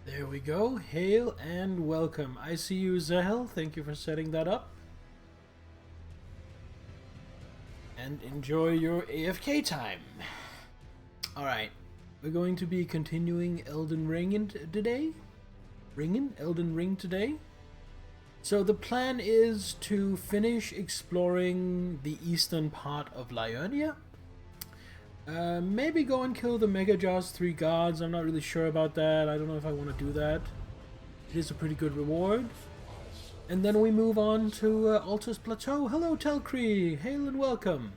There we go. Hail and welcome. I see you, Zahel. Thank you for setting that up. And enjoy your AFK time. Alright. We're going to be continuing Elden Ring today. Elden Ring today. So the plan is to finish exploring the eastern part of Liurnia. Maybe go and kill the Mega Jaws 3 gods. I'm not really sure about that. I don't know if I want to do that. It is a pretty good reward. And then we move on to Altus Plateau. Hello, Telcree! Hail and welcome!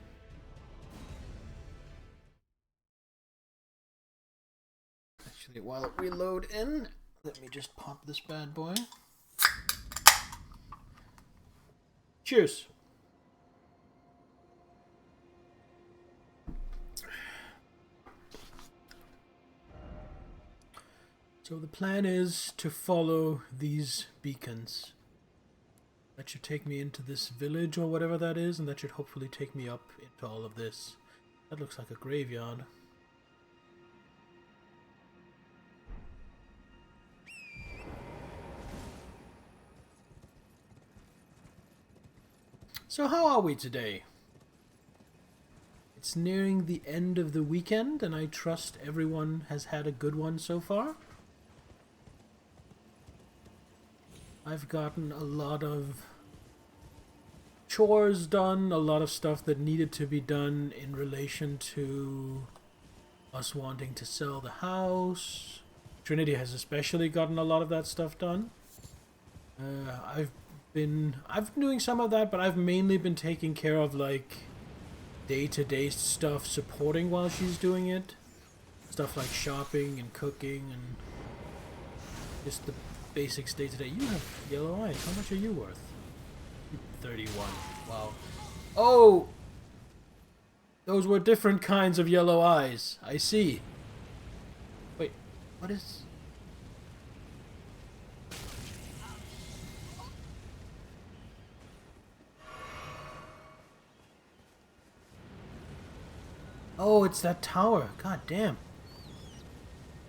Actually, while we load in, let me just pop this bad boy. Cheers! So the plan is to follow these beacons. That should take me into this village or whatever that is, and that should hopefully take me up into all of this. That looks like a graveyard. So how are we today? It's nearing the end of the weekend, and I trust everyone has had a good one so far. I've gotten a lot of chores done, a lot of stuff that needed to be done in relation to us wanting to sell the house. Trinity has especially gotten a lot of that stuff done. I've been doing some of that, but I've mainly been taking care of like day-to-day stuff, supporting while she's doing it. Stuff like shopping and cooking and just the basics day-to-day. You have yellow eyes. How much are you worth? 31. Wow. Oh! Those were different kinds of yellow eyes. I see. Wait, what is... Oh, it's that tower. God damn.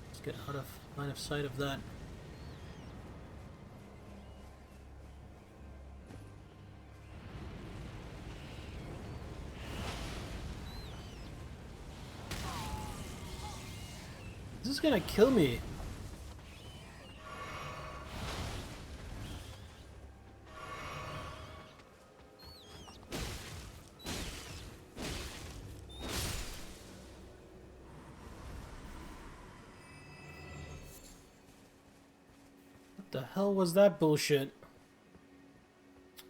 Let's get out of line of sight of that. This is gonna kill me. What the hell was that bullshit?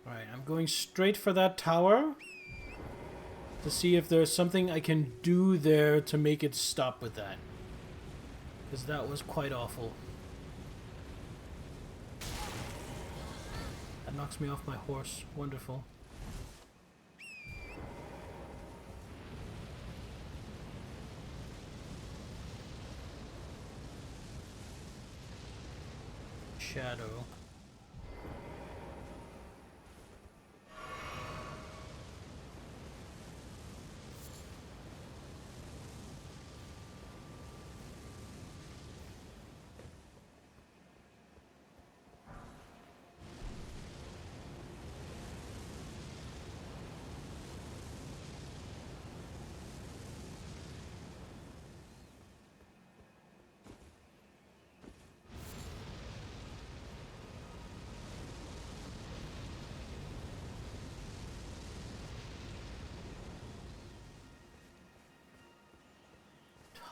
Alright, I'm going straight for that tower to see if there's something I can do there to make it stop with that. Because that was quite awful. That knocks me off my horse. Wonderful. Shadow.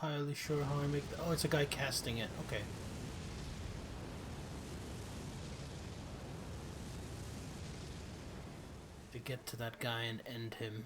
Entirely sure how I make that. Oh, it's a guy casting it. Okay. To get to that guy and end him.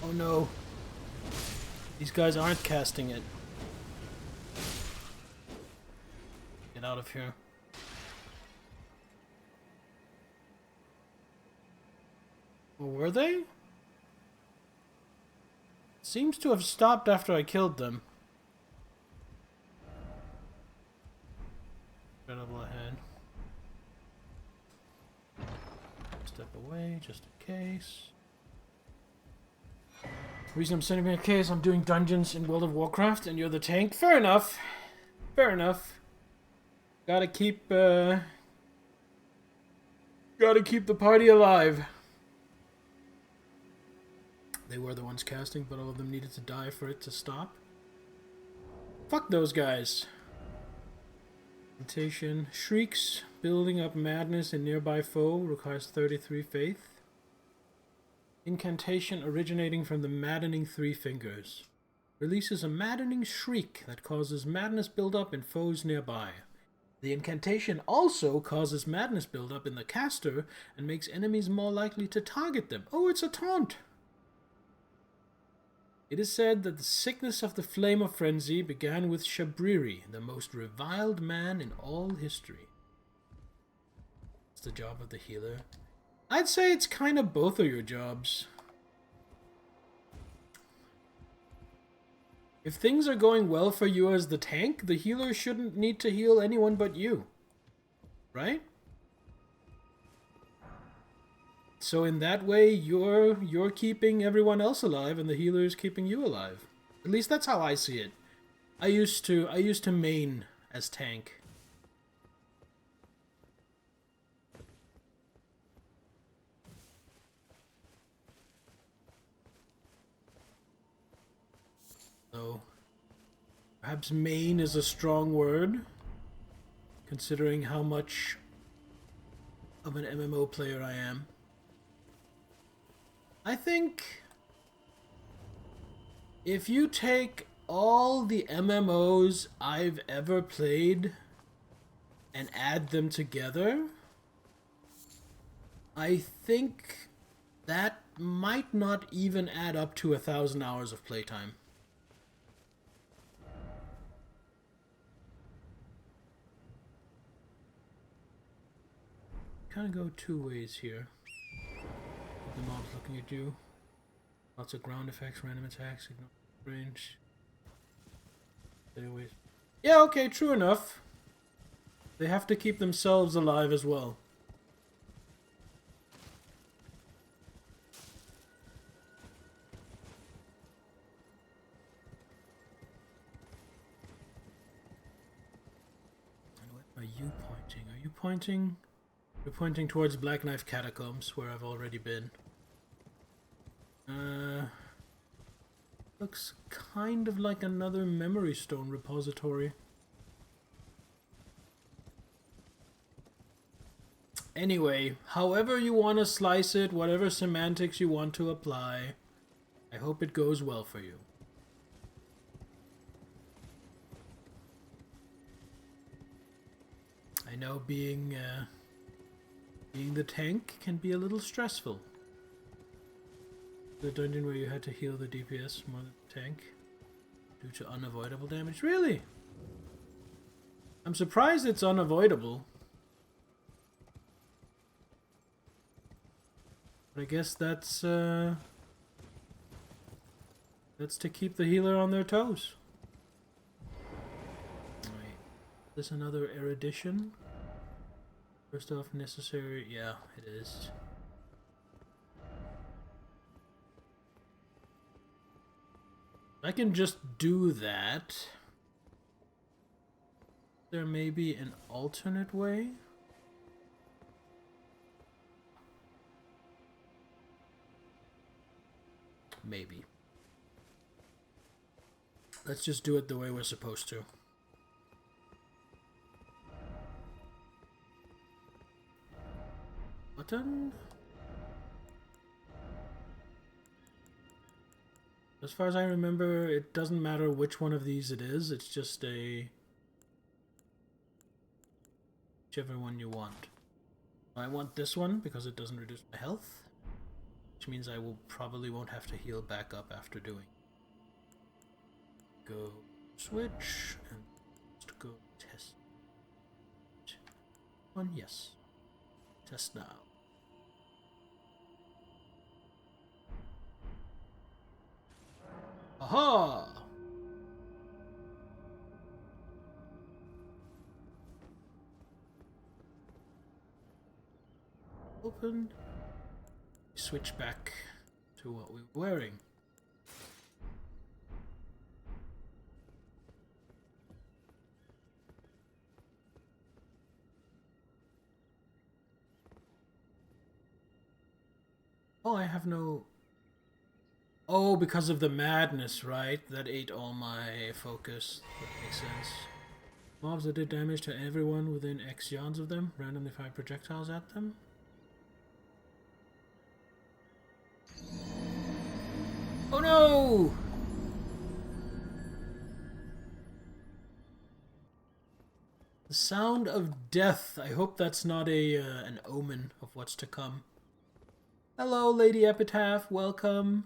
Oh no. These guys aren't casting it. Get out of here. Or were they? Seems to have stopped after I killed them. Incredible ahead. Step away, just in case. The reason I'm sending me a case, I'm doing dungeons in World of Warcraft, and you're the tank. Fair enough. Fair enough. Gotta keep the party alive. They were the ones casting, but all of them needed to die for it to stop. Fuck those guys. Incantation. Shrieks. Building up madness in nearby foe. Requires 33 faith. Incantation originating from the maddening three fingers. Releases a maddening shriek that causes madness buildup in foes nearby. The incantation also causes madness buildup in the caster and makes enemies more likely to target them. Oh, it's a taunt! It is said that the sickness of the flame of frenzy began with Shabriri, the most reviled man in all history. It's the job of the healer. I'd say it's kind of both of your jobs. If things are going well for you as the tank, the healer shouldn't need to heal anyone but you. Right? So in that way, you're keeping everyone else alive and the healer is keeping you alive. At least that's how I see it. I used to main as tank. So perhaps main is a strong word, considering how much of an MMO player I am. I think if you take all the MMOs I've ever played and add them together, I think that might not even add up to 1,000 hours of playtime. Kind of go two ways here. The mobs looking at you. Lots of ground effects, random attacks, ignore range. Anyways. Yeah, okay, true enough. They have to keep themselves alive as well. And what are you pointing? Are you pointing? You're pointing towards Black Knife Catacombs, where I've already been. Looks kind of like another memory stone repository. Anyway, however you want to slice it, whatever semantics you want to apply, I hope it goes well for you. I know being the tank can be a little stressful. The dungeon where you had to heal the DPS more than the tank due to unavoidable damage. Really? I'm surprised it's unavoidable. But I guess that's to keep the healer on their toes. Alright. Is this another erudition? First off, necessary. Yeah, it is. I can just do that. There may be an alternate way. Maybe. Let's just do it the way we're supposed to. Button? As far as I remember, it doesn't matter which one of these it is. It's just whichever one you want. I want this one because it doesn't reduce my health. which means I will probably won't have to heal back up after doing. Go switch and just go test. One, yes. Test now. Aha! Open. Switch back to what we were wearing. Oh, I have no... Oh, because of the madness, right? That ate all my focus. That makes sense. Mobs that did damage to everyone within X yards of them. Randomly fire projectiles at them. Oh no! The sound of death. I hope that's not an omen of what's to come. Hello, Lady Epitaph. Welcome.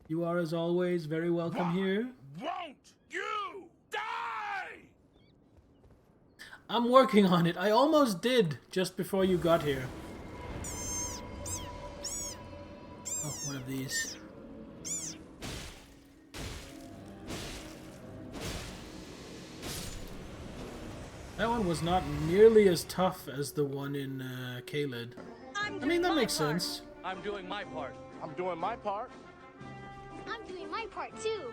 You are, as always, very welcome here. Won't you die? I'm working on it. I almost did just before you got here. Oh, one of these. That one was not nearly as tough as the one in Kaled. I mean, that makes sense. I'm doing my part. I'm doing my part. I'm doing my part too.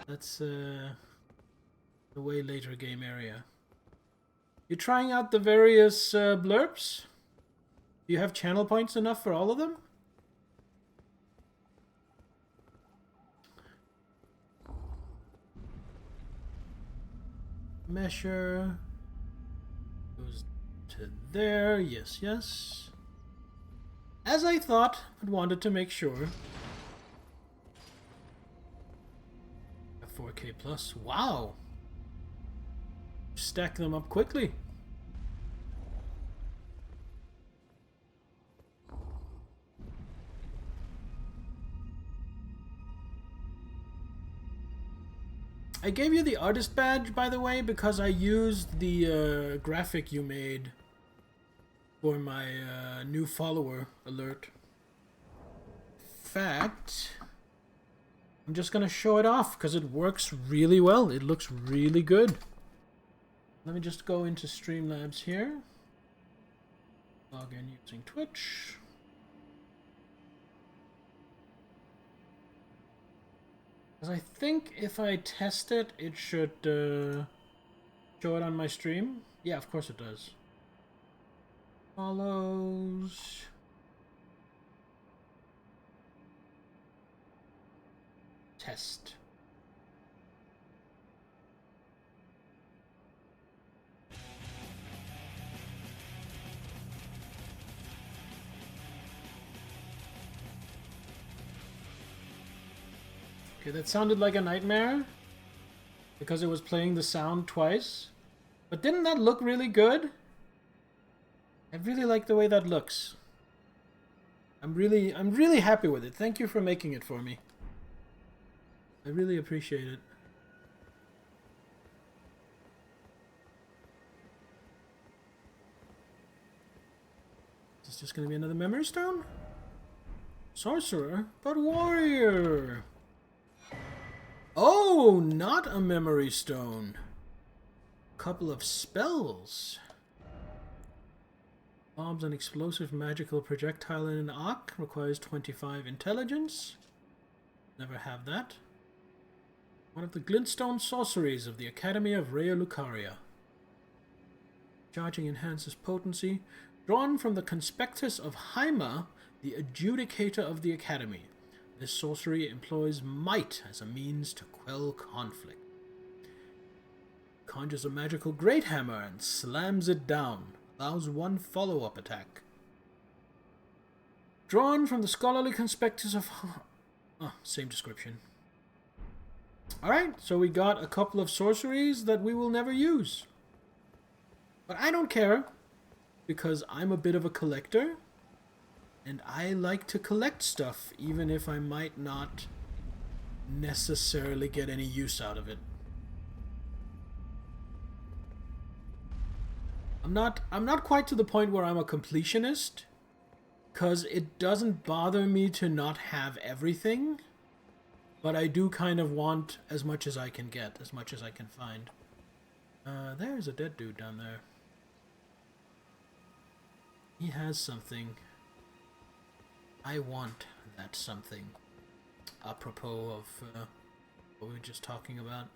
That's the way later game area. You trying out the various blurbs? Do you have channel points enough for all of them? Measure goes to there. Yes, yes. As I thought, but wanted to make sure. 4K plus. Wow. Stack them up quickly. I gave you the artist badge, by the way, because I used the graphic you made for my new follower alert. In fact, I'm just gonna show it off because it works really well. It looks really good. Let me just go into Streamlabs here. Log in using Twitch. Because I think if I test it, it should show it on my stream. Yeah, of course it does. Follows. Test. Okay, that sounded like a nightmare because it was playing the sound twice. But didn't that look really good? I really like the way that looks. I'm really happy with it. Thank you for making it for me. I really appreciate it. Is this just gonna be another memory stone? Sorcerer, but warrior. Oh, not a memory stone. Couple of spells. Bombs an explosive magical projectile in an arc. Requires 25 intelligence. Never have that. One of the glintstone sorceries of the Academy of Rea Lucaria. Charging enhances potency. Drawn from the Conspectus of Haima, the Adjudicator of the Academy. This sorcery employs might as a means to quell conflict. Conjures a magical great hammer and slams it down. Allows one follow-up attack. Drawn from the Scholarly Conspectus of... same description. Alright, so we got a couple of sorceries that we will never use. But I don't care, because I'm a bit of a collector. And I like to collect stuff, even if I might not necessarily get any use out of it. I'm not quite to the point where I'm a completionist, because it doesn't bother me to not have everything, but I do kind of want as much as I can get, as much as I can find. There's a dead dude down there. He has something. I want that something. Apropos of what we were just talking about.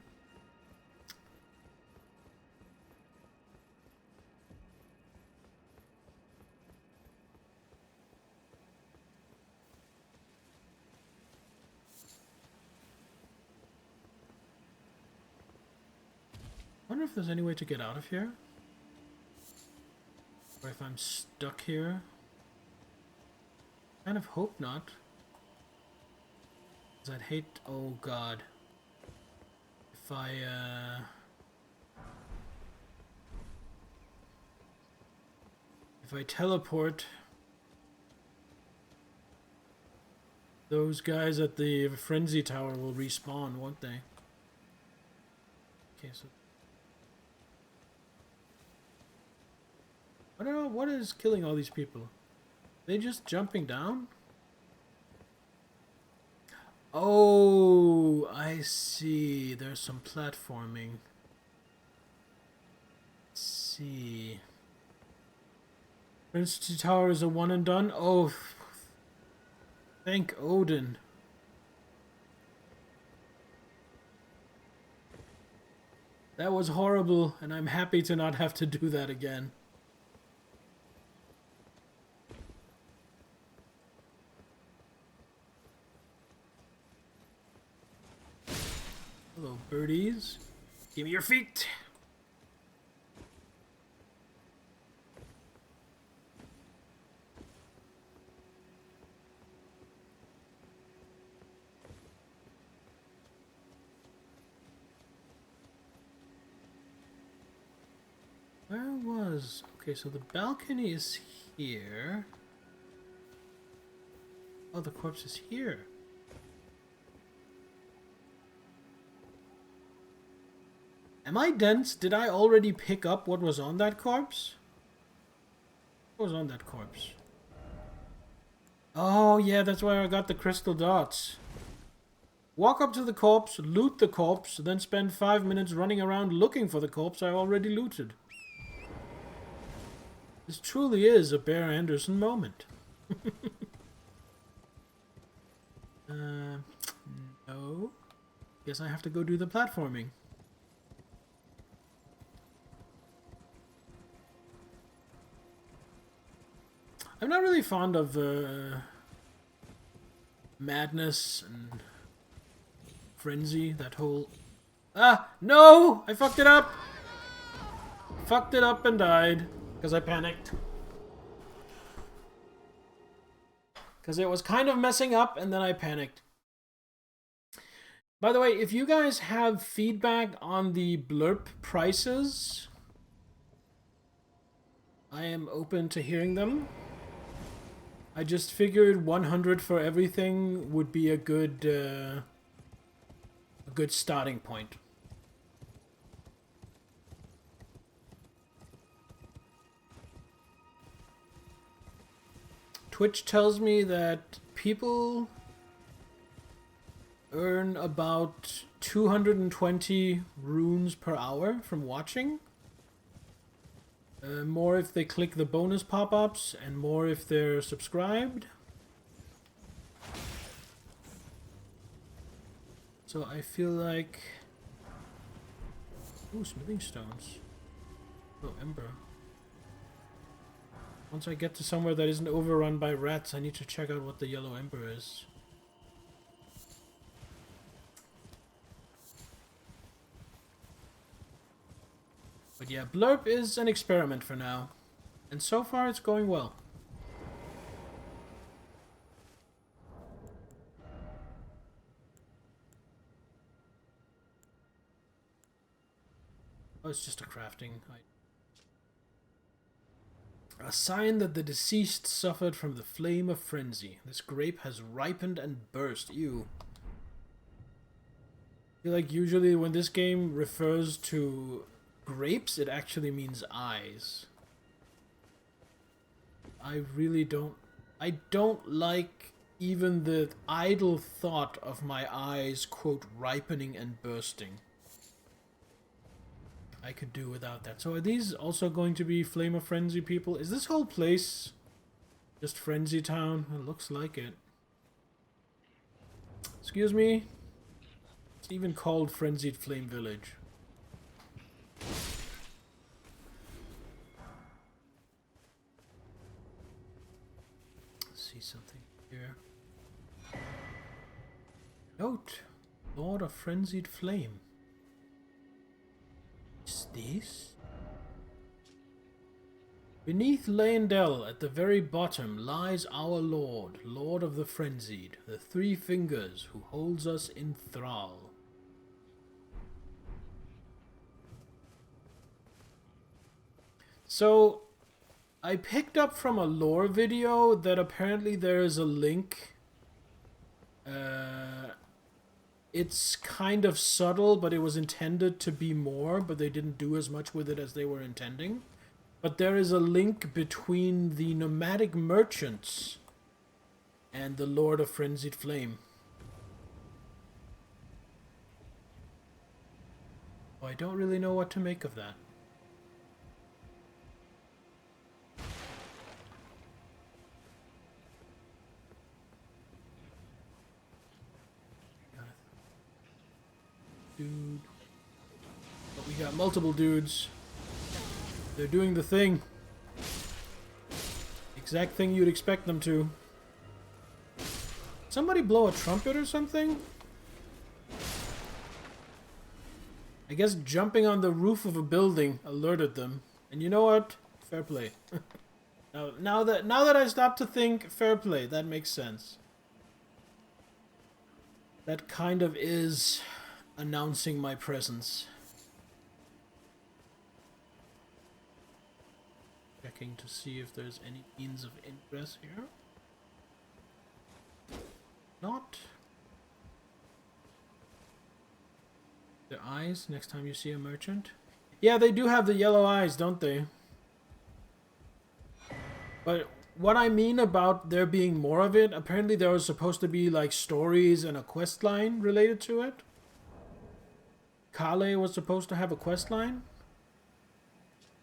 I wonder if there's any way to get out of here? Or if I'm stuck here? Kind of hope not. Because I'd hate... Oh god. If I teleport... Those guys at the Frenzy Tower will respawn, won't they? Okay, so... I don't know, what is killing all these people? Are they just jumping down? Oh, I see. There's some platforming. Let's see. Frenzy Tower is a one and done? Oh, thank Odin. That was horrible, and I'm happy to not have to do that again. Hello, birdies. Give me your feet. Where was... Okay, so the balcony is here. Oh, the corpse is here. Am I dense? Did I already pick up what was on that corpse? What was on that corpse? Oh, yeah, that's why I got the crystal dots. Walk up to the corpse, loot the corpse, then spend 5 minutes running around looking for the corpse I already looted. This truly is a Bear Anderson moment. No. Guess I have to go do the platforming. I'm not really fond of madness and frenzy, that whole... Ah! No! I fucked it up! Fucked it up and died. Because I panicked. Because it was kind of messing up and then I panicked. By the way, if you guys have feedback on the blurb prices, I am open to hearing them. I just figured 100 for everything would be a good starting point. Twitch tells me that people earn about 220 runes per hour from watching. More if they click the bonus pop-ups, and more if they're subscribed. So I feel like... Ooh, smithing stones. Oh, ember. Once I get to somewhere that isn't overrun by rats, I need to check out what the yellow ember is. But yeah, blurb is an experiment for now. And so far it's going well. Oh, it's just a crafting item. A sign that the deceased suffered from the flame of frenzy. This grape has ripened and burst. Ew. I feel like usually when this game refers to grapes, it actually means eyes. I really don't... I don't like even the idle thought of my eyes, quote, ripening and bursting. I could do without that. So are these also going to be Flame of Frenzy people? Is this whole place just Frenzy Town? It looks like it. Excuse me? It's even called Frenzied Flame Village. Let's see something here. Note, Lord of Frenzied Flame. Is this? Beneath Leyndell, at the very bottom, lies our Lord, Lord of the Frenzied, the three fingers who holds us in thrall. So, I picked up from a lore video that apparently there is a link. It's kind of subtle, but it was intended to be more, but they didn't do as much with it as they were intending. But there is a link between the nomadic merchants and the Lord of Frenzied Flame. Oh, I don't really know what to make of that. Dude. But we got multiple dudes. They're doing the thing. Exact thing you'd expect them to. Somebody blow a trumpet or something? I guess jumping on the roof of a building alerted them. And you know what? Fair play. now that I stopped to think, fair play. That makes sense. That kind of is announcing my presence. Checking to see if there's any means of ingress here. Not. Their eyes next time you see a merchant. Yeah, they do have the yellow eyes, don't they? But what I mean about there being more of it, apparently there was supposed to be like stories and a quest line related to it. Kale was supposed to have a quest line.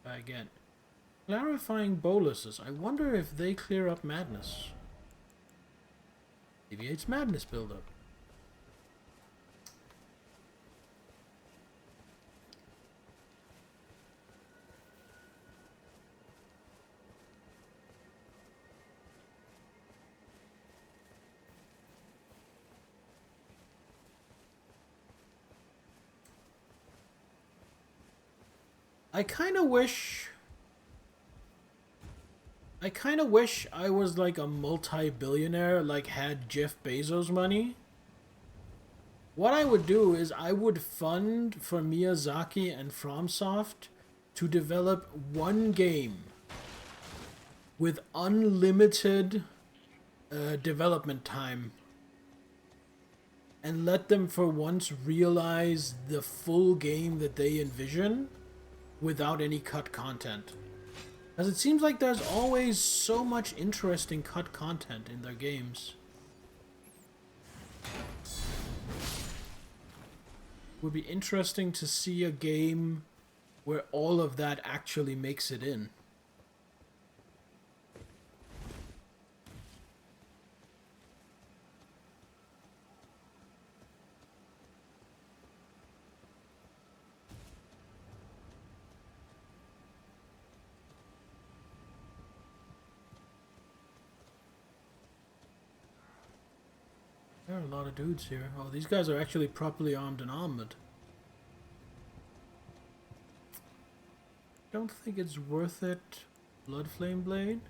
Again. Clarifying boluses. I wonder if they clear up madness. Deviates madness buildup. I kind of wish I was like a multi-billionaire, like had Jeff Bezos money. What I would do is I would fund for Miyazaki and FromSoft to develop one game with unlimited development time and let them for once realize the full game that they envision without any cut content. Because it seems like there's always so much interesting cut content in their games. Would be interesting to see a game where all of that actually makes it in. There are a lot of dudes here. Oh, these guys are actually properly armed and armored. Don't think it's worth it. Bloodflame Blade.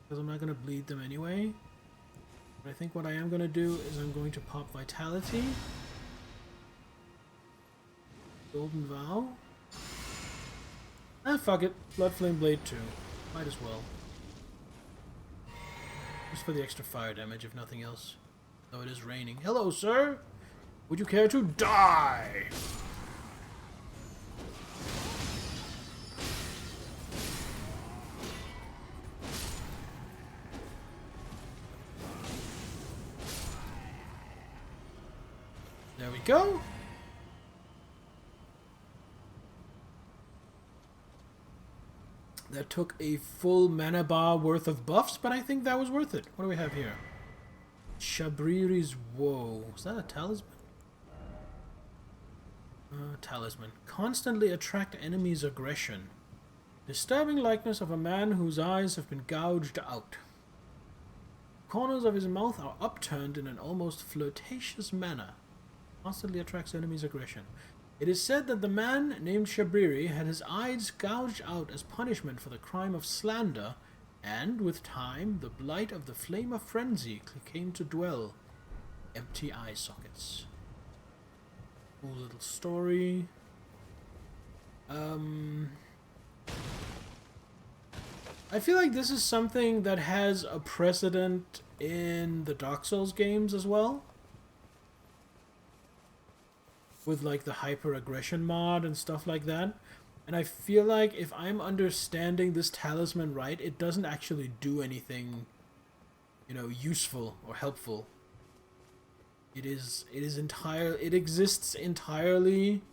Because I'm not going to bleed them anyway. But I think what I am going to do is I'm going to pop Vitality. Golden Vow. Ah, fuck it. Blood Flame Blade 2. Might as well. Just for the extra fire damage, if nothing else. Though it is raining. Hello, sir! Would you care to die? There we go. That took a full mana bar worth of buffs, but I think that was worth it. What do we have here? Shabriri's Woe. Is that a talisman? Talisman. Constantly attract enemies' aggression. Disturbing likeness of a man whose eyes have been gouged out. Corners of his mouth are upturned in an almost flirtatious manner. Constantly attracts enemies' aggression. It is said that the man named Shabriri had his eyes gouged out as punishment for the crime of slander, and with time, the blight of the flame of frenzy came to dwell. Empty eye sockets. Cool little story. I feel like this is something that has a precedent in the Dark Souls games as well. With like the hyper aggression mod and stuff like that. And I feel like if I'm understanding this talisman right, it doesn't actually do anything, you know, useful or helpful. It exists entirely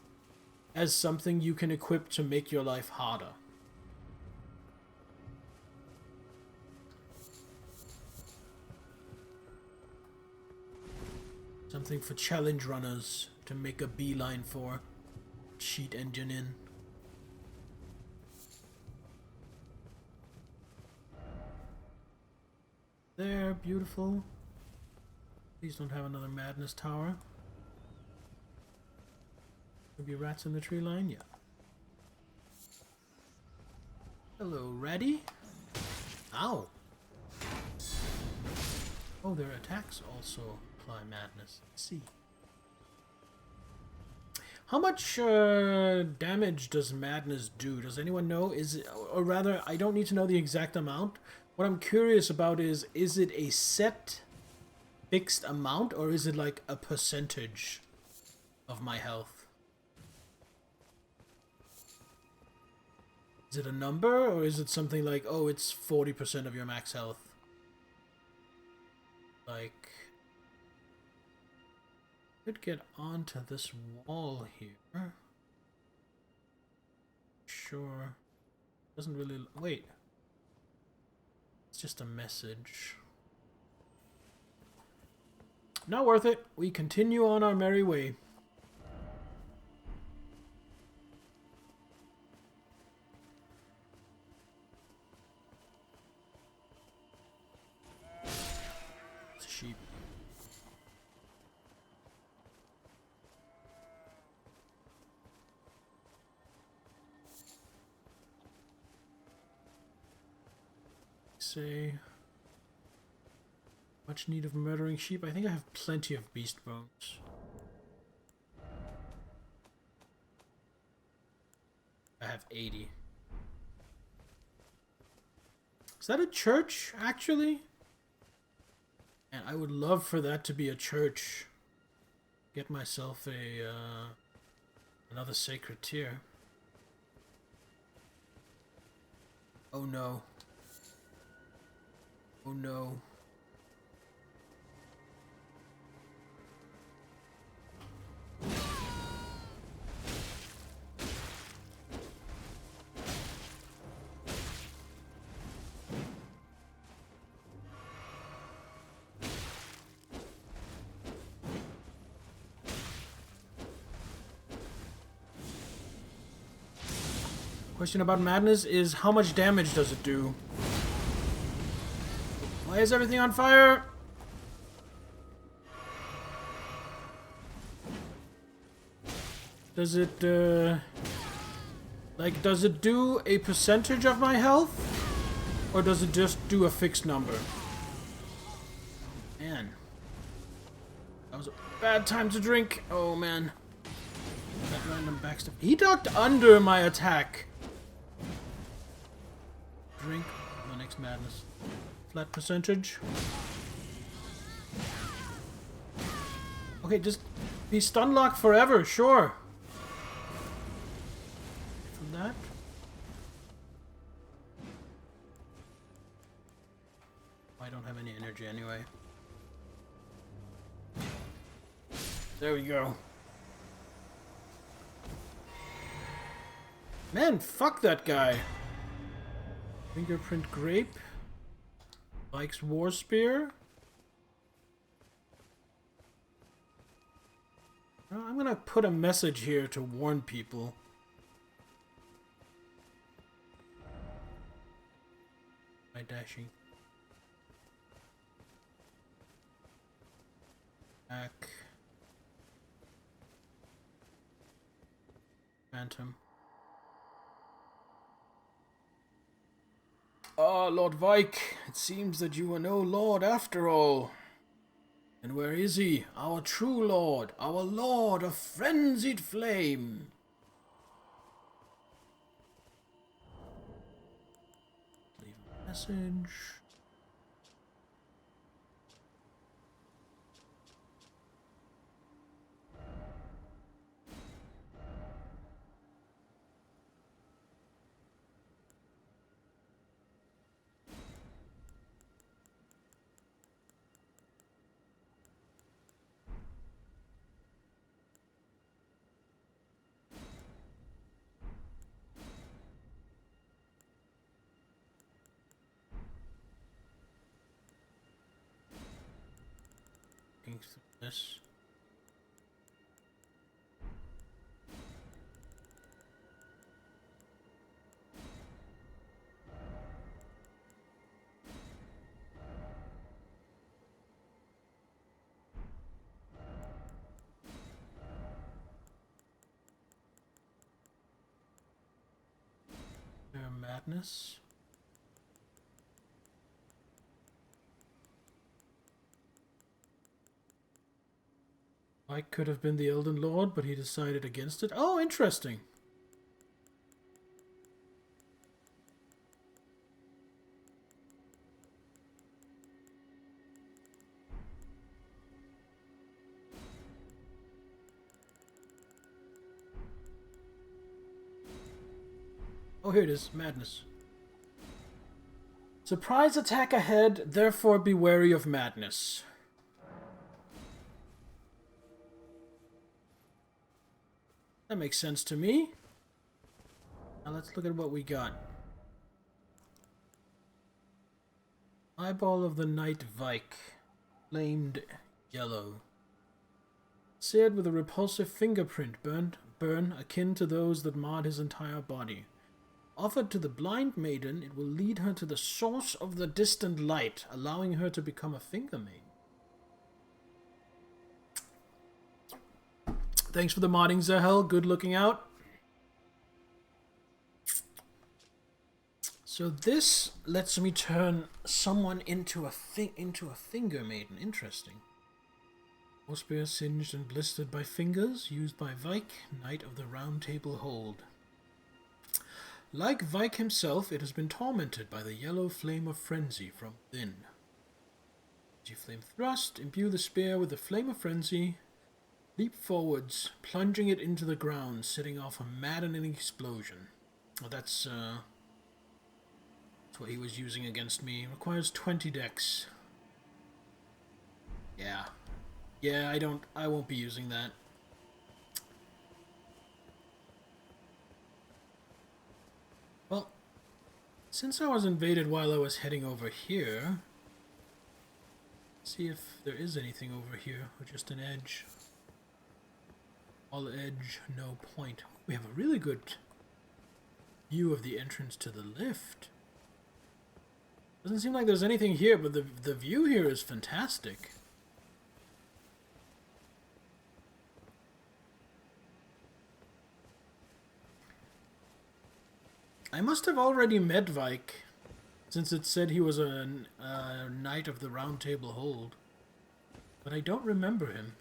as something you can equip to make your life harder. Something for challenge runners to make a beeline for. Cheat engine in. There, beautiful. Please don't have another madness tower. Maybe rats in the tree line? Yeah. Hello, ratty. Ow. Oh, their attacks also apply madness. Let's see. How much damage does madness do? Does anyone know? Is it, or rather, I don't need to know the exact amount. What I'm curious about is it a set, fixed amount, or is it like a percentage of my health? Is it a number, or is it something like, oh, it's 40% of your max health? Like, could get onto this wall here. Sure. Doesn't really... Wait. It's just a message. Not worth it. We continue on our merry way. It's a sheep. Say... Much need of murdering sheep? I think I have plenty of beast bones. I have 80. Is that a church, actually? And I would love for that to be a church. Get myself a, another sacred tier. Oh no. Oh no. Question about madness is how much damage does it do? Why is everything on fire? Does it, like, does it do a percentage of my health? Or does it just do a fixed number? Man. That was a bad time to drink. Oh, man. That random backstab. He ducked under my attack. drink. My next madness. Flat percentage. Okay, just be stun locked forever, sure. From that. I don't have any energy anyway. There we go. Man, fuck that guy. Fingerprint grape. Mike's war spear. I'm gonna put a message here to warn people. By dashing. Back. Phantom. Ah, Lord Vike, it seems that you are no lord after all. And where is he? Our true lord, our lord of frenzied flame. Leave a message. Through this. Madness. Mike could have been the Elden Lord, but he decided against it. Oh, interesting. Oh, here it is. Madness. Surprise attack ahead, therefore be wary of madness. That makes sense to me. Now let's look at what we got. Eyeball of the Night Vike. Flamed yellow. Seared with a repulsive fingerprint, burn akin to those that marred his entire body. Offered to the blind maiden, it will lead her to the source of the distant light, allowing her to become a finger maiden. Thanks for the modding, Zahel. Good looking out. So this lets me turn someone into a finger maiden. Interesting. Spear singed and blistered by fingers, used by Vike, Knight of the Round Table Hold. Like Vike himself, it has been tormented by the yellow flame of frenzy from within. As you flame thrust, imbue the spear with the flame of frenzy, leap forwards, plunging it into the ground, setting off a maddening explosion. Well, that's what he was using against me. Requires 20 dex. Yeah. Yeah, I won't be using that. Well, since I was invaded while I was heading over here, see if there is anything over here, or just an edge. All edge, no point. We have a really good view of the entrance to the lift. Doesn't seem like there's anything here, but the view here is fantastic. I must have already met Vike, since it said he was a Knight of the Round Table Hold. But I don't remember him.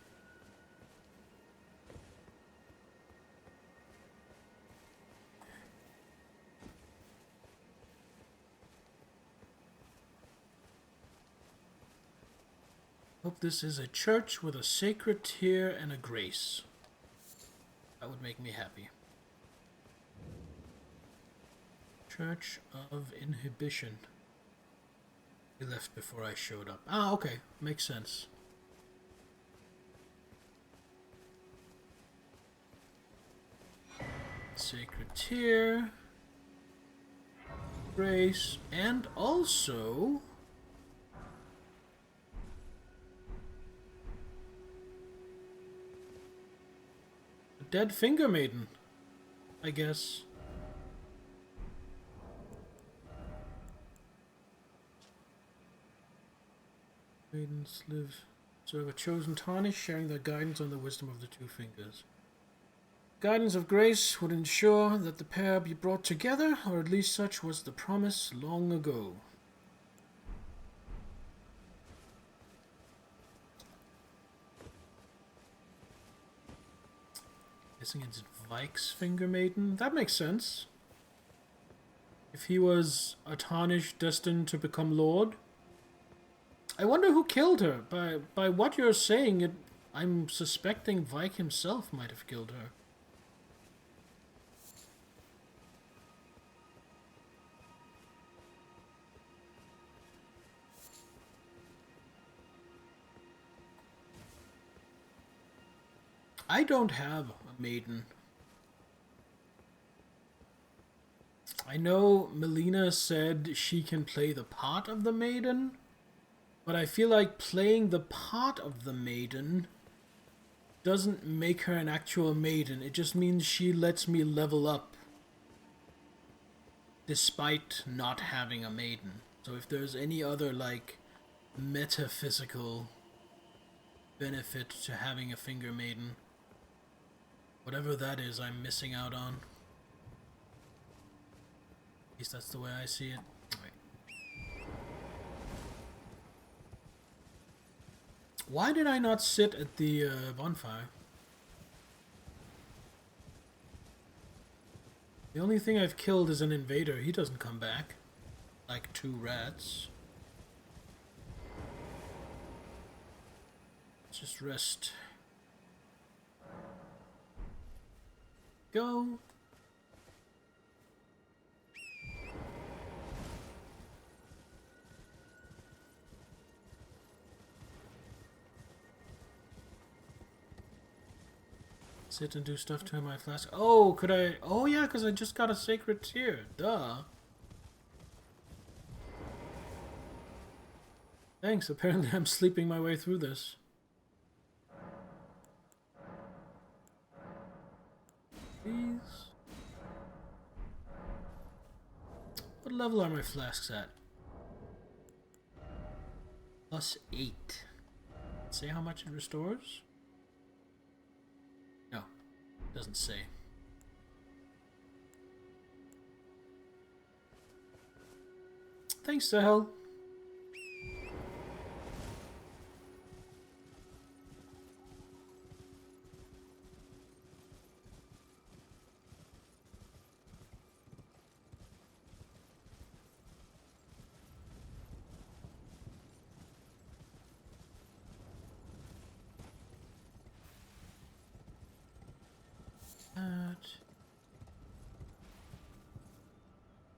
Hope this is a church with a sacred tear and a grace. That would make me happy. Church of Inhibition. He left before I showed up. Ah, okay. Makes sense. Sacred tear. Grace. And also... a dead finger maiden, I guess. Maidens live, serve a chosen tarnish, sharing their guidance on the wisdom of the two fingers. Guidance of grace would ensure that the pair be brought together, or at least such was the promise long ago. Guessing it's Vike's finger maiden. That makes sense. If he was a tarnish destined to become lord. I wonder who killed her. By what you're saying, I'm suspecting Vike himself might have killed her. I don't have a maiden. I know Melina said she can play the part of the maiden, but I feel like playing the part of the maiden doesn't make her an actual maiden. It just means she lets me level up despite not having a maiden. So if there's any other, like, metaphysical benefit to having a finger maiden, whatever that is, I'm missing out on. At least that's the way I see it. Right. Why did I not sit at the bonfire? The only thing I've killed is an invader. He doesn't come back. Like 2 rats. Let's just rest. Go. Sit and do stuff to my flask. Oh, could I? Oh yeah, because I just got a sacred tear. Duh. Thanks. Apparently I'm sleeping my way through this. Please. What level are my flasks at? +8. Say how much it restores? No, doesn't say. Thanks, Sahel.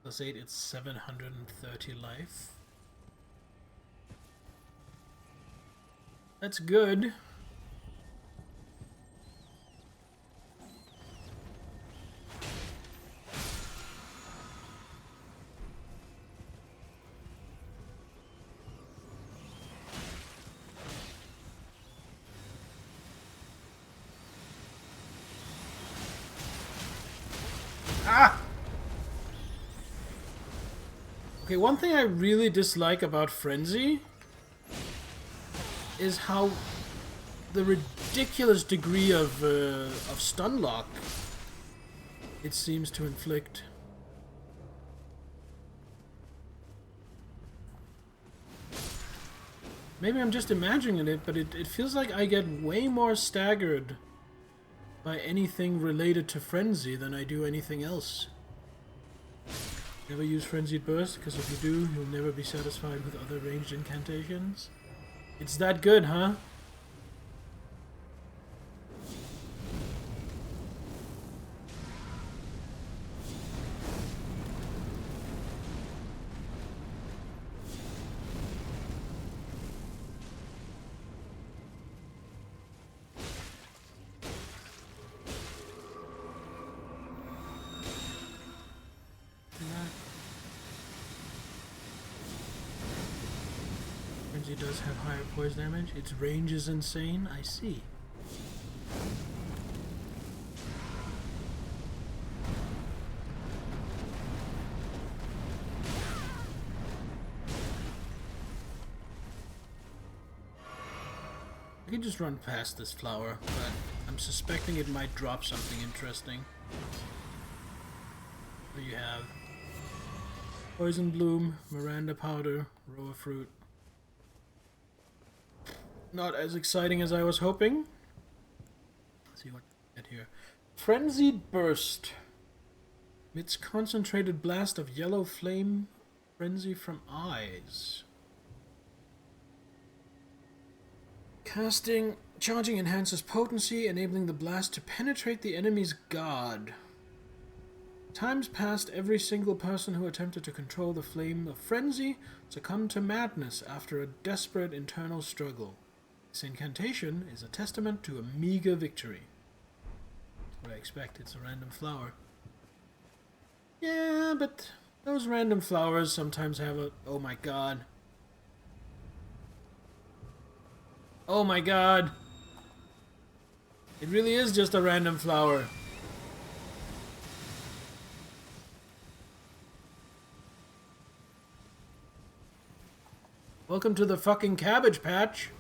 +8, it's 730 life. That's good. Ah! Okay, one thing I really dislike about Frenzy is how the ridiculous degree of stun lock it seems to inflict. Maybe I'm just imagining it, but it feels like I get way more staggered by anything related to Frenzy than I do anything else. Never use Frenzied Burst, because if you do, you'll never be satisfied with other ranged incantations. It's that good, huh? Frenzy does have higher poison damage. Its range is insane. I see. I can just run past this flower, but I'm suspecting it might drop something interesting. There you have Poison Bloom, Miranda Powder, Roa Fruit. Not as exciting as I was hoping. Let's see what we get here. Frenzied Burst. Emits concentrated blast of yellow flame, frenzy from eyes. Charging enhances potency, enabling the blast to penetrate the enemy's guard. Times past, every single person who attempted to control the flame of frenzy succumbed to madness after a desperate internal struggle. This incantation is a testament to a meager victory. That's what I expect. It's a random flower. Yeah, but those random flowers sometimes have a... Oh my god. Oh my god. It really is just a random flower. Welcome to the fucking Cabbage Patch.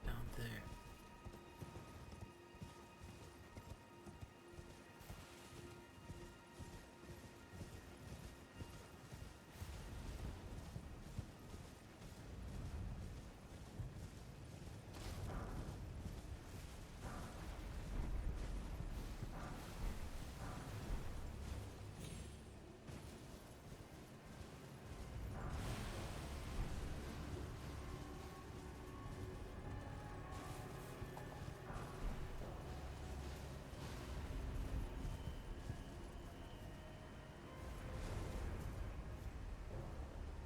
Down there.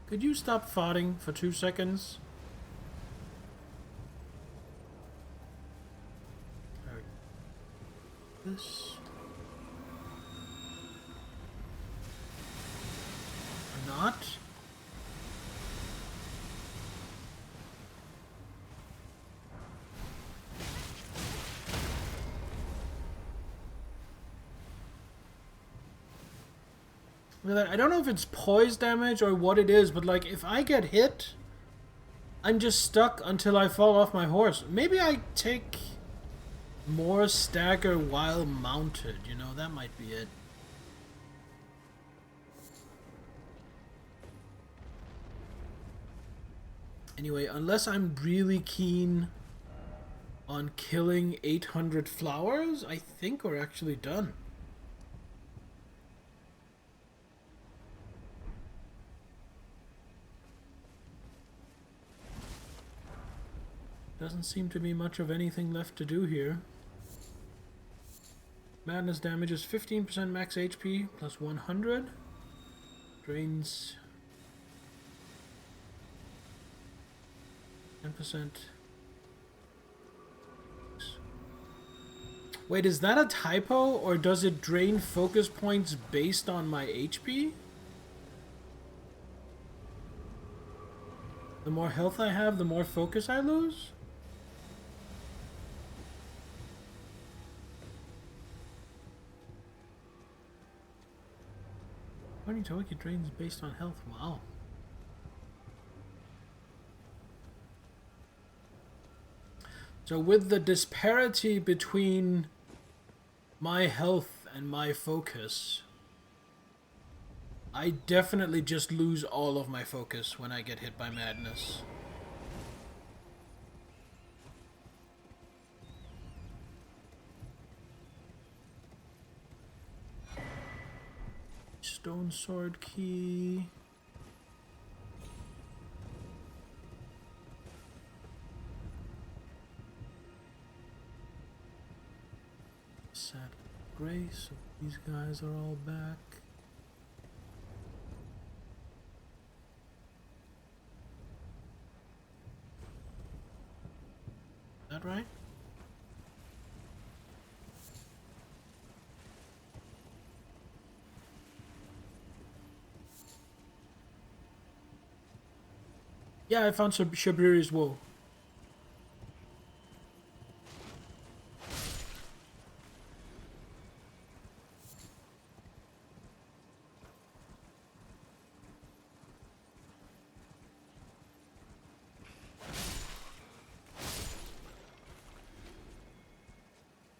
Could you stop farting for 2 seconds? This. Or not? I don't know if it's poise damage or what it is, but like if I get hit, I'm just stuck until I fall off my horse. Maybe I take more stagger while mounted, you know, that might be it. Anyway, unless I'm really keen on killing 800 flowers, I think we're actually done. Doesn't seem to be much of anything left to do here. Madness damages 15% max HP plus 100. Drains 10%. Wait, is that a typo or does it drain focus points based on my HP? The more health I have, the more focus I lose? According to Wiki, drains based on health. Wow. So with the disparity between my health and my focus, I definitely just lose all of my focus when I get hit by madness. stone sword key. Set grace, so these guys are all back. Is that right? Yeah, I found Shabriri's woe.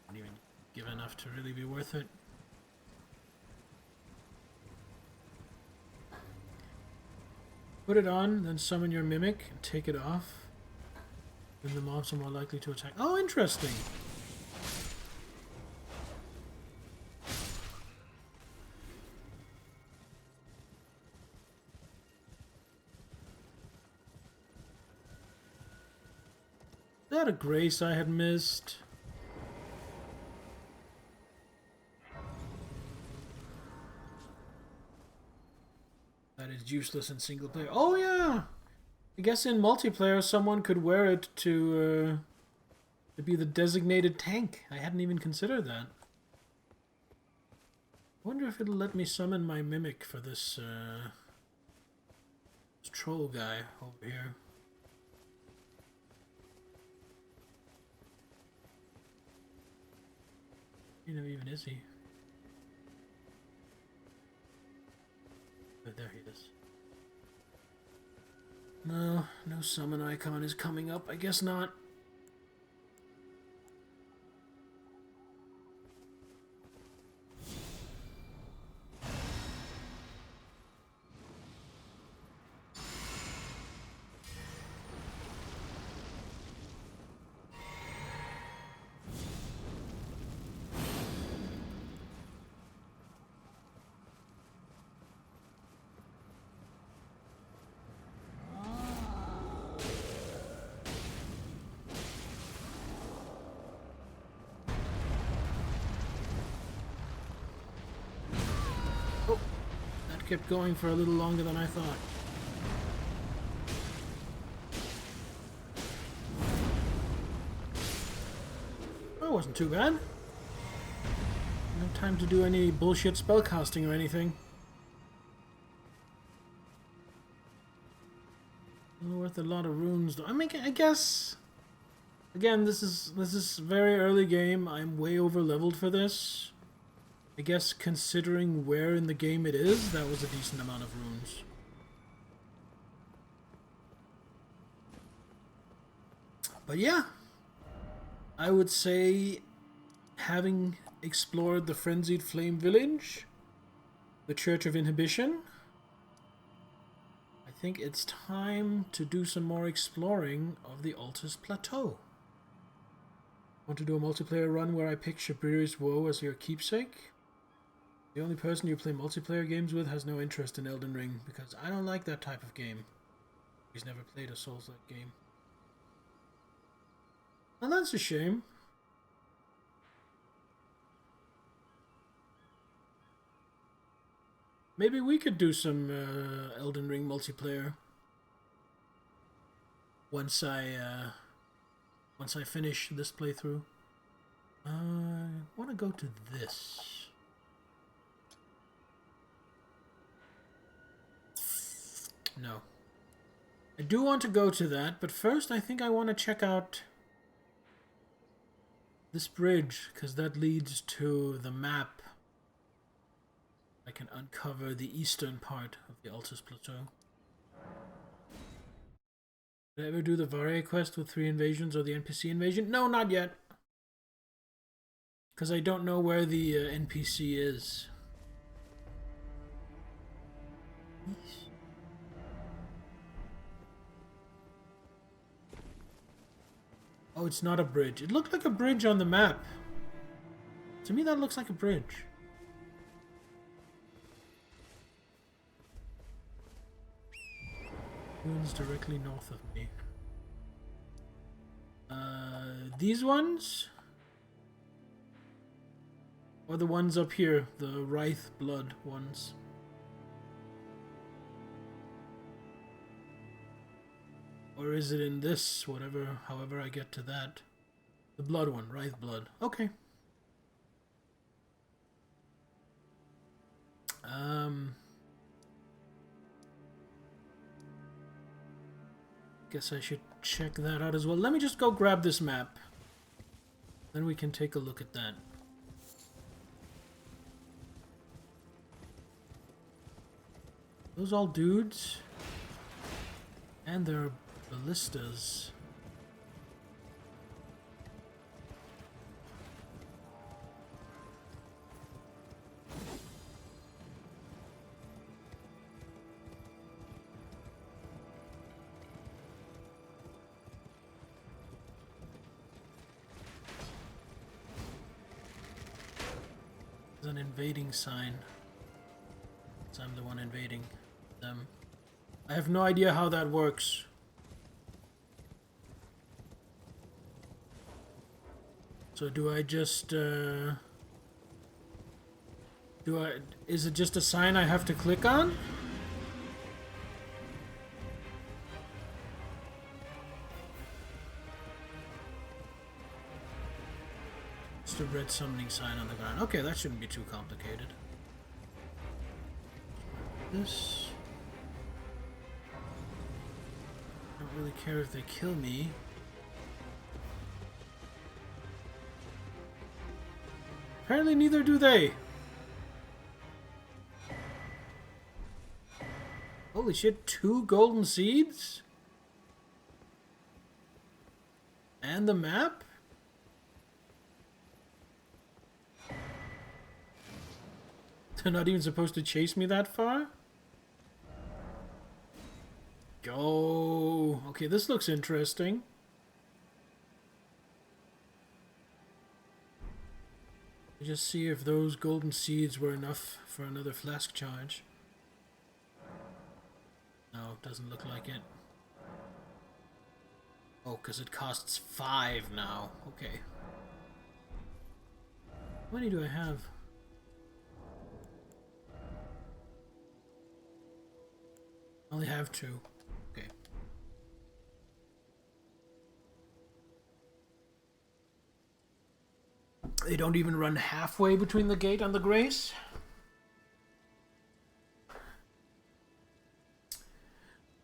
Not even give enough to really be worth it. Put it on, then summon your mimic and take it off. Then the mobs are more likely to attack. Oh, interesting. Is that a grace I had missed? That is useless in single player. Oh yeah! I guess in multiplayer someone could wear it to be the designated tank. I hadn't even considered that. I wonder if it'll let me summon my mimic for this, this troll guy over here. You know, even is he? Oh, there he is. No, no summon icon is coming up. I guess not. Kept going for a little longer than I thought. That wasn't too bad. No time to do any bullshit spellcasting or anything. Worth a lot of runes though. I mean, I guess again, this is very early game. I'm way over leveled for this. I guess considering where in the game it is, that was a decent amount of runes. But yeah, I would say having explored the Frenzied Flame Village, the Church of Inhibition, I think it's time to do some more exploring of the Altus Plateau. Want to do a multiplayer run where I pick Shabriri's Woe as your keepsake? The only person you play multiplayer games with has no interest in Elden Ring, because I don't like that type of game. He's never played a Souls-like game. And that's a shame. Maybe we could do some Elden Ring multiplayer once I finish this playthrough. I want to go to this. No. I do want to go to that, but first I think I want to check out this bridge, because that leads to the map. I can uncover the eastern part of the Altus Plateau. Did I ever do the Varia quest with 3 invasions or the NPC invasion? No, not yet. Because I don't know where the NPC is. Oh, it's not a bridge. It looked like a bridge on the map. To me, that looks like a bridge. Ruins directly north of me. These ones? Or the ones up here, the Wraith Blood ones? Or is it in this, whatever, however I get to that? The blood one, Wraith Blood. Okay. Guess I should check that out as well. Let me just go grab this map. Then we can take a look at that. Those all dudes. And they're ballistas. There's an invading sign. So I'm the one invading them. I have no idea how that works. So do I just, is it just a sign I have to click on? Just a red summoning sign on the ground. Okay, that shouldn't be too complicated. This... I don't really care if they kill me. Apparently neither do they. Holy shit, 2 golden seeds? And the map? They're not even supposed to chase me that far? Go. Okay, this looks interesting. Just see if those golden seeds were enough for another flask charge. No, it doesn't look like it. Oh, because it costs 5 now. Okay. How many do I have? I only have 2. Okay. They don't even run halfway between the gate and the grace?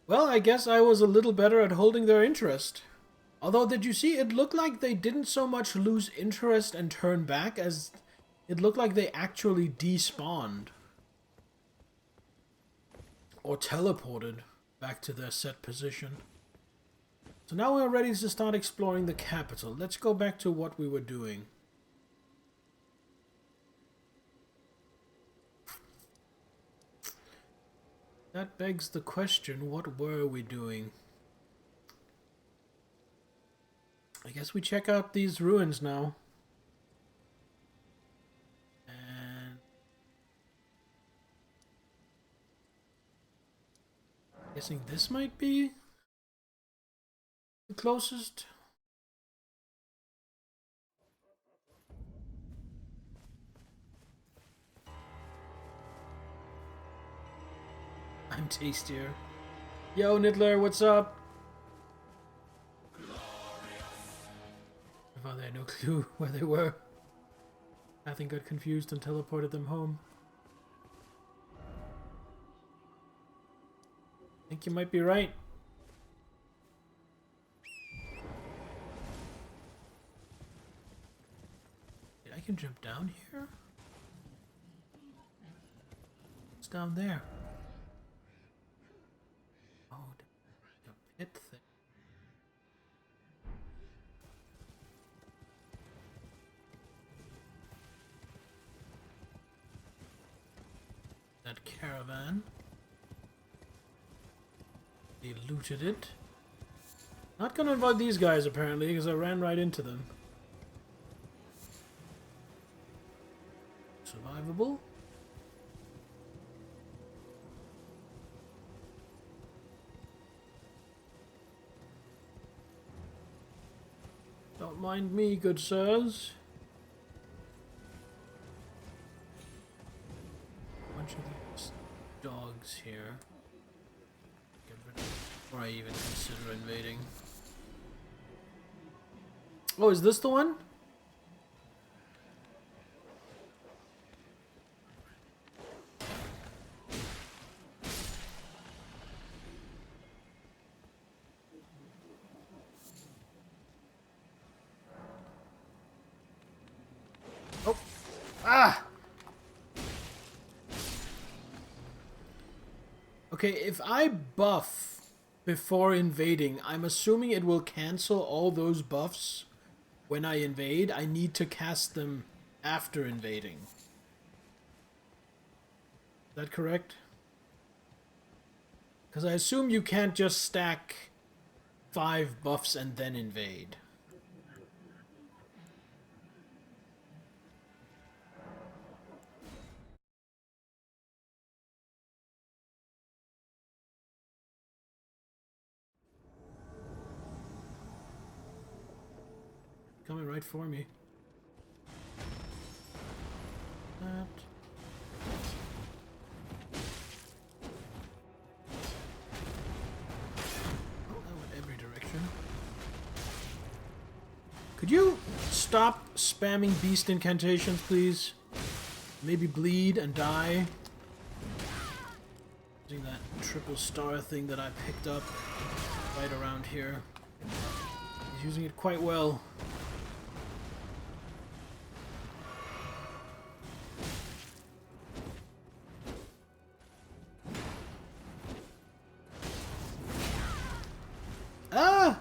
Well, I guess I was a little better at holding their interest. Although, did you see, it looked like they didn't so much lose interest and turn back as it looked like they actually despawned. Or teleported back to their set position. So now we're ready to start exploring the capital. Let's go back to what we were doing. That begs the question, what were we doing? I guess we check out these ruins now. And guessing this might be the closest. I'm tastier. Yo, Niddler, what's up? I thought they had no clue where they were. I think got confused and teleported them home. I think you might be right. I can jump down here? What's down there? Oh, the pit thing. That caravan. They looted it. Not gonna invite these guys apparently, because I ran right into them. Survivable. Don't mind me, good sirs. Bunch of these dogs here. Get rid of them before I even consider invading. Oh, is this the one? Oh. Ah! Okay, if I buff before invading, I'm assuming it will cancel all those buffs when I invade. I need to cast them after invading. Is that correct? Because I assume you can't just stack 5 buffs and then invade. Coming right for me. That. Oh, that went every direction. Could you stop spamming beast incantations, please? Maybe bleed and die. Using that triple star thing that I picked up right around here. He's using it quite well. Ah!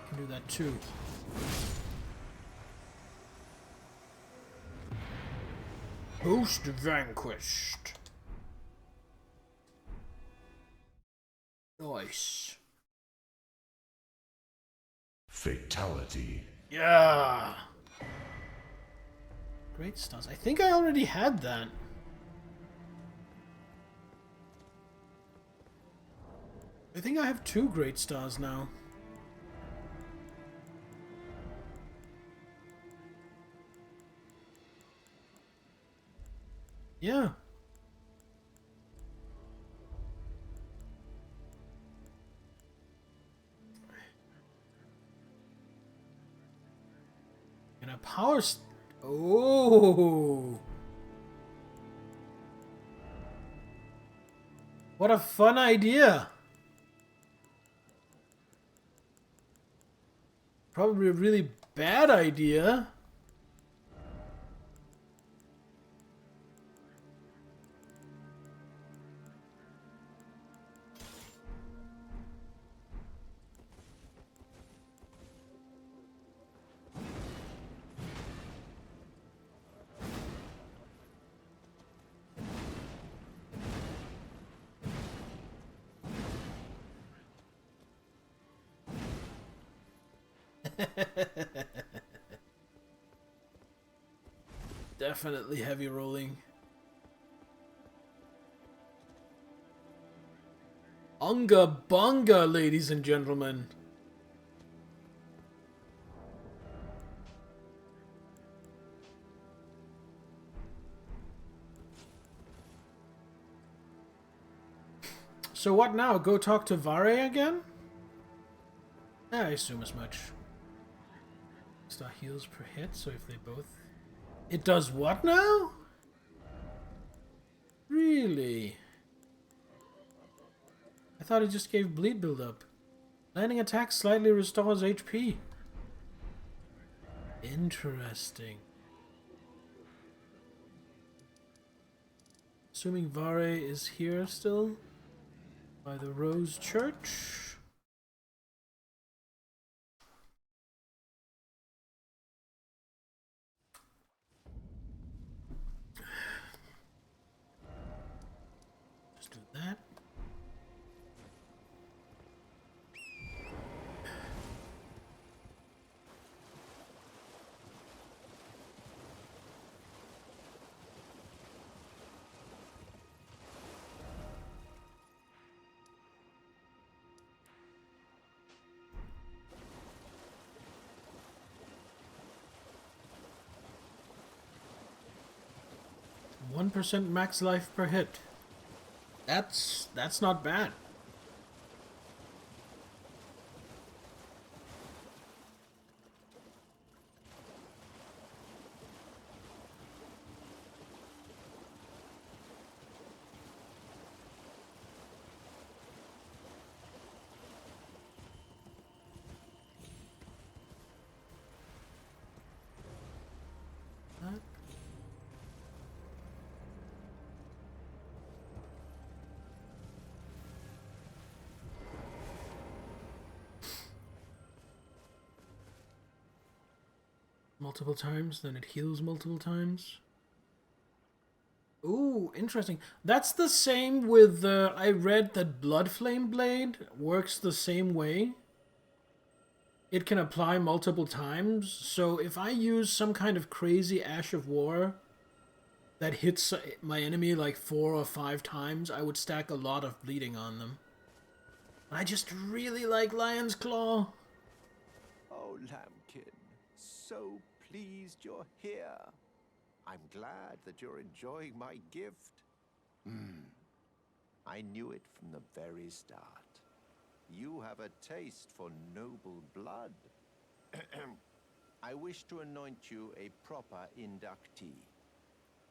Can do that too. Host vanquished. Nice. Fatality. Yeah. Great stars. I think I already had that. I think I have 2 great stars now. Yeah. And a power oh. What a fun idea. Probably a really bad idea. Definitely heavy rolling. Unga bunga, ladies and gentlemen. So what now? Go talk to Vare again? I assume as much. Star heals per hit, so if they both... It does what now? Really? I thought it just gave bleed buildup. Landing attack slightly restores HP. Interesting. Assuming Vare is here still? By the Rose Church? Just do that. 1% max life per hit. That's not bad. Multiple times, then it heals multiple times. Ooh, interesting. That's the same with, I read that Blood Flame Blade works the same way. It can apply multiple times, so if I use some kind of crazy Ash of War that hits my enemy like 4 or 5 times, I would stack a lot of bleeding on them. I just really like Lion's Claw. Oh, Lambkin, so pleased you're here. I'm glad that you're enjoying my gift. I knew it from the very start. You have a taste for noble blood. I wish to anoint you a proper inductee,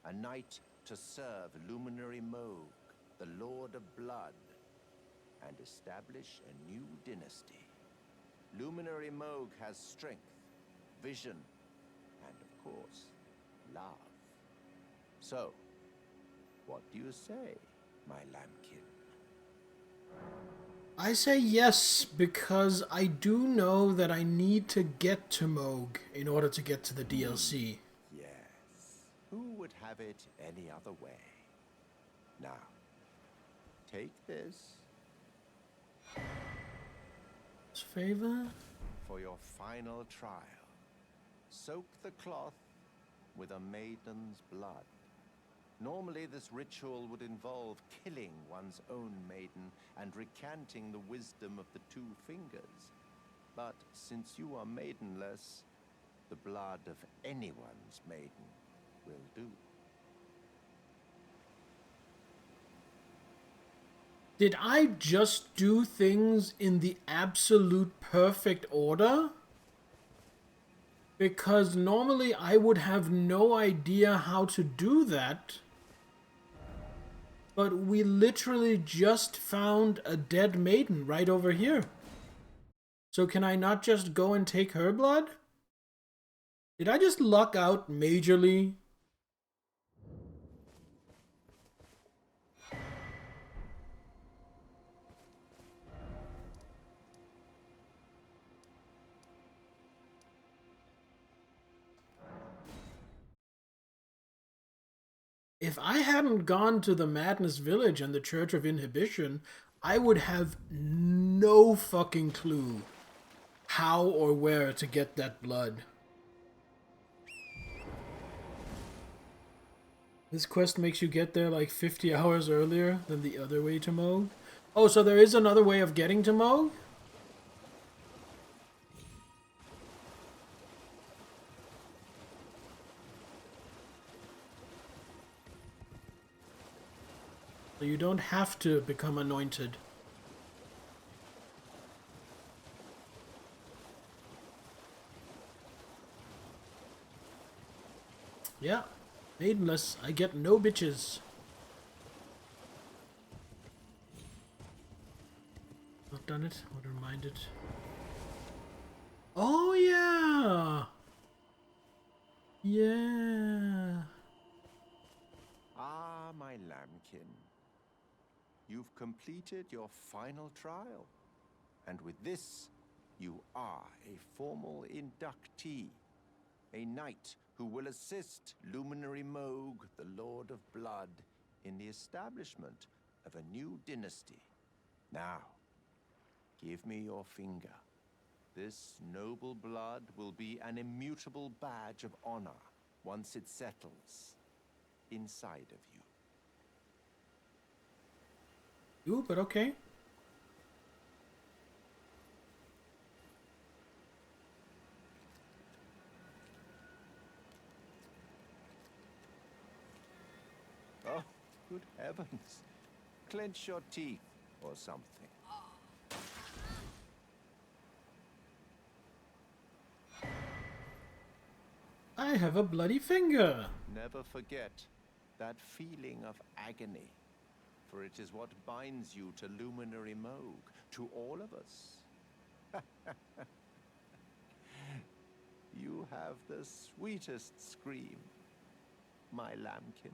a knight to serve Luminary Moog, the Lord of Blood, and establish a new dynasty. Luminary Moog has strength, vision, and of course, love. So, what do you say, my lambkin? I say yes, because I do know that I need to get to Moog in order to get to the DLC. Yes. Who would have it any other way? Now, take this Favor? for your final trial. Soak the cloth with a maiden's blood. Normally, this ritual would involve killing one's own maiden and recanting the wisdom of the 2 fingers. But since you are maidenless, the blood of anyone's maiden will do. Did I just do things in the absolute perfect order? Because normally I would have no idea how to do that. But we literally just found a dead maiden right over here. So can I not just go and take her blood? Did I just luck out majorly? If I hadn't gone to the Madness Village and the Church of Inhibition, I would have no fucking clue how or where to get that blood. This quest makes you get there like 50 hours earlier than the other way to Moog. Oh, so there is another way of getting to Moog? So you don't have to become anointed. Yeah, maidenless. I get no bitches. Not done it. What reminded? Oh yeah. Yeah. Ah, my lambkin. You've completed your final trial. And with this, you are a formal inductee. A knight who will assist Luminary Moog, the Lord of Blood, in the establishment of a new dynasty. Now, give me your finger. This noble blood will be an immutable badge of honor once it settles inside of you. Ooh, but okay. Good heavens. Clench your teeth or something. I have a bloody finger. Never forget that feeling of agony, for it is what binds you to Luminary Moog, to all of us. You have the sweetest scream, my lambkin.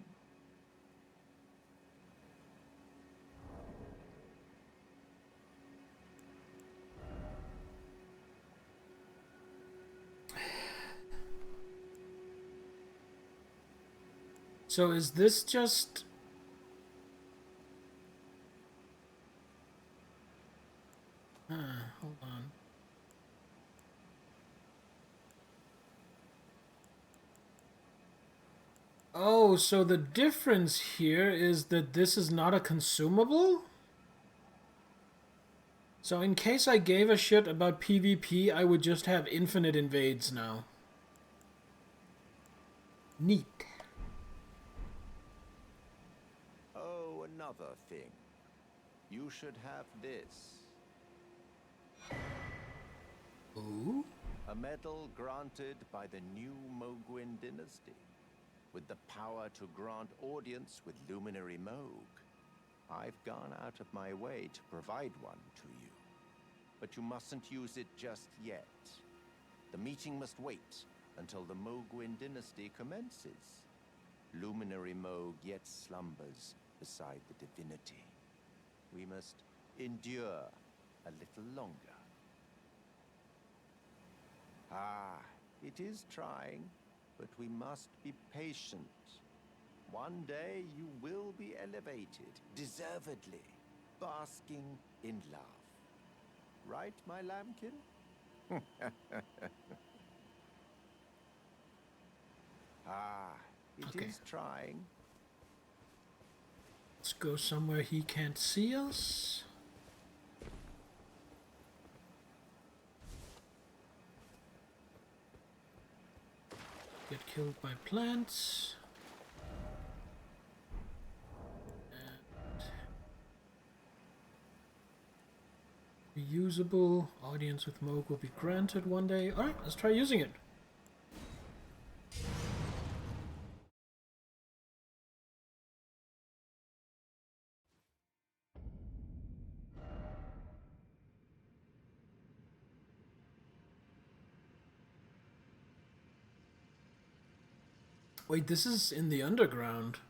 So is this just... hold on. Oh, so the difference here is that this is not a consumable? So in case I gave a shit about PvP, I would just have infinite invades now. Neat. Oh, another thing. You should have this. Ooh. A medal granted by the new Mogwin dynasty, with the power to grant audience with Luminary Moog. I've gone out of my way to provide one to you. But you mustn't use it just yet. The meeting must wait until the Mogwin dynasty commences. Luminary Moog yet slumbers beside the divinity. We must endure a little longer. Ah, it is trying, but we must be patient. One day you will be elevated, deservedly, basking in love. Right, my lambkin? Ah, it is trying. Let's go somewhere he can't see us. Get killed by plants. And reusable. Audience with Moog will be granted one day. Alright, let's try using it. Wait, this is in the underground.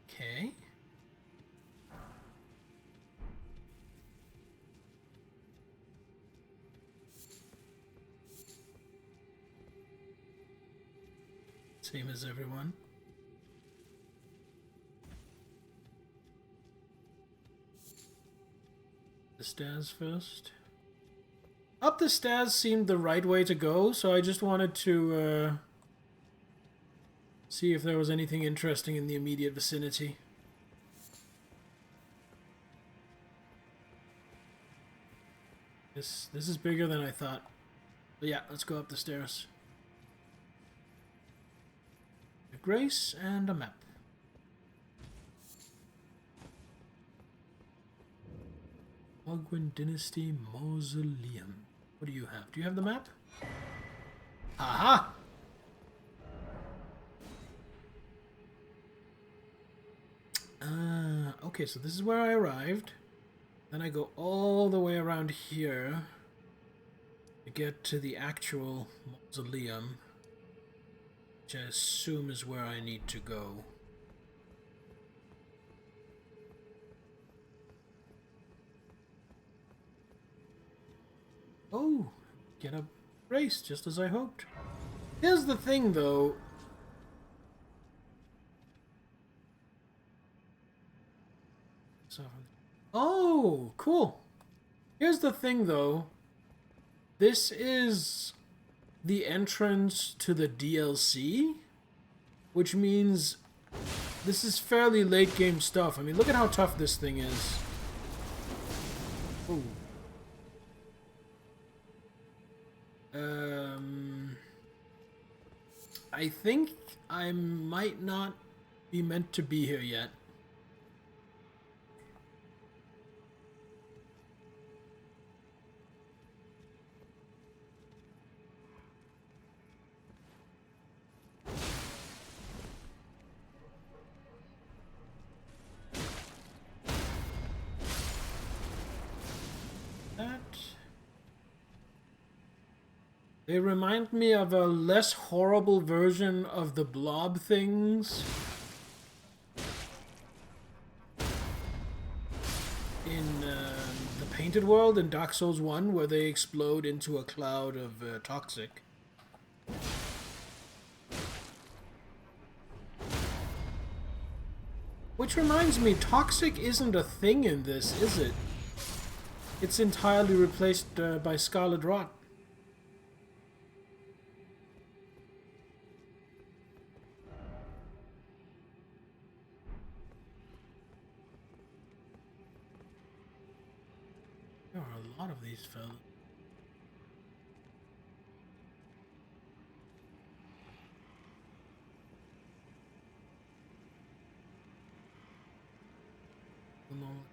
Okay. Same as everyone. The stairs first. Up the stairs seemed the right way to go, so I just wanted to see if there was anything interesting in the immediate vicinity. This is bigger than I thought. But yeah, let's go up the stairs. A grace and a map. Mogwin Dynasty Mausoleum. What do you have? Do you have the map? Aha! Okay, so this is where I arrived. Then I go all the way around here to get to the actual mausoleum, which I assume is where I need to go. Oh, get a race, just as I hoped. Here's the thing, though. Oh, cool. Here's the thing, though. This is the entrance to the DLC, which means this is fairly late game stuff. I mean, look at how tough this thing is. Ooh. I think I might not be meant to be here yet. They remind me of a less horrible version of the blob things in the Painted World in Dark Souls 1, where they explode into a cloud of toxic. Which reminds me, toxic isn't a thing in this, is it? It's entirely replaced by Scarlet Rot. There are a lot of these fellas.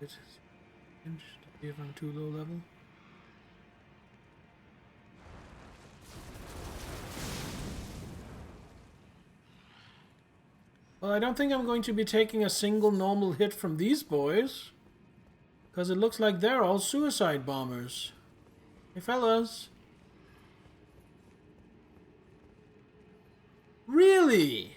It's to see if I'm too low level. Well, I don't think I'm going to be taking a single normal hit from these boys, because it looks like they're all suicide bombers. Hey, fellas. Really?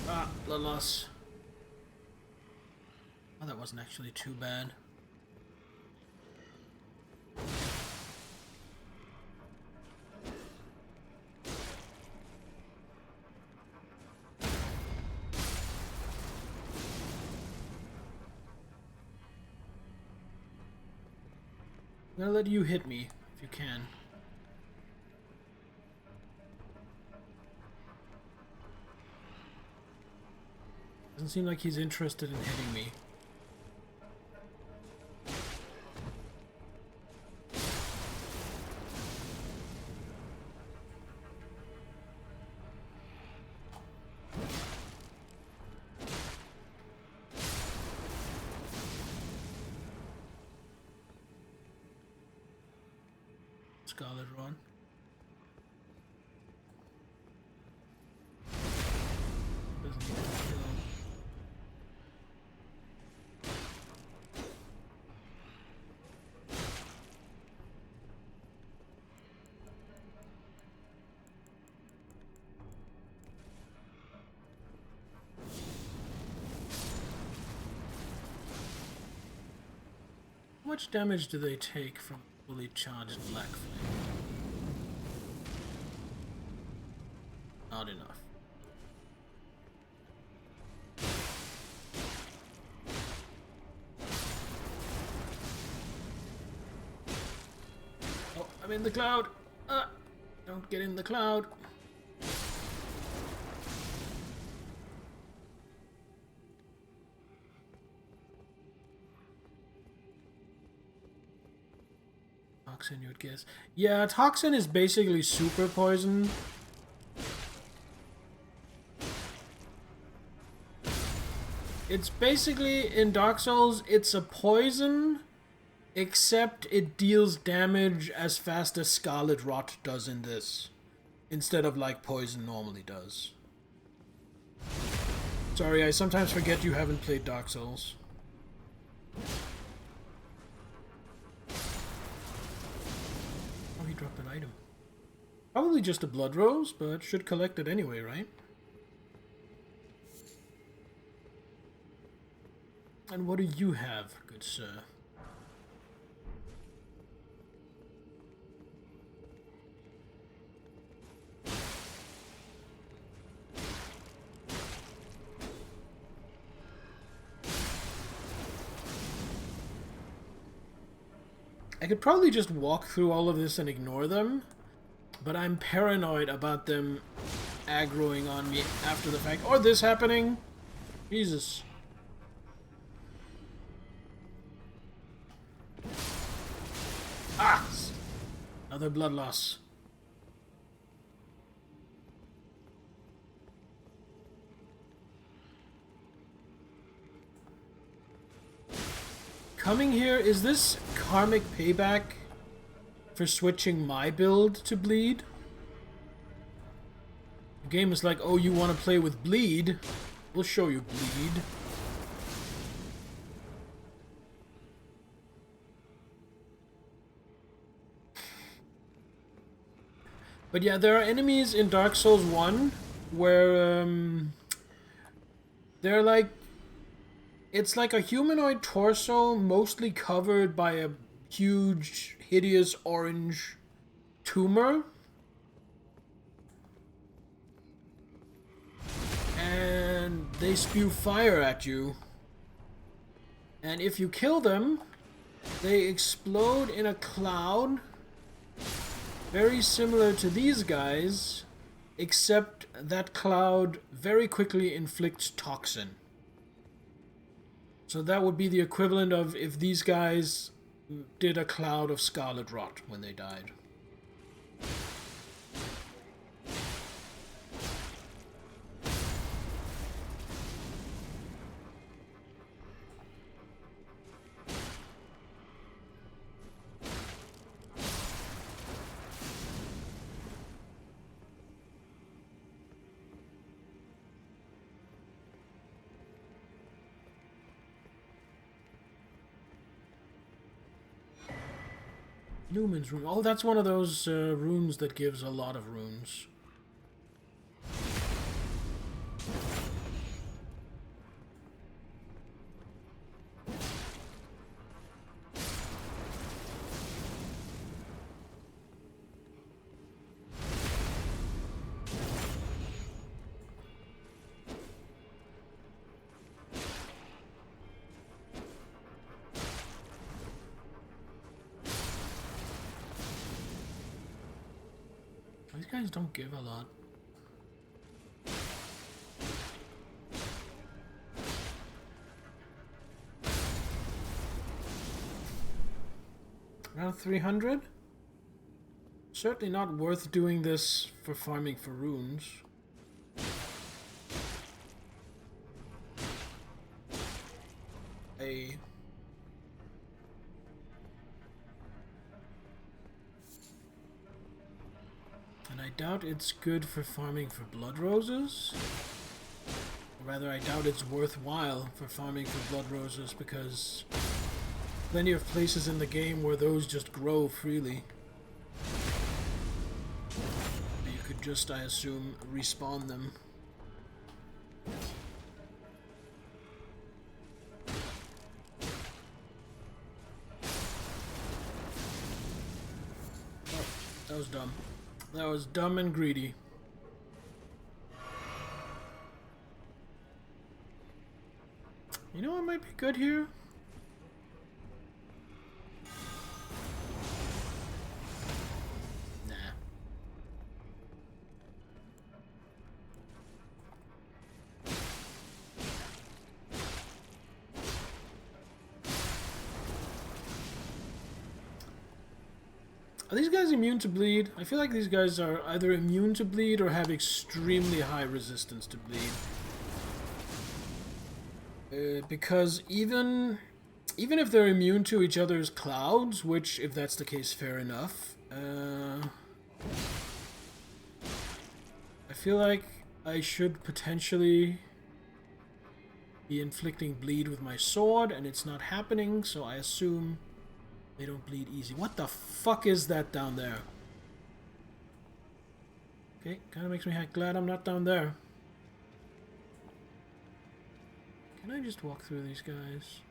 Ah, the loss. Oh, that wasn't actually too bad. I'm gonna let you hit me, if you can. Doesn't seem like he's interested in hitting me. Scarlet Run. Doesn't even kill. How much damage do they take from fully charged Black Flame? Not enough. Oh, I'm in the cloud! Don't get in the cloud! Toxin, you would guess. Yeah, Toxin is basically super poison. It's basically, in Dark Souls, it's a poison, except it deals damage as fast as Scarlet Rot does in this, instead of like poison normally does. Sorry, I sometimes forget you haven't played Dark Souls. Oh, he dropped an item. Probably just a blood rose, but should collect it anyway, right? And what do you have, good sir? I could probably just walk through all of this and ignore them, But I'm paranoid about them aggroing on me after the fact. Or this happening. Jesus. Ah! Another blood loss. Coming here, is this karmic payback for switching my build to bleed? The game is like, oh, you want to play with bleed? We'll show you bleed. But yeah, there are enemies in Dark Souls 1 where they're like, it's like a humanoid torso mostly covered by a huge, hideous orange tumor. And they spew fire at you. And if you kill them, they explode in a cloud very similar to these guys, except that cloud very quickly inflicts toxin. So that would be the equivalent of if these guys did a cloud of scarlet rot when they died. Lumen's rune. Oh, that's one of those runes that gives a lot of runes. These guys don't give a lot. Around 300? Certainly not worth doing this for farming for runes. And I doubt it's good for farming for blood roses. Or rather, I doubt it's worthwhile for farming for blood roses because plenty of places in the game where those just grow freely. You could just, I assume, respawn them. Oh, that was dumb. That was dumb and greedy. You know what might be good here? Nah. Are these guys immune to bleed? I feel like these guys are either immune to bleed or have extremely high resistance to bleed. Because even if they're immune to each other's clouds, which, if that's the case, fair enough, I feel like I should potentially be inflicting bleed with my sword, and it's not happening, so I assume they don't bleed easy. What the fuck is that down there? Okay, kind of makes me glad I'm not down there. Can I just walk through these guys?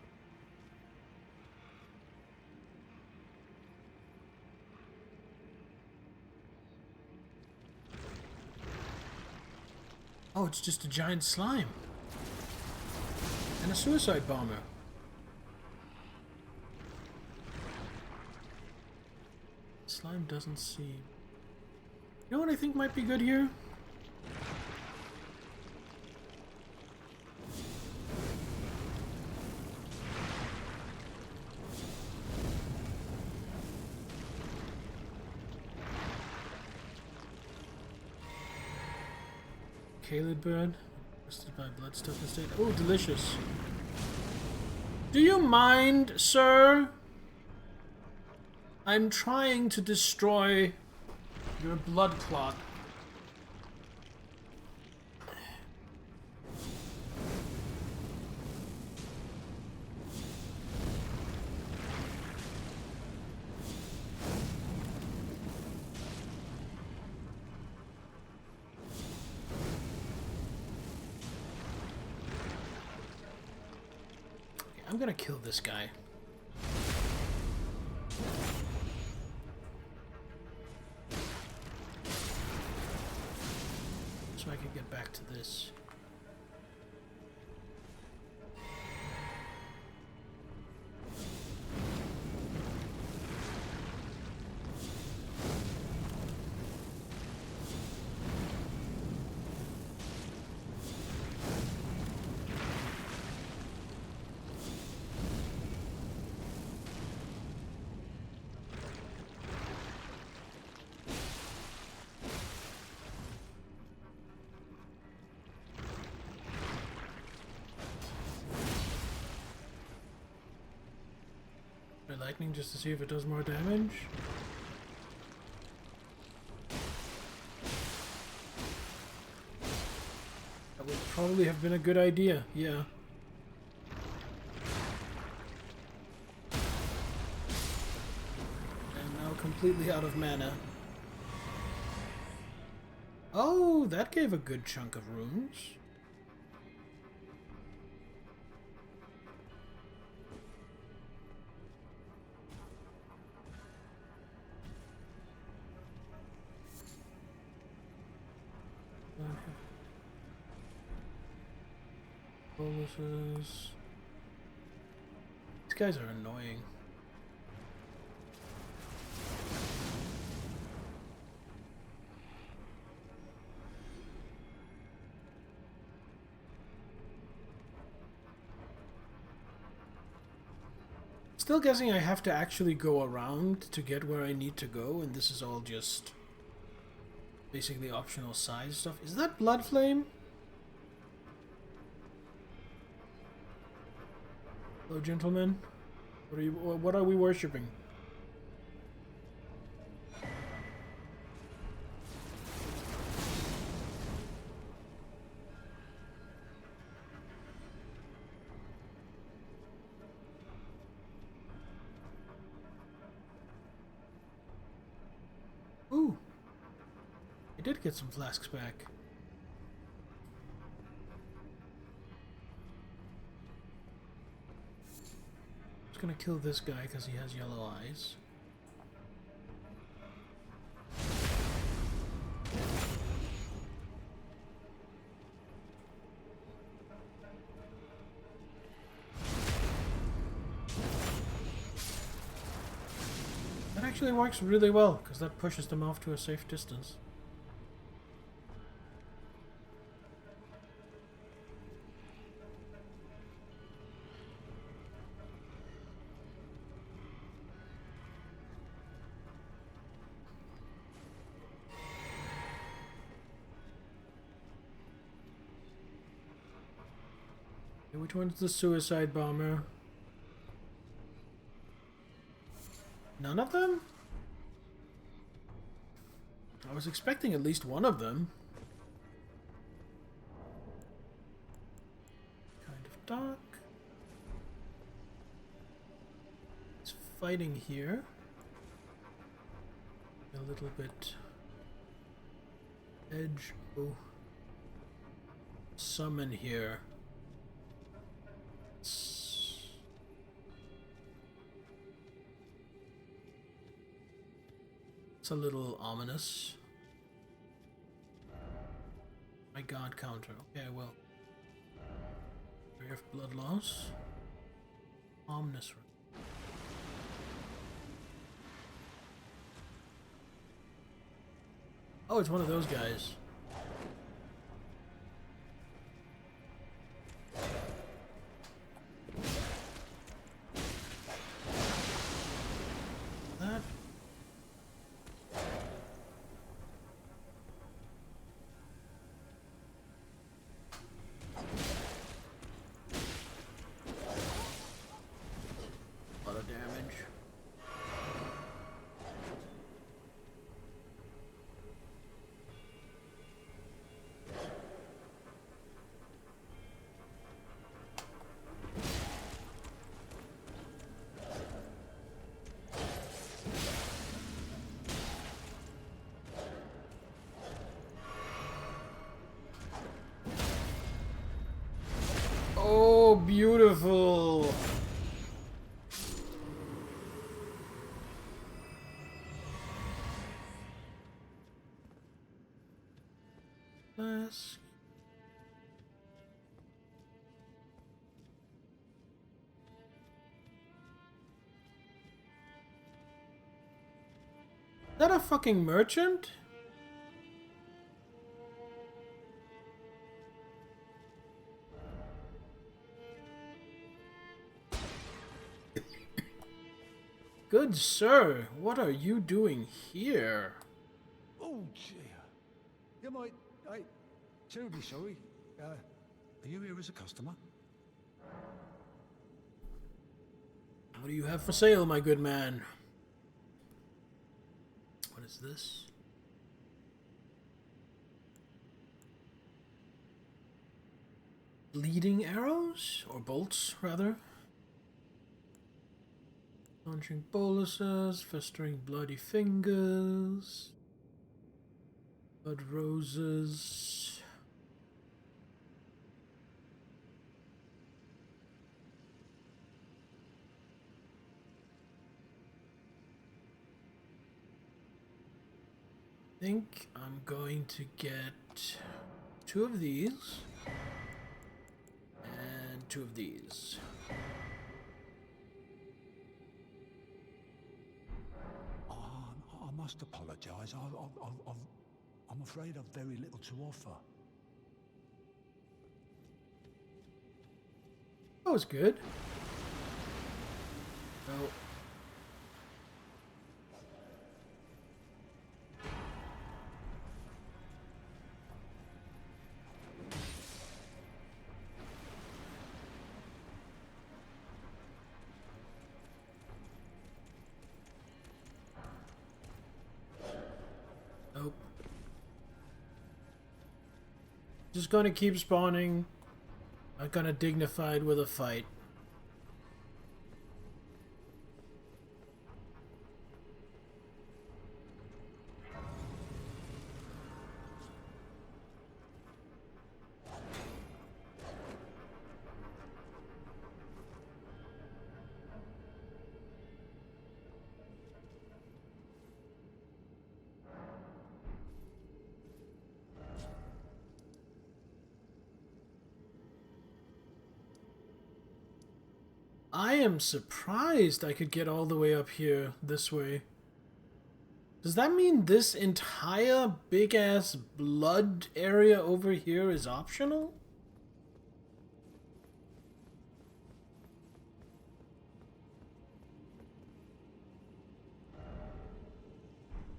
Oh, it's just a giant slime. And a suicide bomber. Slime doesn't seem... You know what I think might be good here? Caled bird. Roasted by bloodstuff instead. Oh, delicious. Do you mind, sir? I'm trying to destroy your blood clot. Okay, I'm gonna kill this guy. So I can get back to this. Lightning just to see if it does more damage. That would probably have been a good idea, yeah. And now completely out of mana. Oh, that gave a good chunk of runes. Bonuses. These guys are annoying. Still guessing I have to actually go around to get where I need to go, and this is all just basically optional size stuff. Is that Blood Flame? Hello, gentlemen. What are we worshipping? Ooh. I did get some flasks back. Just gonna kill this guy because he has yellow eyes. That actually works really well because that pushes them off to a safe distance. Which one's the suicide bomber? None of them? I was expecting at least one of them. Kind of dark. It's fighting here. A little bit. Edge. Oh. Summon here. It's a little ominous. My god counter. Okay, well. Area of blood loss. Ominous. Oh, it's one of those guys. That. A lot of damage. Oh, beautiful. Let's... Is that a fucking merchant? Good sir, what are you doing here? Oh, dear. You might... terribly sorry. Are you here as a customer? What do you have for sale, my good man? What is this? Bleeding arrows? Or bolts, rather? Launching boluses, festering bloody fingers. Blood roses. I think I'm going to get 2 of these. And 2 of these. I must apologise. I'm afraid I've very little to offer. That was good. Oh. Nope. Just gonna keep spawning. Not gonna dignified with a fight. I am surprised I could get all the way up here this way. Does that mean this entire big-ass blood area over here is optional?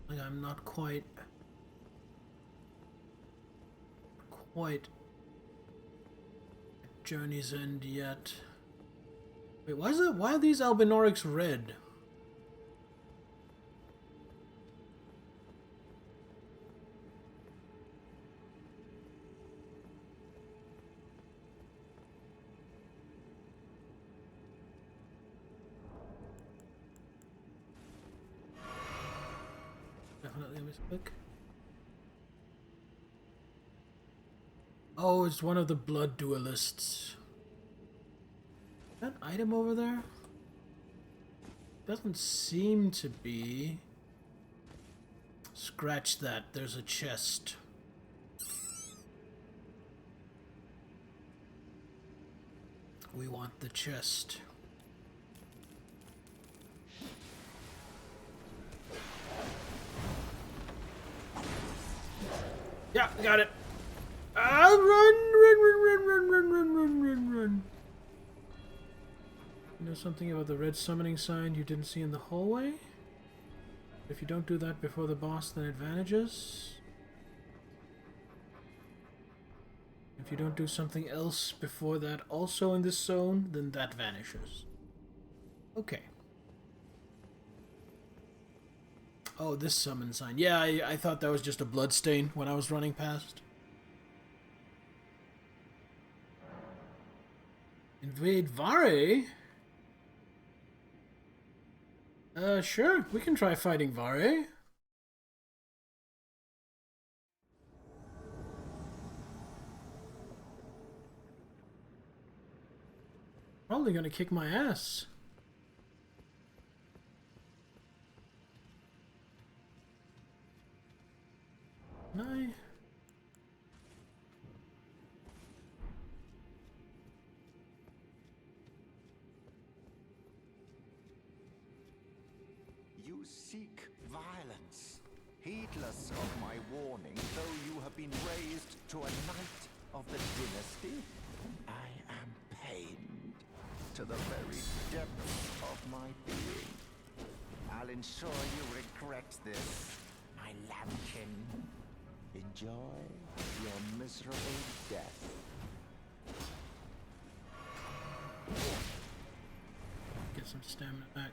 Like, I'm not quite at journey's end yet. Wait, why are these Albinorics red? Definitely a misclick. Oh, it's one of the blood duelists. That item over there? Doesn't seem to be. Scratch that. There's a chest. We want the chest. Yeah, got it. Ah, run. You know something about the red summoning sign you didn't see in the hallway? If you don't do that before the boss, then it vanishes. If you don't do something else before that also in this zone, then that vanishes. Okay. Oh, this summon sign. Yeah, I thought that was just a blood stain when I was running past. Invade Vare? Sure. We can try fighting Vare. Probably gonna kick my ass. No. You seek violence, heedless of my warning, though you have been raised to a knight of the dynasty. I am pained to the very depths of my being. I'll ensure you regret this, my lambkin. Enjoy your miserable death. Get some stamina back.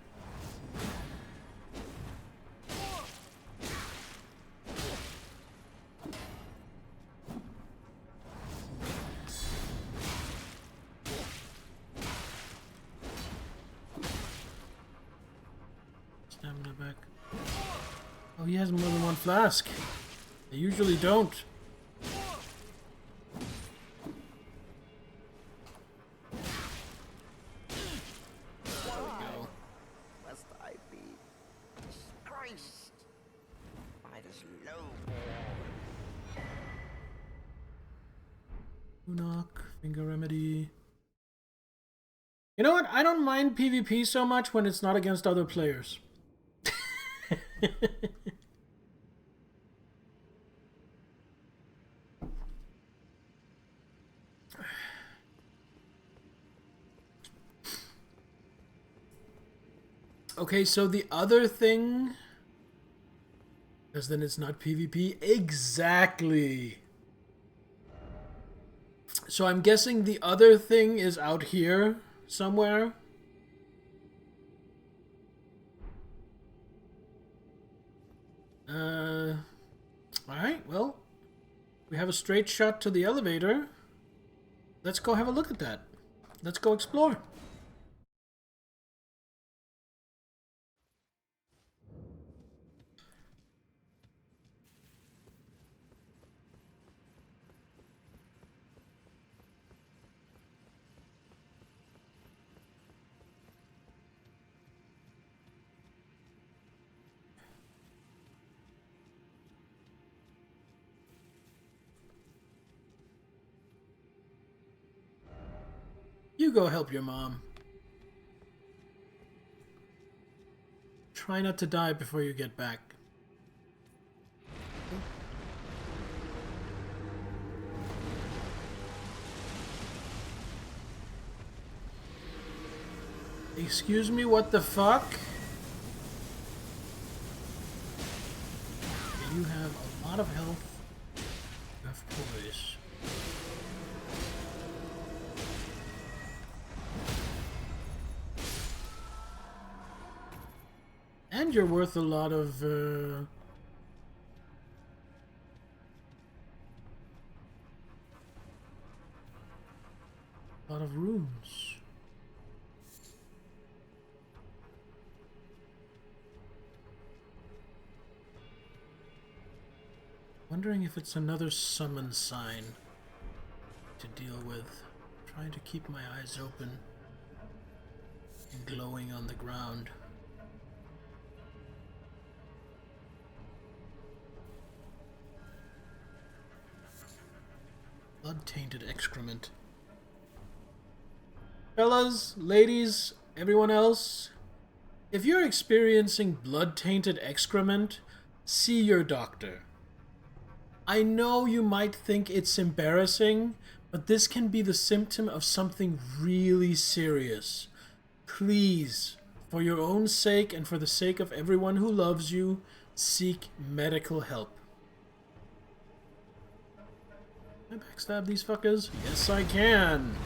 Stamina back. Oh, he has more than one flask. They usually don't. Must I be disgraced by this lowborn? Knock, finger remedy. You know what? I don't mind PvP so much when it's not against other players. Okay, so the other thing... Because then it's not PvP. Exactly. So I'm guessing the other thing is out here somewhere. Alright, well, we have a straight shot to the elevator. Let's go have a look at that. Let's go explore. You go help your mom. Try not to die before you get back. Excuse me, what the fuck? You have a lot of health. You have poise. And you're worth a lot of, runes. Wondering if it's another summon sign to deal with. Trying to keep my eyes open and glowing on the ground. Blood-tainted excrement. Fellas, ladies, everyone else, if you're experiencing blood-tainted excrement, see your doctor. I know you might think it's embarrassing, but this can be the symptom of something really serious. Please, for your own sake and for the sake of everyone who loves you, seek medical help. Can I backstab these fuckers? Yes, I can!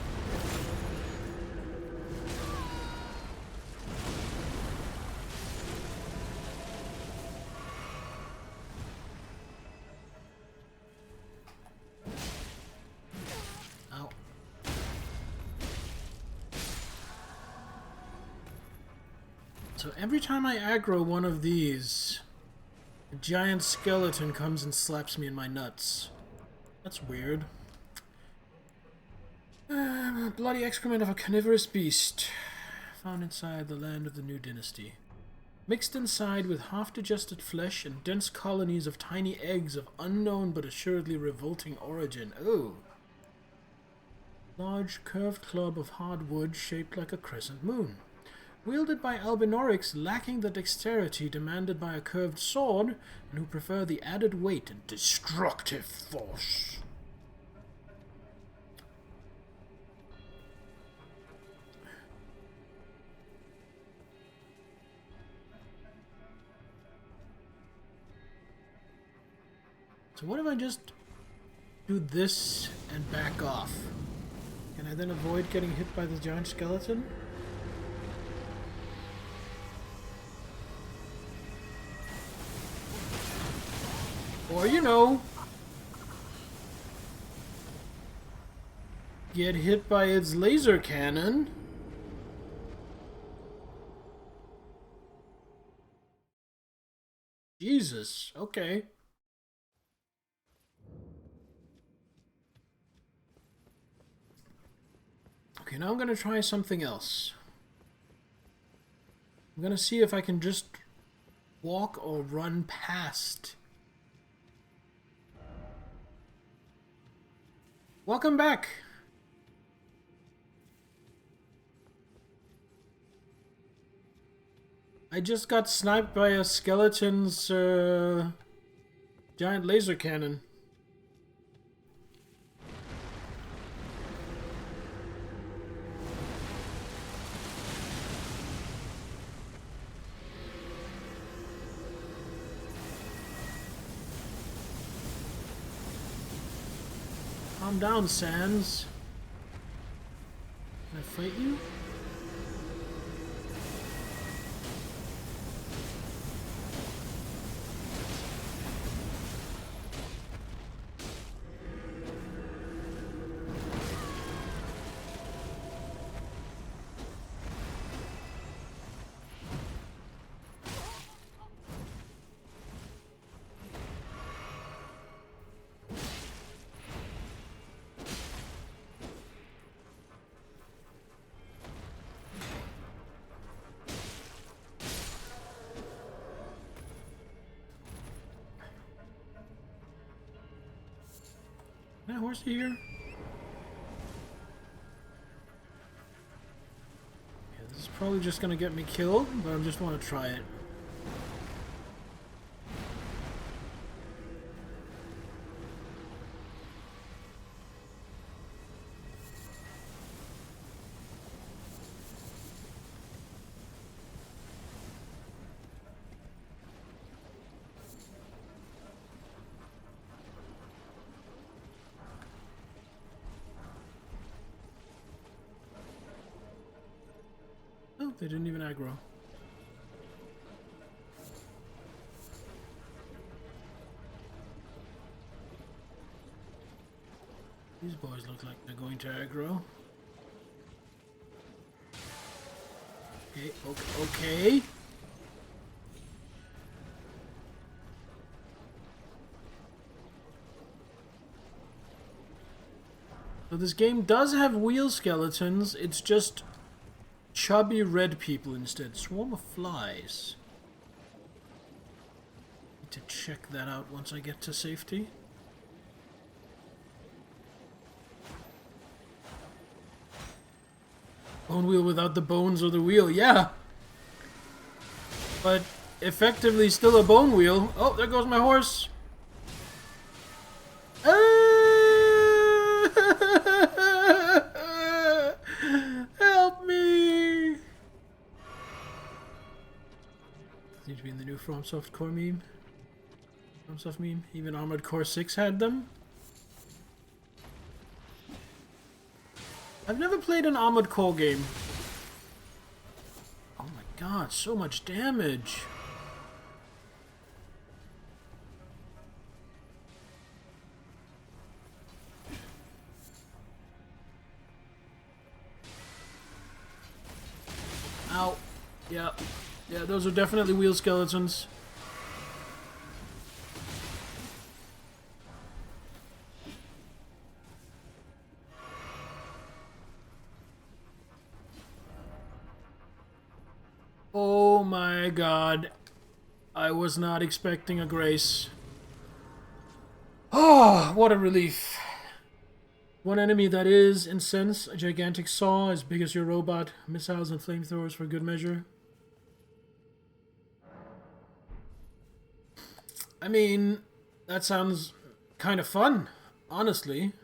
Ow. So every time I aggro one of these, a giant skeleton comes and slaps me in my nuts. That's weird. Bloody excrement of a carnivorous beast. Found inside the land of the new dynasty. Mixed inside with half-digested flesh and dense colonies of tiny eggs of unknown but assuredly revolting origin. Oh. Large curved club of hard wood shaped like a crescent moon. Wielded by Albinorics lacking the dexterity demanded by a curved sword, and who prefer the added weight and destructive force. So what if I just do this and back off? Can I then avoid getting hit by the giant skeleton? Or, you know, get hit by its laser cannon. Jesus, okay. Okay, now I'm gonna try something else. I'm gonna see if I can just walk or run past. Welcome back! I just got sniped by a skeleton's giant laser cannon. Calm down, Sans. Can I fight you? Can I horse you here? Yeah, this is probably just gonna get me killed, but I just want to try it. Oh, they didn't even aggro. These boys look like they're going to aggro. Okay, okay. So this game does have wheel skeletons, it's just chubby red people instead. Swarm of flies. Need to check that out once I get to safety. Bone wheel without the bones or the wheel, yeah! But effectively still a bone wheel. Oh, there goes my horse! Seems to be in the new FromSoft Core meme. FromSoft meme. Even Armored Core 6 had them. I've never played an Armored Core game. Oh my god, so much damage. Ow. Yeah. Yeah, those are definitely wheel skeletons. Oh my god. I was not expecting a grace. Oh, what a relief. One enemy that is incensed, a gigantic saw as big as your robot, missiles and flamethrowers for good measure. I mean, that sounds kind of fun, honestly.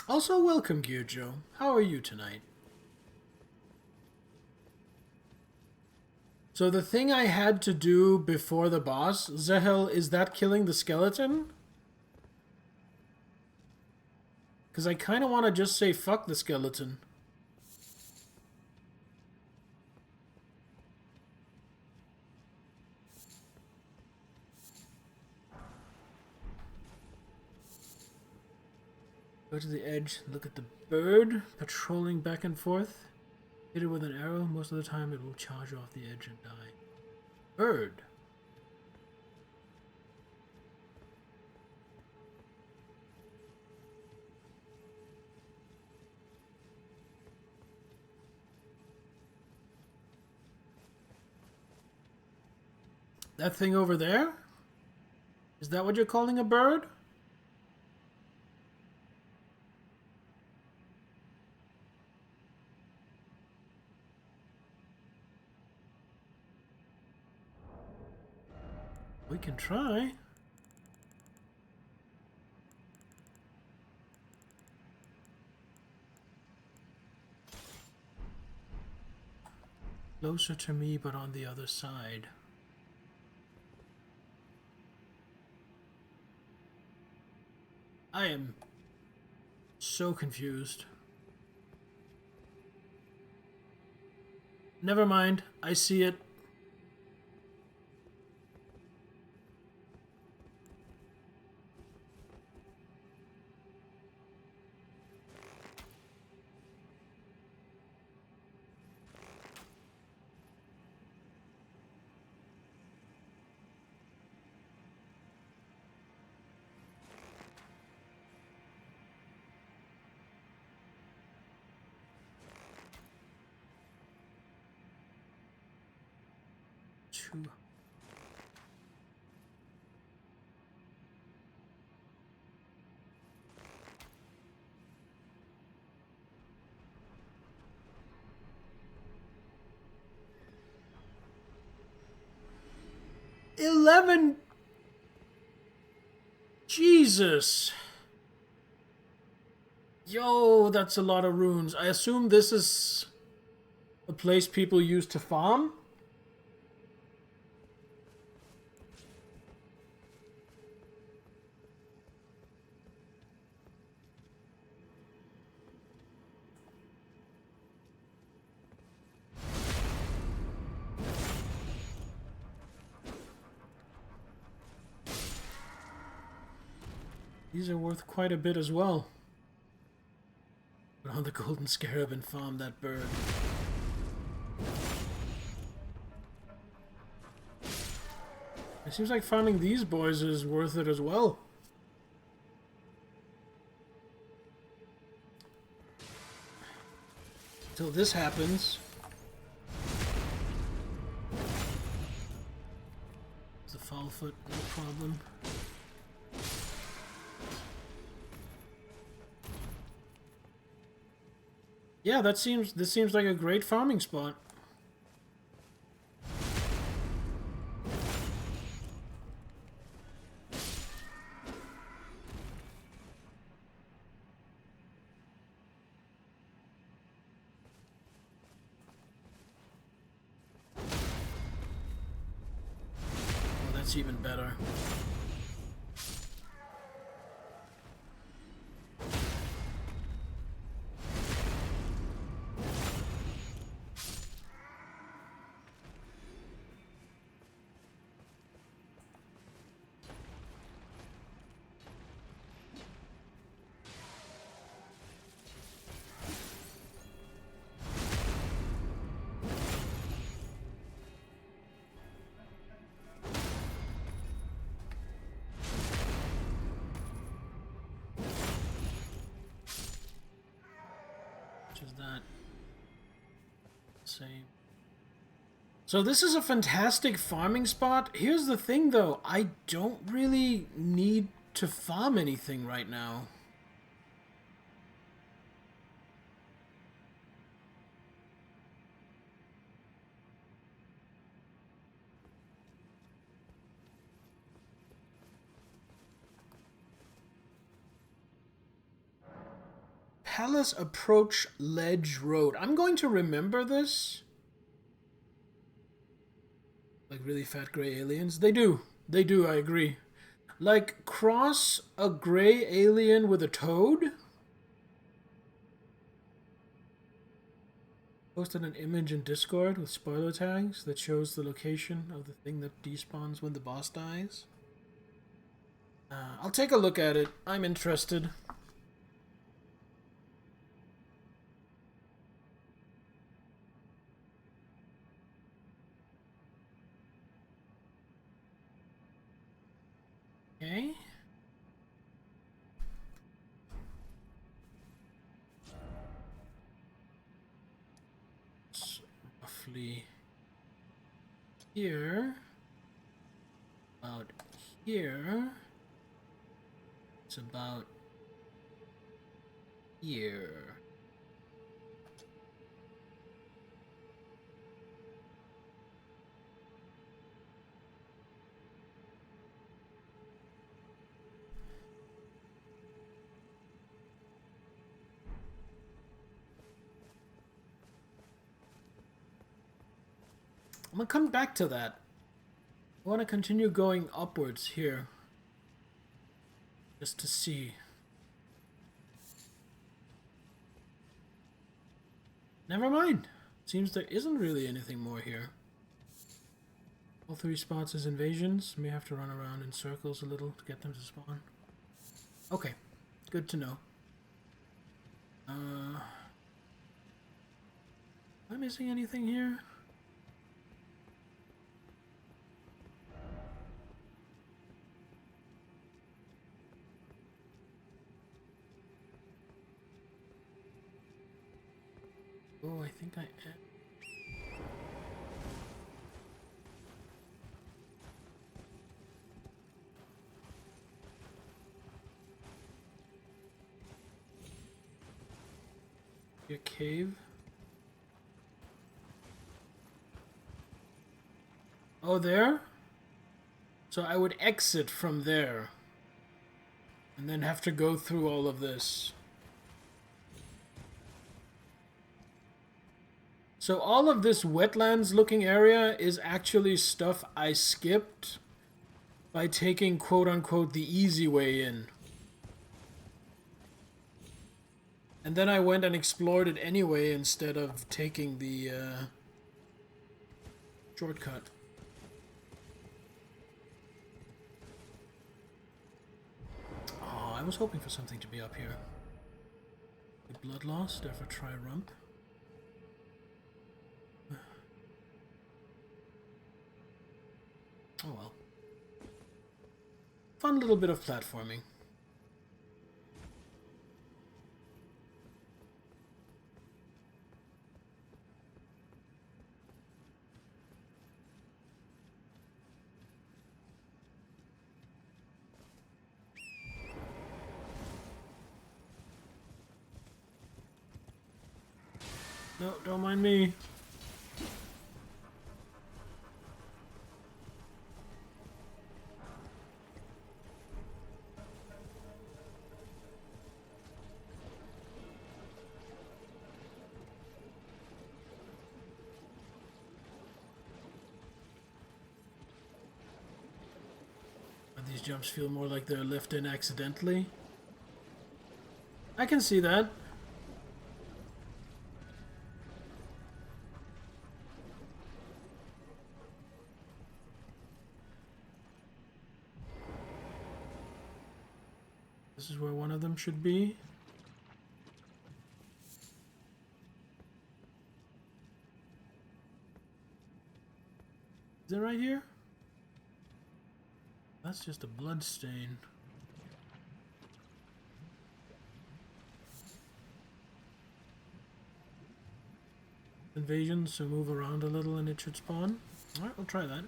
Also, welcome, Gear Joe. How are you tonight? So the thing I had to do before the boss, Zehel, is that killing the skeleton? Because I kind of want to just say fuck the skeleton. Go to the edge, look at the bird patrolling back and forth. Hit it with an arrow, most of the time it will charge off the edge and die. Bird. That thing over there? Is that what you're calling a bird? We can try. Closer to me, but on the other side. I am so confused. Never mind, I see it. Two. $11. Jesus. Yo, that's a lot of runes. I assume this is a place people use to farm? These are worth quite a bit as well. Put on the golden scarab and farm that bird. It seems like farming these boys is worth it as well. Until this happens. It's a foul foot, no problem. Yeah, this seems like a great farming spot. That's even better. Is that same? So this is a fantastic farming spot. Here's the thing though, I don't really need to farm anything right now. Palace Approach Ledge Road. I'm going to remember this. Like really fat gray aliens? They do. They do, I agree. Like, cross a gray alien with a toad? Posted an image in Discord with spoiler tags that shows the location of the thing that despawns when the boss dies. I'll take a look at it. I'm interested. Okay. It's roughly here. About here. It's about here. I'm gonna come back to that. I want to continue going upwards here. Just to see. Never mind. Seems there isn't really anything more here. All three spots as invasions. May have to run around in circles a little to get them to spawn. Okay. Good to know. Am I missing anything here? Oh, I think I am. Your cave? Oh, there? So I would exit from there. And then have to go through all of this. So all of this wetlands looking area is actually stuff I skipped by taking quote unquote the easy way in. And then I went and explored it anyway instead of taking the shortcut. Oh, I was hoping for something to be up here. The blood loss, therefore try rump. Oh well. Fun little bit of platforming. No, don't mind me. jumps feel more like they're left in accidentally. I can see that. This is where one of them should be. Is it right here? That's just a blood stain. Invasion, so move around a little and it should spawn. Alright, we'll try that.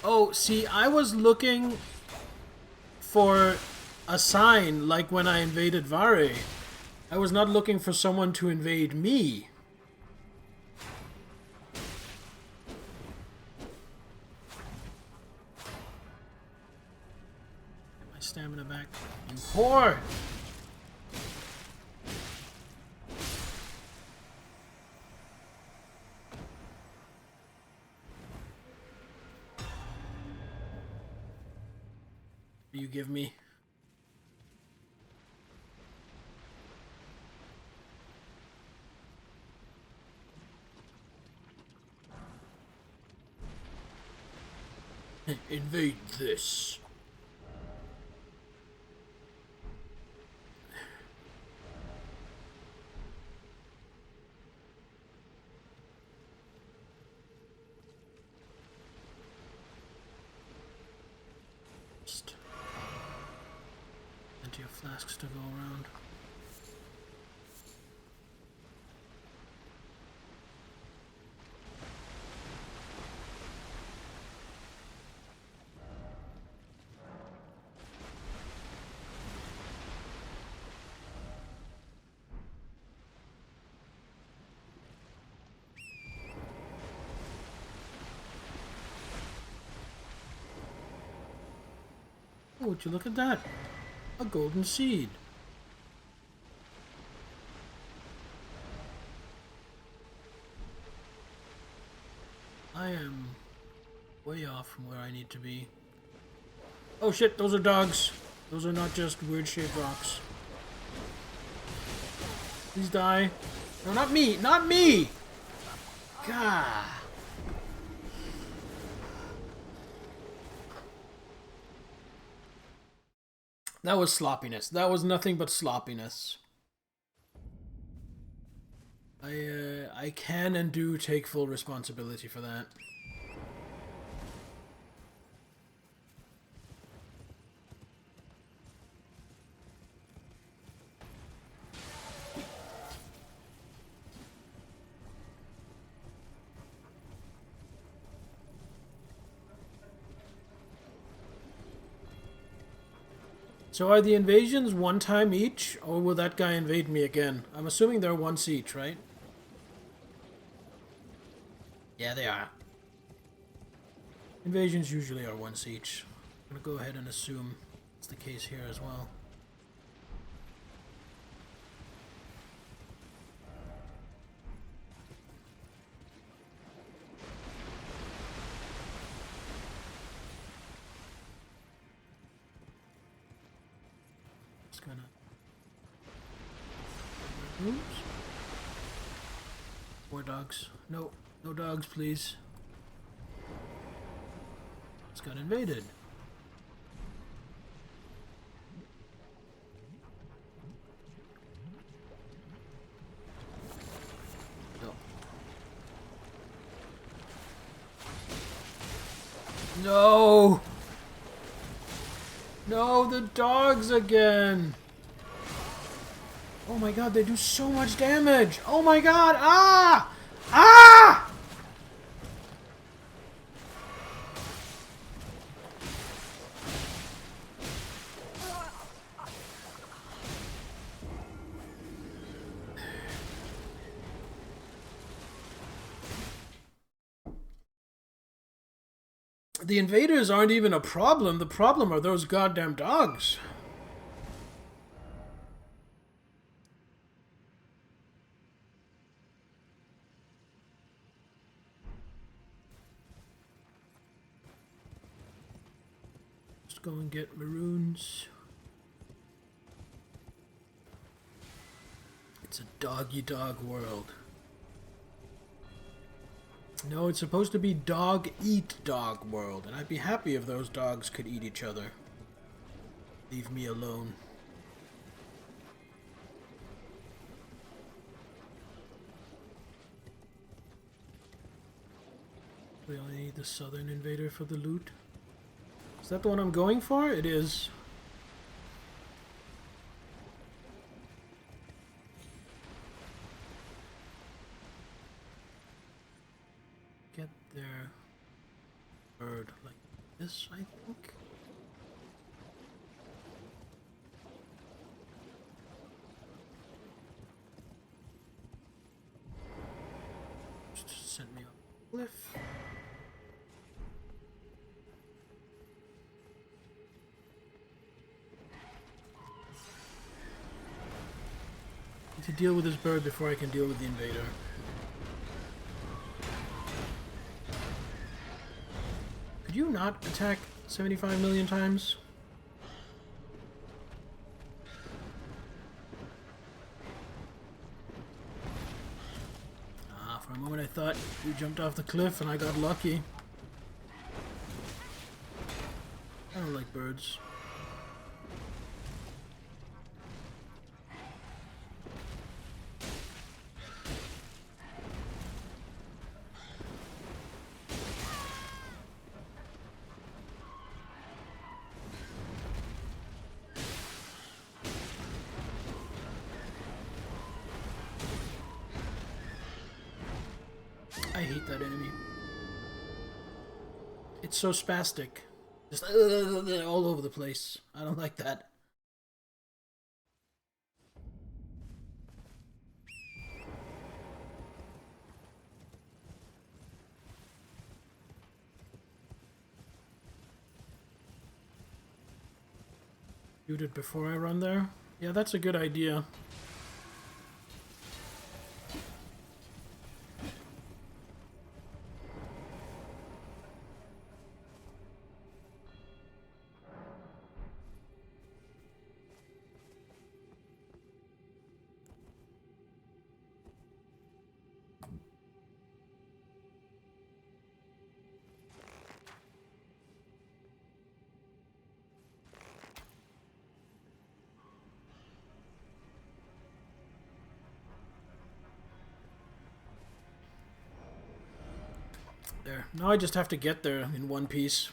Oh, see, I was looking for a sign like when I invaded Vare. I was not looking for someone to invade me. Get my stamina back. You whore! You give me. Invade this. Plenty of flasks to go around. Oh, would you look at that? A golden seed. I am way off from where I need to be. Oh shit, those are dogs. Those are not just weird shaped rocks. Please die. No, not me! Not me! God. That was sloppiness. That was nothing but sloppiness. I can and do take full responsibility for that. So are the invasions one time each, or will that guy invade me again? I'm assuming they're once each, right? Yeah, they are. Invasions usually are once each. I'm gonna go ahead and assume it's the case here as well. Just gonna... Oops. More dogs. No, no dogs, please. It's got invaded. No. No! No, the dogs again! Oh my god, they do so much damage! Oh my god! Ah! Ah! The invaders aren't even a problem. The problem are those goddamn dogs. go and get maroons. It's a dog-eat-dog world. No, it's supposed to be dog-eat-dog world, and I'd be happy if those dogs could eat each other. Leave me alone. We only need the southern invader for the loot. Is that the one I'm going for? It is. Get their bird like this, I think. Just send me up a cliff. Need to deal with this bird before I can deal with the invader. Could you not attack 75 million times? Ah, for a moment I thought you jumped off the cliff and I got lucky. I don't like birds. I hate that enemy. It's so spastic. Just all over the place. I don't like that. Shoot it before I run there? Yeah, that's a good idea. There. Now I just have to get there in one piece.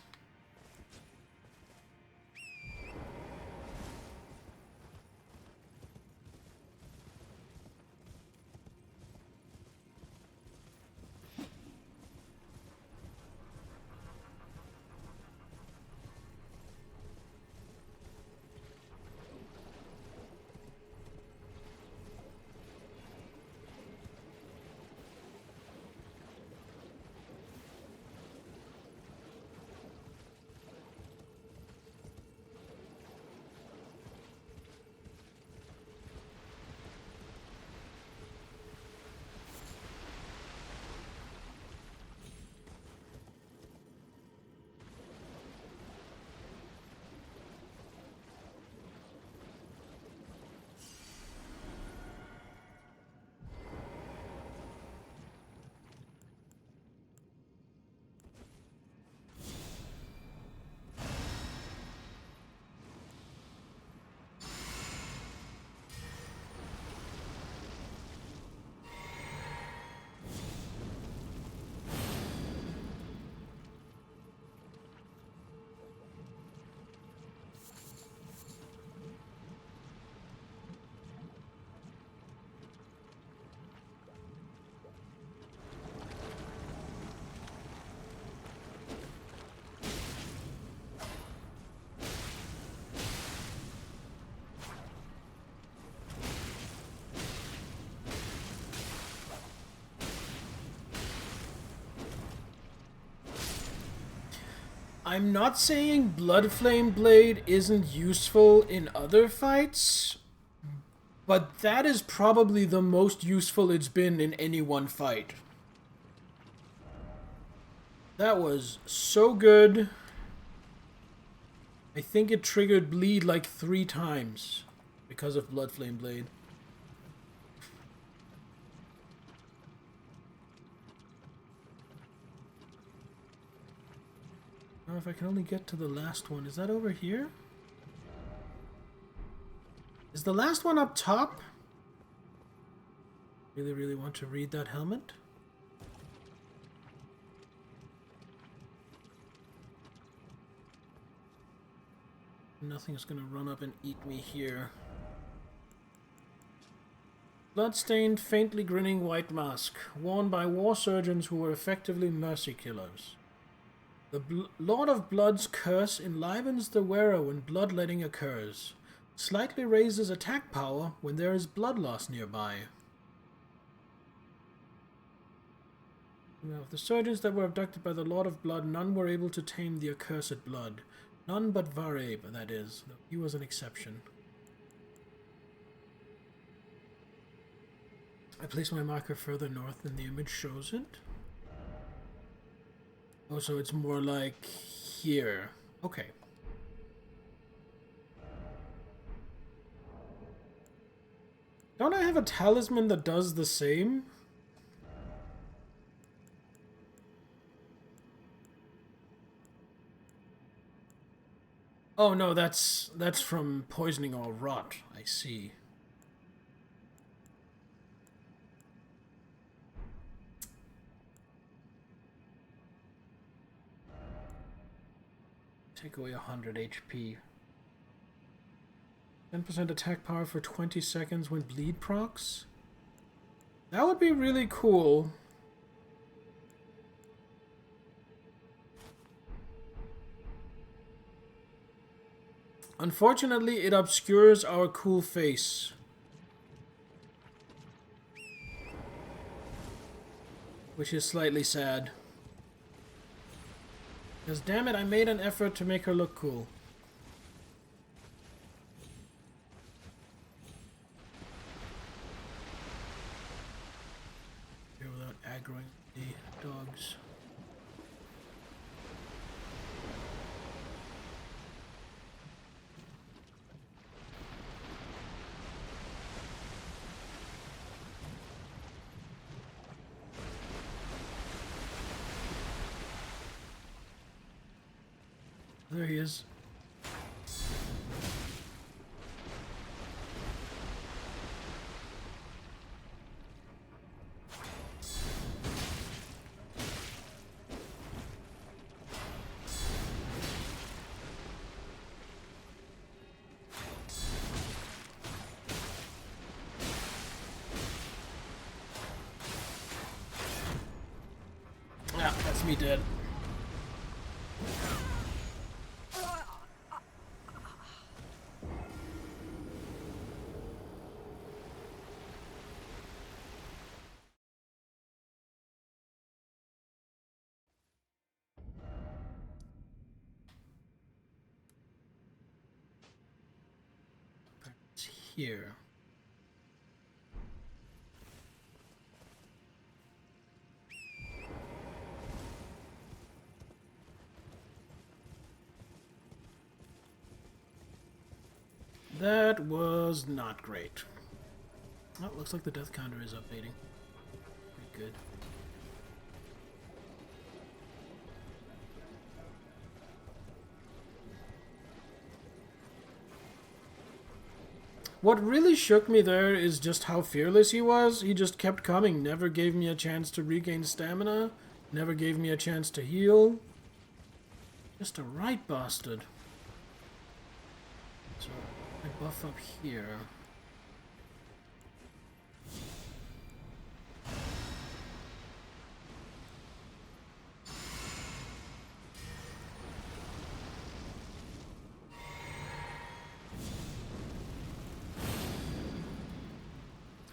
I'm not saying Bloodflame Blade isn't useful in other fights, but that is probably the most useful it's been in any one fight. That was so good. I think it triggered bleed like 3 times because of Blood Flame Blade. Now if I can only get to the last one. Is that over here? Is the last one up top? Really, really want to read that helmet. Nothing's gonna run up and eat me here. Bloodstained, faintly grinning white mask, worn by war surgeons who were effectively mercy killers. The Lord of Blood's curse enlivens the wearer when bloodletting occurs. Slightly raises attack power when there is blood loss nearby. Of the surgeons that were abducted by the Lord of Blood, none were able to tame the accursed blood. None but Vareb, that is. He was an exception. I place my marker further north than the image shows it. Oh, so it's more like here. Okay. Don't I have a talisman that does the same? Oh no, that's from poisoning or rot. I see. Take away 100 HP. 10% attack power for 20 seconds when bleed procs? That would be really cool. Unfortunately, it obscures our cool face. Which is slightly sad. Because damn it, I made an effort to make her look cool. Here without aggroing the dogs. There he is. Ah, that's me dead. It's here. That was not great. Oh, looks like the death counter is updating. Pretty good. What really shook me there is just how fearless he was. He just kept coming, never gave me a chance to regain stamina, never gave me a chance to heal. Just a right bastard. So, I buff up here.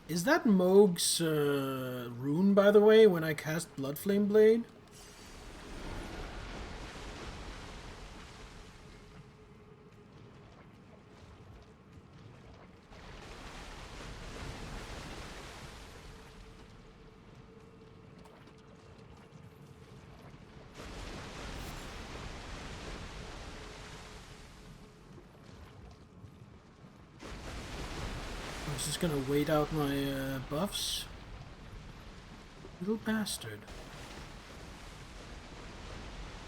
Is that Moog's rune, by the way, when I cast Bloodflame Blade? He's just gonna wait out my buffs. Little bastard.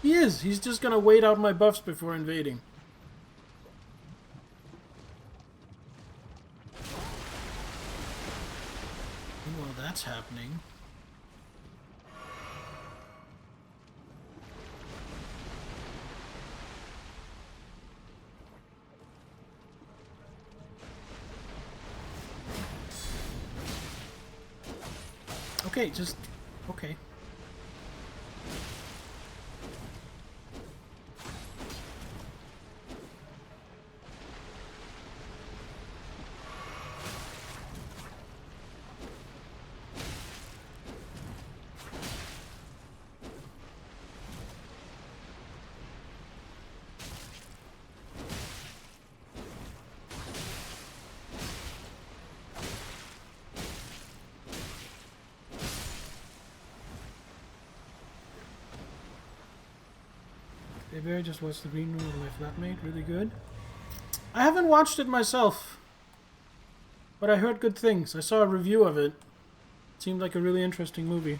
He is! He's just gonna wait out my buffs before invading. And while that's happening... Okay, just... okay. Maybe I just watched the green room with my flatmate. Really good. I haven't watched it myself, but I heard good things. I saw a review of it. It seemed like a really interesting movie.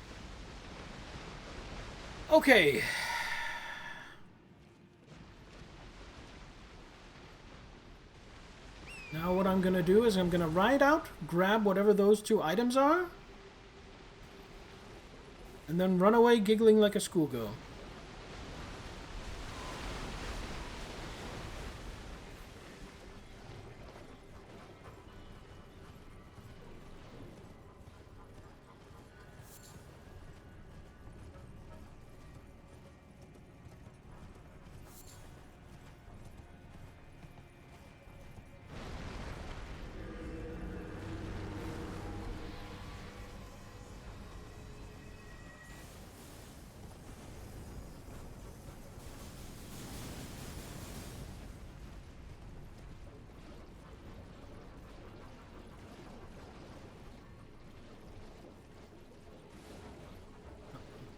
Okay. Now what I'm gonna do is I'm gonna ride out, grab whatever those 2 items are, and then run away giggling like a schoolgirl.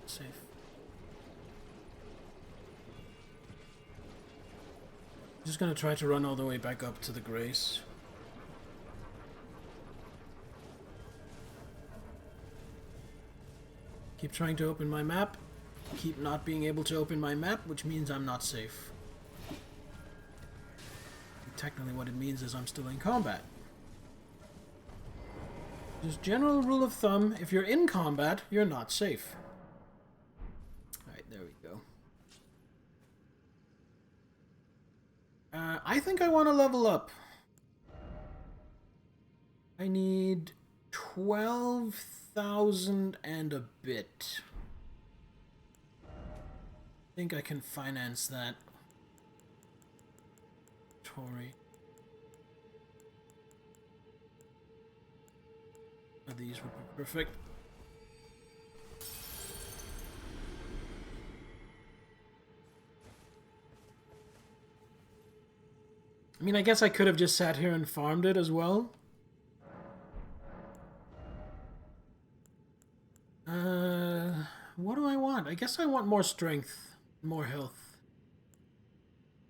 Safe. Just gonna try to run all the way back up to the Grace. Keep trying to open my map. Keep not being able to open my map, which means I'm not safe. Technically what it means is I'm still in combat. Just general rule of thumb, if you're in combat, you're not safe. Alright, there we go. I think I want to level up. I need 12,000 and a bit. I think I can finance that. Tory. These would be perfect. I mean, I guess I could have just sat here and farmed it as well. What do I want? I guess I want more strength, more health.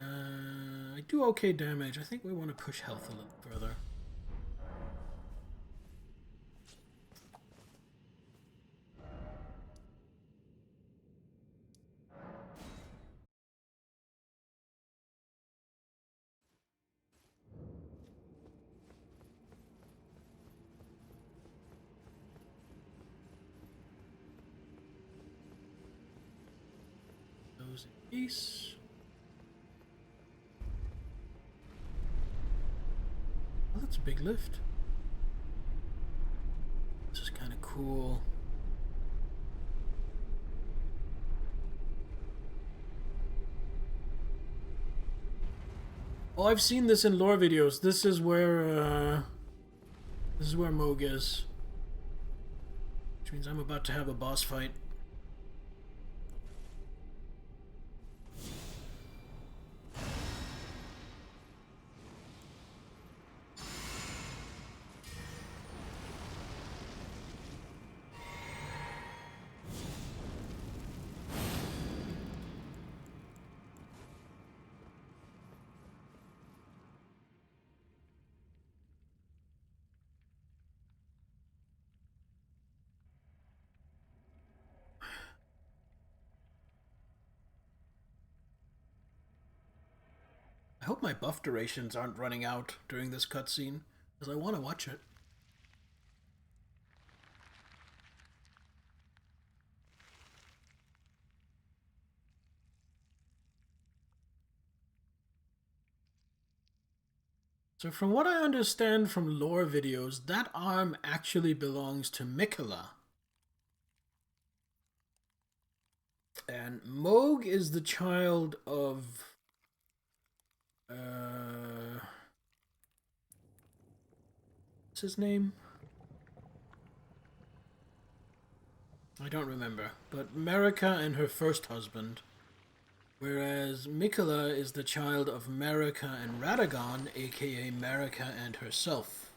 I do okay damage. I think we want to push health a little further. Those in peace. Oh, that's a big lift. This is kind of cool. Oh, I've seen this in lore videos. This is where Moog is. Which means I'm about to have a boss fight. hope my buff durations aren't running out during this cutscene, because I want to watch it. So from what I understand from lore videos, that arm actually belongs to Mikola. And Moog is the child of... what's his name? I don't remember. But Marika and her first husband. Whereas Mikola is the child of Marika and Radagon, aka Marika and herself.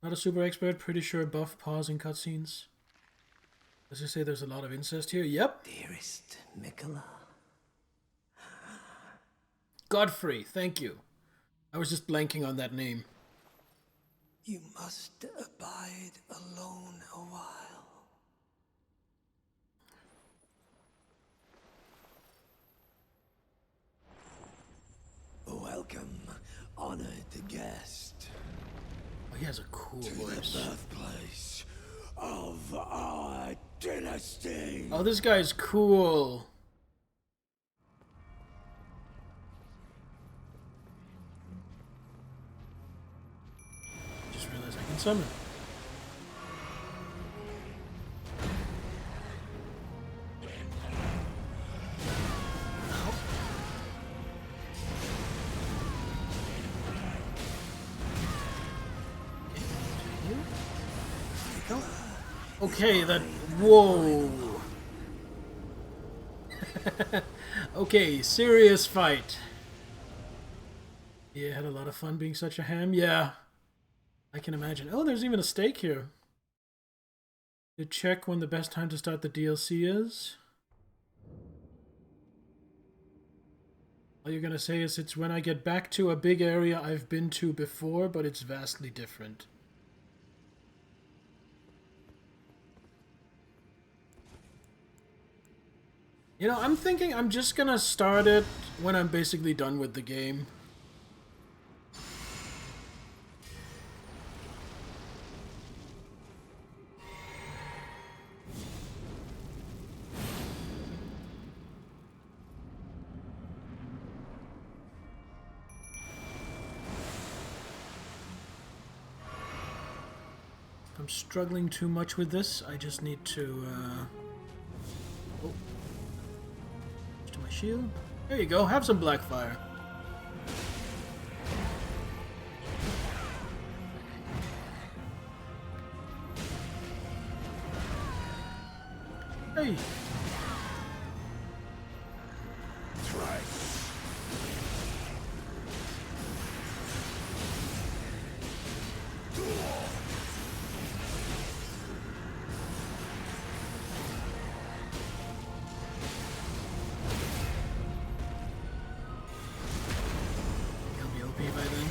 Not a super expert, pretty sure buff pause in cutscenes. Does it say there's a lot of incest here? Yep. Dearest Mikola. Godfrey, thank you. I was just blanking on that name. You must abide alone a while. Welcome, honored guest. Oh, he has a cool voice. The birthplace of our dynasty. Oh, this guy's cool. Just realized I can summon. Okay, that... Whoa! Okay, serious fight. Yeah, had a lot of fun being such a ham. Yeah, I can imagine. Oh, there's even a stake here. To check when the best time to start the DLC is. All you're gonna say is it's when I get back to a big area I've been to before, but it's vastly different. You know, I'm thinking I'm just gonna start it when I'm basically done with the game. If I'm struggling too much with this, I just need to, oh. To my shield. There you go, have some Blackfire. Hey! He'll be OP by then.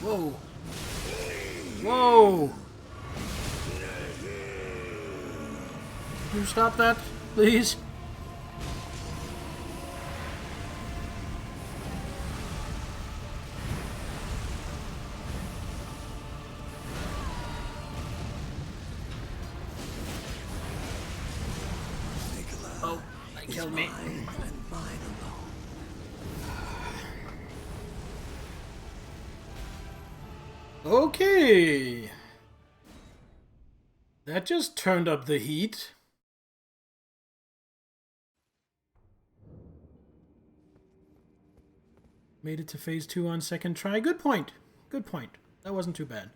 Whoa! Whoa! Can you stop that, please? Oh, they killed me. Mine and mine alone. Okay. That just turned up the heat. Made it to phase 2 on second try. Good point. Good point. That wasn't too bad.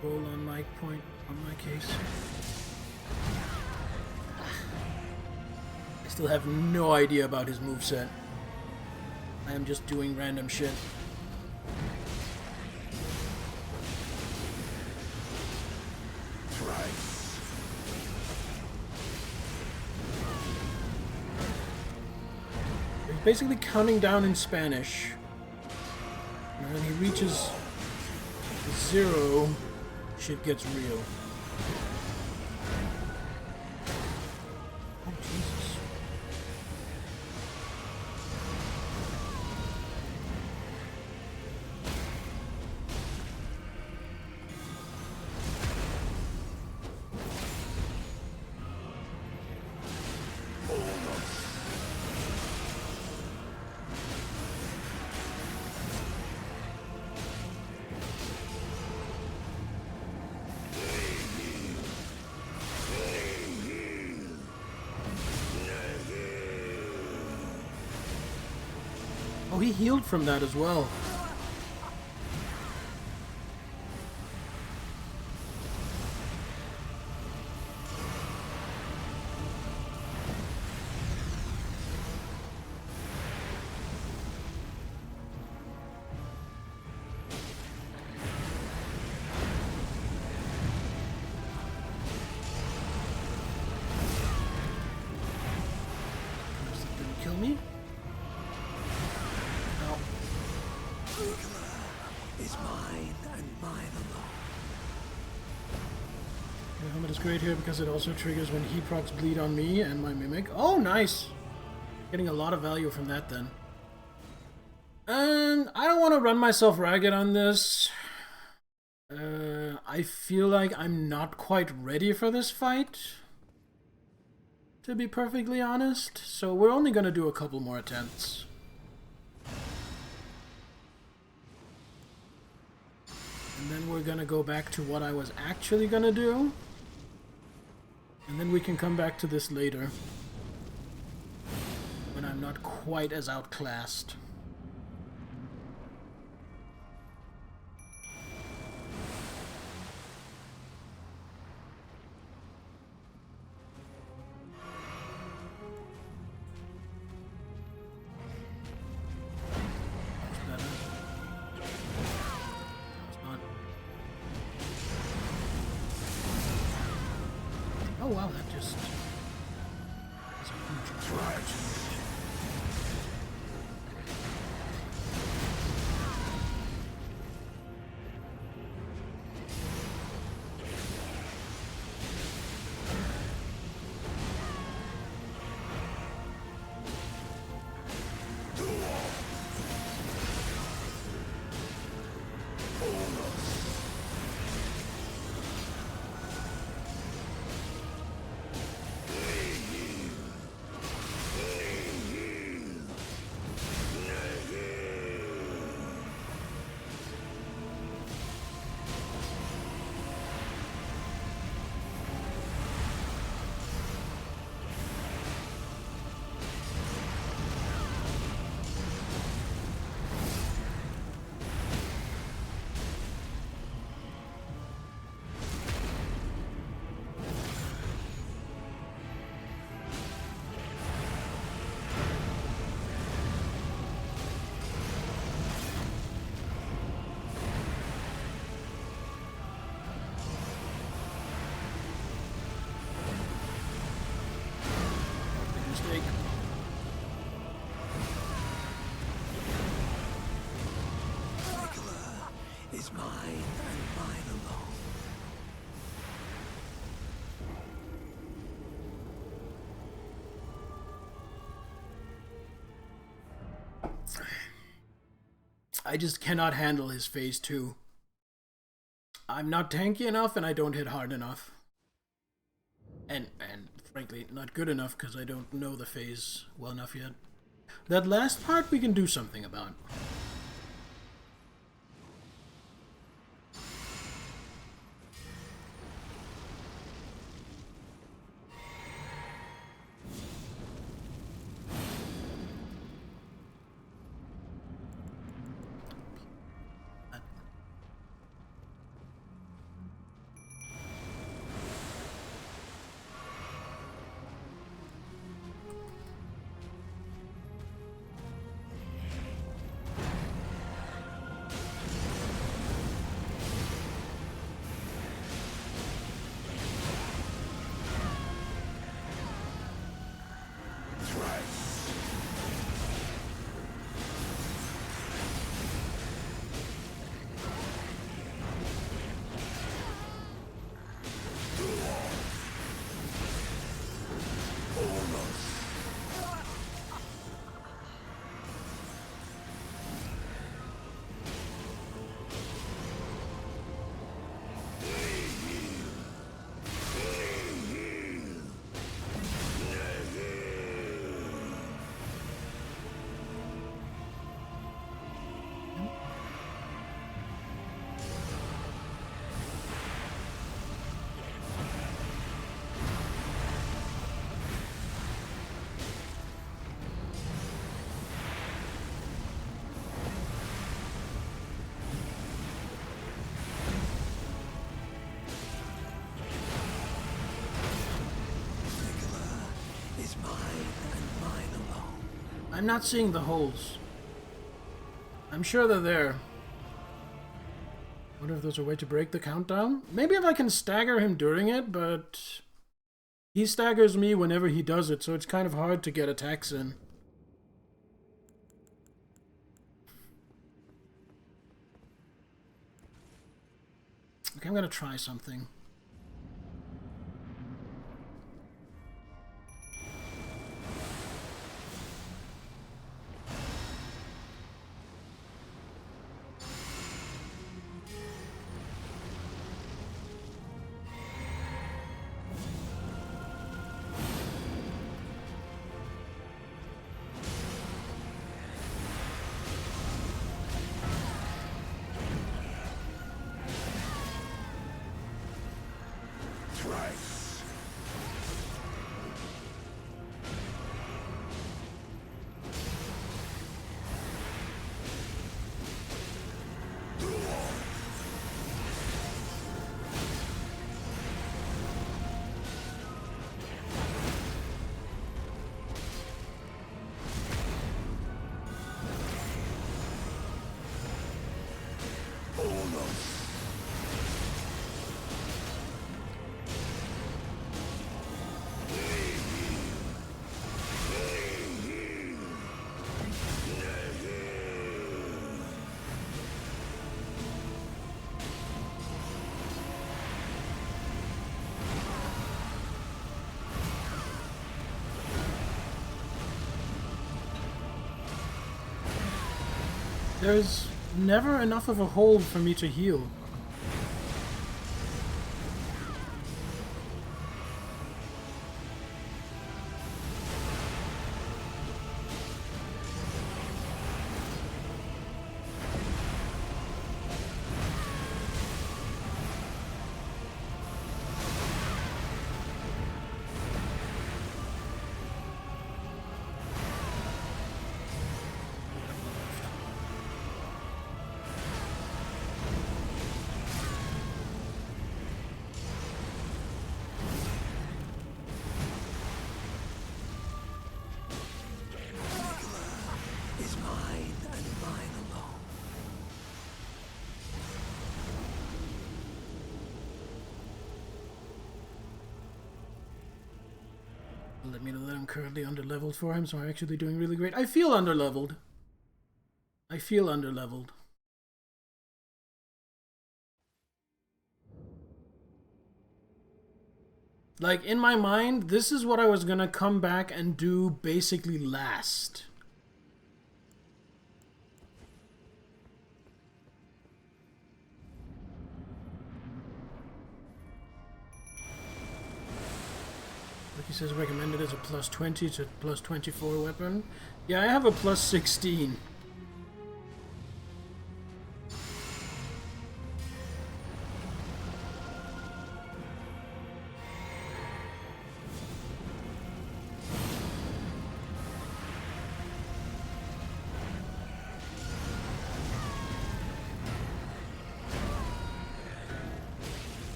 Roll on my point, on my case. I still have no idea about his moveset. I am just doing random shit. He's basically counting down in Spanish. And when he reaches 0, shit gets real. Oh, Jesus. Oh, he healed from that as well. That didn't kill me. Is mine and mine alone. The helmet is great here because it also triggers when he procs bleed on me and my mimic. Oh, nice! Getting a lot of value from that then. And I don't want to run myself ragged on this. I feel like I'm not quite ready for this fight, to be perfectly honest. So we're only going to do a couple more attempts. And then we're gonna go back to what I was actually gonna do. And then we can come back to this later, when I'm not quite as outclassed. Oh wow, that just... That's a huge charge. Is mine and mine alone. I just cannot handle his phase 2. I'm not tanky enough and I don't hit hard enough. And frankly, not good enough because I don't know the phase well enough yet. That last part we can do something about. I'm not seeing the holes. I'm sure they're there. Wonder if there's a way to break the countdown? Maybe if I can stagger him during it, but he staggers me whenever he does it, so it's kind of hard to get attacks in. Okay, I'm gonna try something. There's never enough of a hole for me to heal. Is mine and mine alone. Let me know that I'm currently underleveled for him, so I'm actually doing really great. I feel underleveled. I feel underleveled. Like, in my mind, this is what I was gonna come back and do basically last. Like he says, recommended as a plus 20 to plus 24 weapon. Yeah, I have a plus 16.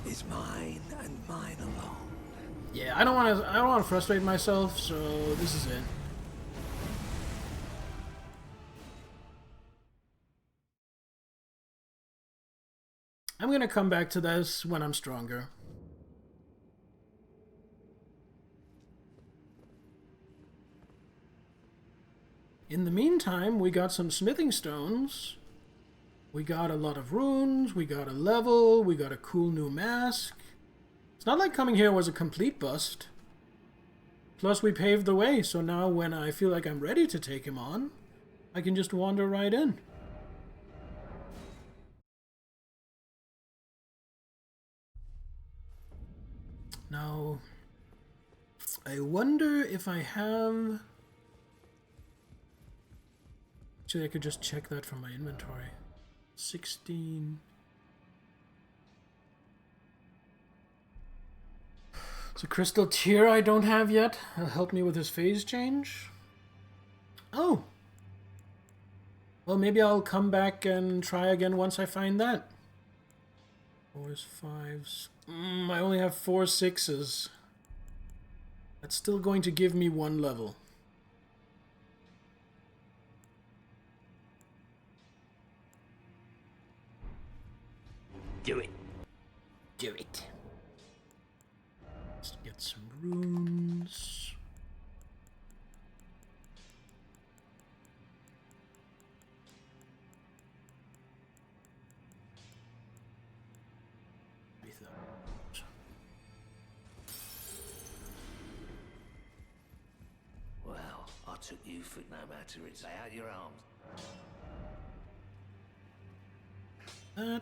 Is mine and mine alone. Yeah, I don't want to frustrate myself, so this is it. I'm gonna come back to this when I'm stronger. In the meantime, we got some smithing stones. We got a lot of runes, we got a level, we got a cool new mask. It's not like coming here was a complete bust. Plus we paved the way, so now when I feel like I'm ready to take him on, I can just wander right in. Now, I wonder if I have... Actually, I could just check that from my inventory. 16... So Crystal Tear I don't have yet. It'll help me with his phase change. Oh! Well, maybe I'll come back and try again once I find that. 4s, 5s... I only have 4 6s. That's still going to give me 1 level. Do it. Do it. Let's get some runes. Well, I took you for no matter it's out your arms. That...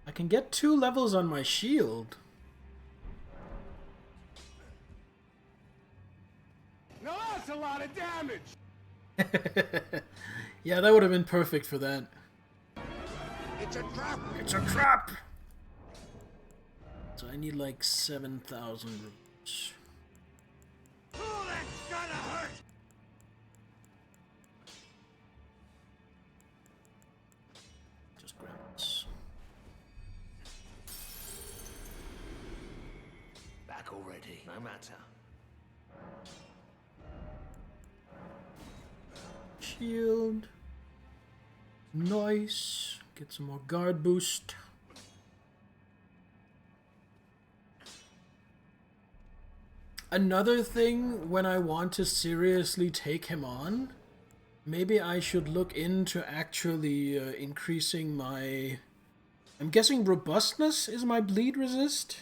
I can get 2 levels on my shield. Now that's a lot of damage! Yeah, that would have been perfect for that. It's a trap! It's a trap! So I need like 7,000 rupees. Oh, that's gonna hurt! Just grab this. Back already, no matter. Shield. Nice. Get some more guard boost. Another thing, when I want to seriously take him on, maybe I should look into actually increasing my... I'm guessing robustness is my bleed resist?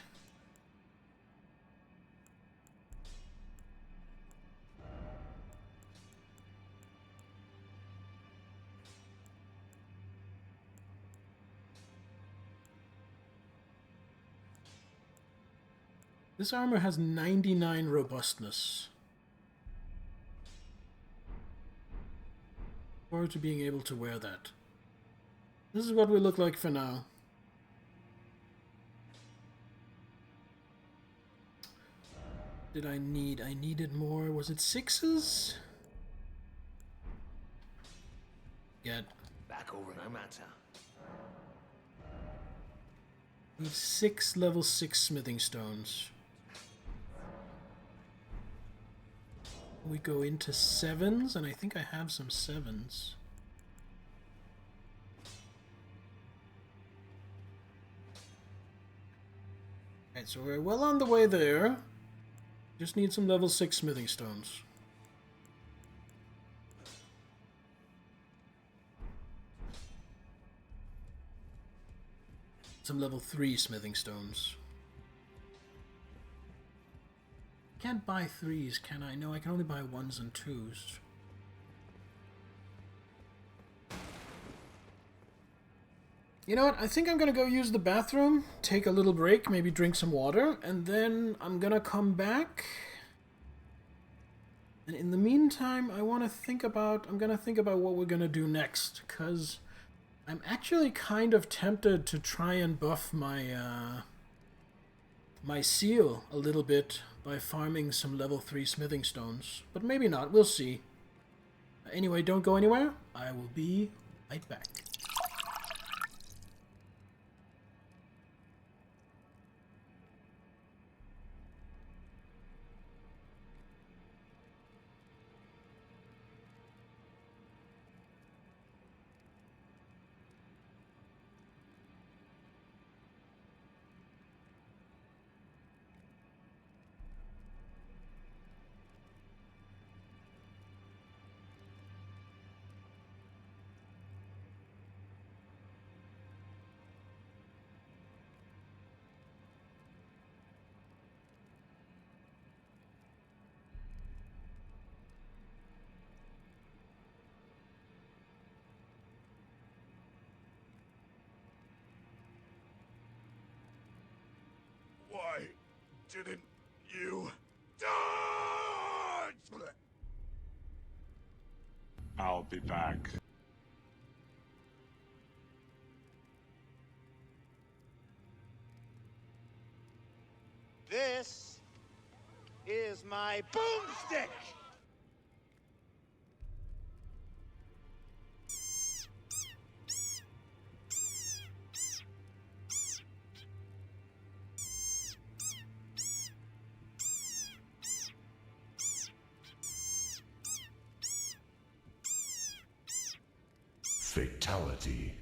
This armor has 99 robustness. Forward to being able to wear that. This is what we look like for now. Did I need? I needed more. Was it 6s? Get. Back over, no matter. Need 6 level 6 smithing stones. We go into 7s, and I think I have some 7s. Alright, so we're well on the way there. Just need some level 6 smithing stones. Some level 3 smithing stones. Can't buy 3s, can I? No, I can only buy 1s and 2s. You know what? I think I'm gonna go use the bathroom, take a little break, maybe drink some water, and then I'm gonna come back. And in the meantime, I'm gonna think about what we're gonna do next, because I'm actually kind of tempted to try and buff my my seal a little bit by farming some level 3 smithing stones. But maybe not, we'll see. Anyway, don't go anywhere. I will be right back. Didn't you dodge? I'll be back. This is my boomstick! Fatality.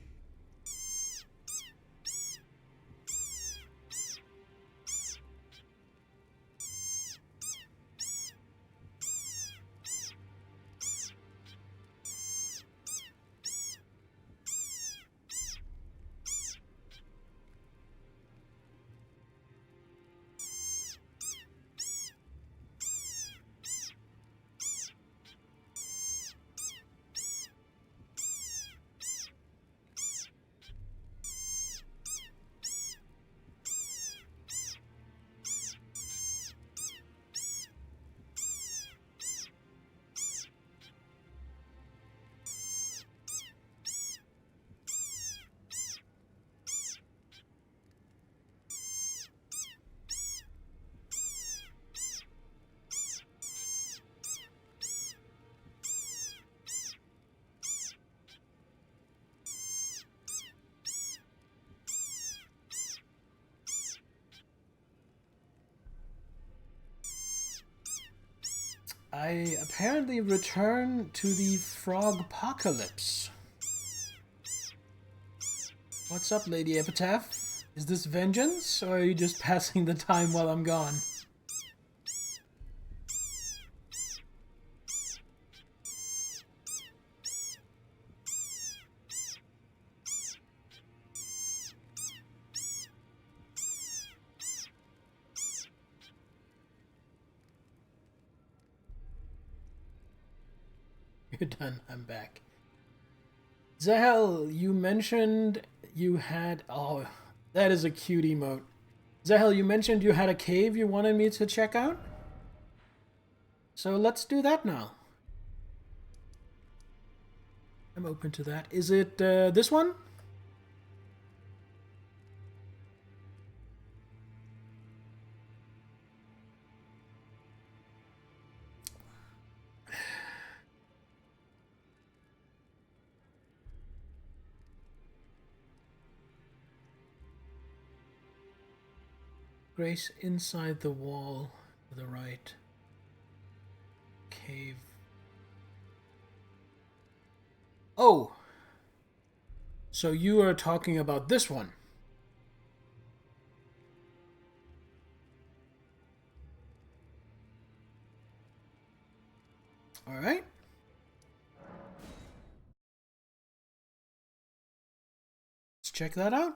I apparently return to the frog apocalypse. What's up, Lady Epitaph? Is this vengeance, or are you just passing the time while I'm gone? You're done. I'm back. Zahel, you mentioned you had... Oh, that is a cute emote. Zahel, you mentioned you had a cave you wanted me to check out? So let's do that now. I'm open to that. Is it this one? Grace inside the wall to the right. Cave. Oh! So you are talking about this one. Alright. Let's check that out.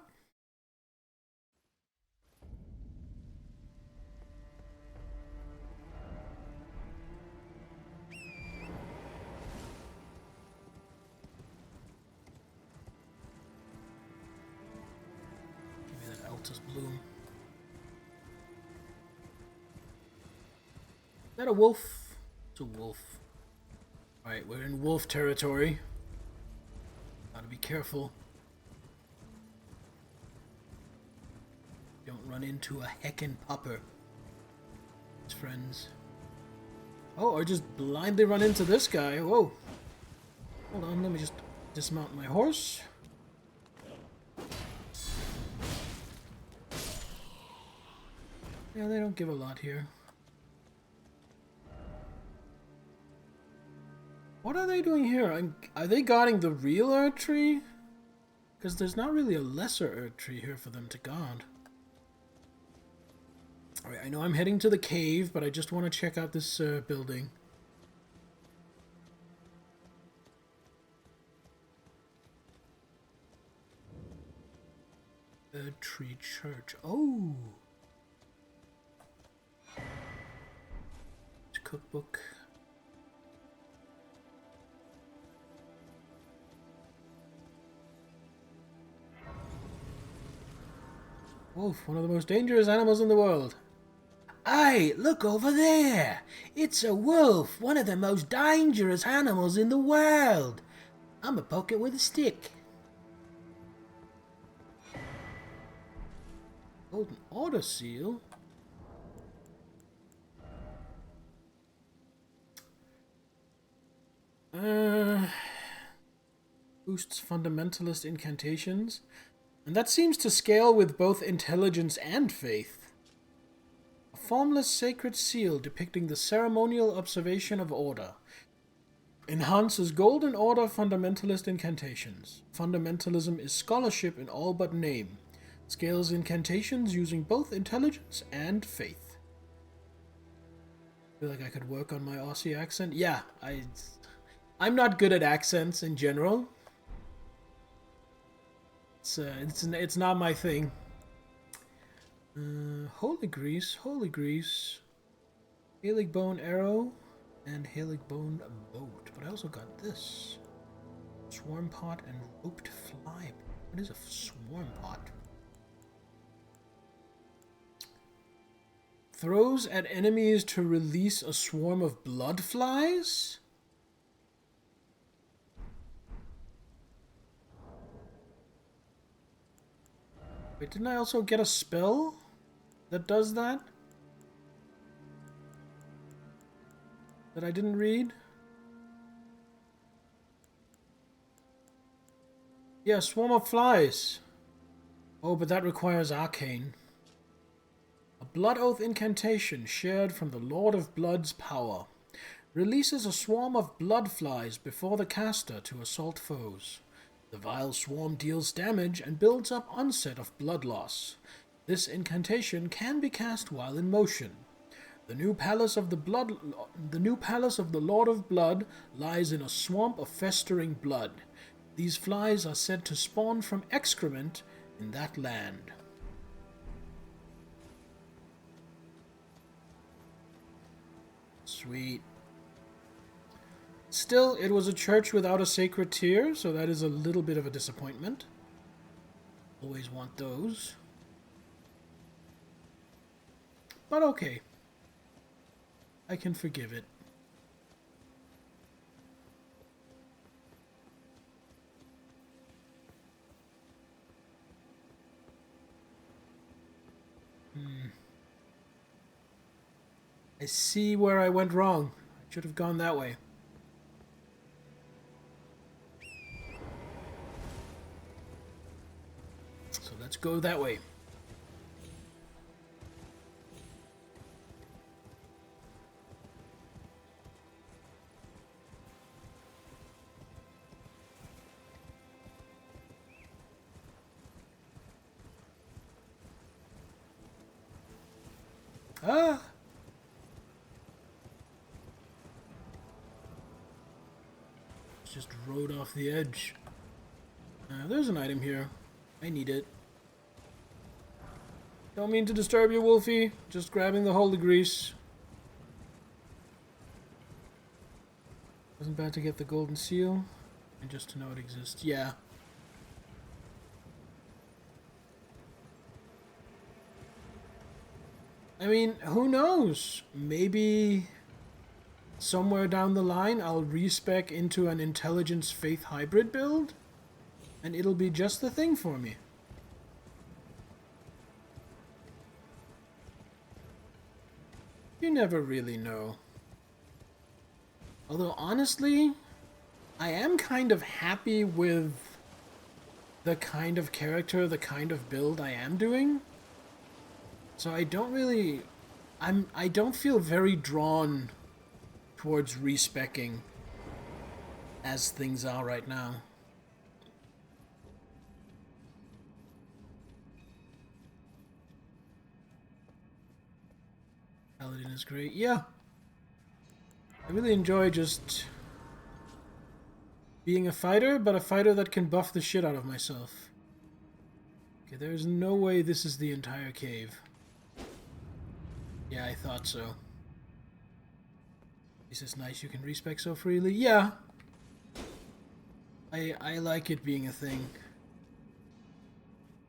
Give me that Altus Bloom. Is that a wolf? It's a wolf. Alright, we're in wolf territory. Gotta be careful. Don't run into a heckin' pupper. His friends. Oh, or just blindly run into this guy. Whoa. Hold on, let me just dismount my horse. Yeah, they don't give a lot here. What are they doing here? Are they guarding the real Erdtree? Because there's not really a lesser Erdtree here for them to guard. Alright, I know I'm heading to the cave, but I just want to check out this building. Erdtree Church. Oh! It's a cookbook. Wolf, one of the most dangerous animals in the world. Hey, look over there! It's a wolf, one of the most dangerous animals in the world! I'ma poke it with a stick. Golden Order Seal? Boosts fundamentalist incantations. And that seems to scale with both intelligence and faith. A formless sacred seal depicting the ceremonial observation of order. Enhances Golden Order fundamentalist incantations. Fundamentalism is scholarship in all but name. Scales incantations using both intelligence and faith. I feel like I could work on my Aussie accent. Yeah, I'm not good at accents in general. It's not my thing. Holy grease, Halig bone arrow, and Halig bone boat. But I also got this swarm pot and roped fly. What is a swarm pot? Throws at enemies to release a swarm of blood flies? Wait, didn't I also get a spell that does that? That I didn't read? Yeah, swarm of flies. Oh, but that requires arcane. A blood oath incantation shared from the Lord of Blood's power. Releases a swarm of blood flies before the caster to assault foes. The vile swarm deals damage and builds up onset of blood loss. This incantation can be cast while in motion. The new palace of the Lord of Blood lies in a swamp of festering blood. These flies are said to spawn from excrement in that land. Sweet. Still, it was a church without a sacred tier, so that is a little bit of a disappointment. Always want those. But okay. I can forgive it. I see where I went wrong. I should have gone that way. So let's go that way. Ah! Just rode off the edge. There's an item here. I need it. Don't mean to disturb you, Wolfie. Just grabbing the holy grease. Wasn't bad to get the golden seal. And just to know it exists. Yeah. I mean, who knows? Maybe somewhere down the line I'll respec into an intelligence faith hybrid build, and it'll be just the thing for me. You never really know. Although honestly, I am kind of happy with the kind of character, the kind of build I am doing. So I don't really... I don't feel very drawn towards respecking as things are right now. Paladin is great. Yeah. I really enjoy just being a fighter, but a fighter that can buff the shit out of myself. Okay, there's no way this is the entire cave. Yeah, I thought so. Is this nice you can respec so freely? Yeah. I like it being a thing.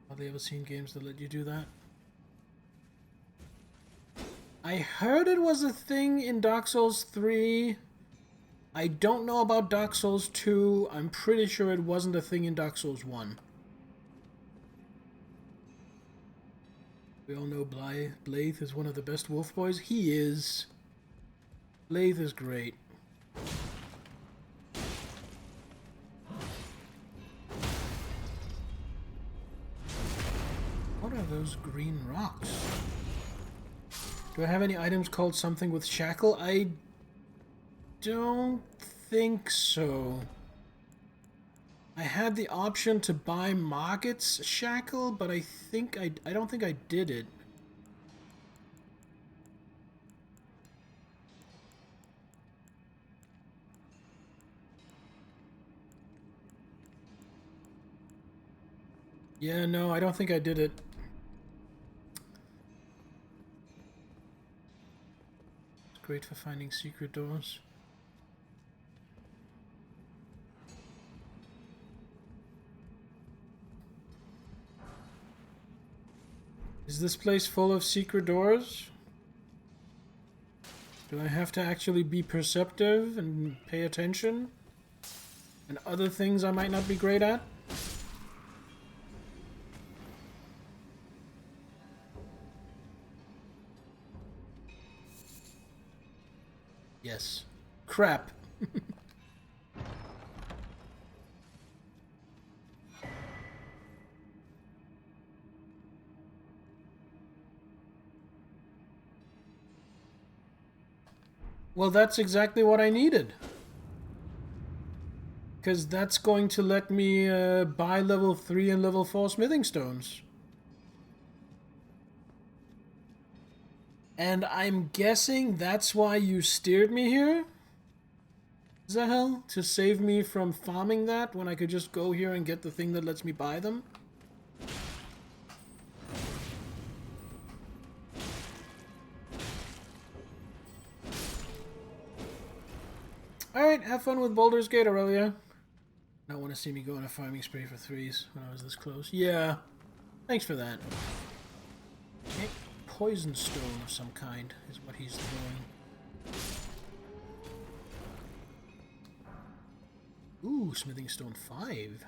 Hardly ever seen games that let you do that. I heard it was a thing in Dark Souls 3. I don't know about Dark Souls 2. I'm pretty sure it wasn't a thing in Dark Souls 1. We all know Blythe is one of the best wolf boys. He is. Blythe is great. What are those green rocks? Do I have any items called something with shackle? I don't think so. I had the option to buy Margit's shackle, but I don't think I did it. Yeah, no, I don't think I did it. It's great for finding secret doors. Is this place full of secret doors? Do I have to actually be perceptive and pay attention? And other things I might not be great at? Yes. Crap. Well, that's exactly what I needed. Because that's going to let me buy level 3 and level 4 smithing stones. And I'm guessing that's why you steered me here? Zahel? To save me from farming that when I could just go here and get the thing that lets me buy them? Alright, have fun with Baldur's Gate, Aurelia. Not want to see me go on a farming spree for 3s when I was this close. Yeah, thanks for that. Okay. Poison stone of some kind is what he's throwing. Ooh, smithing stone 5.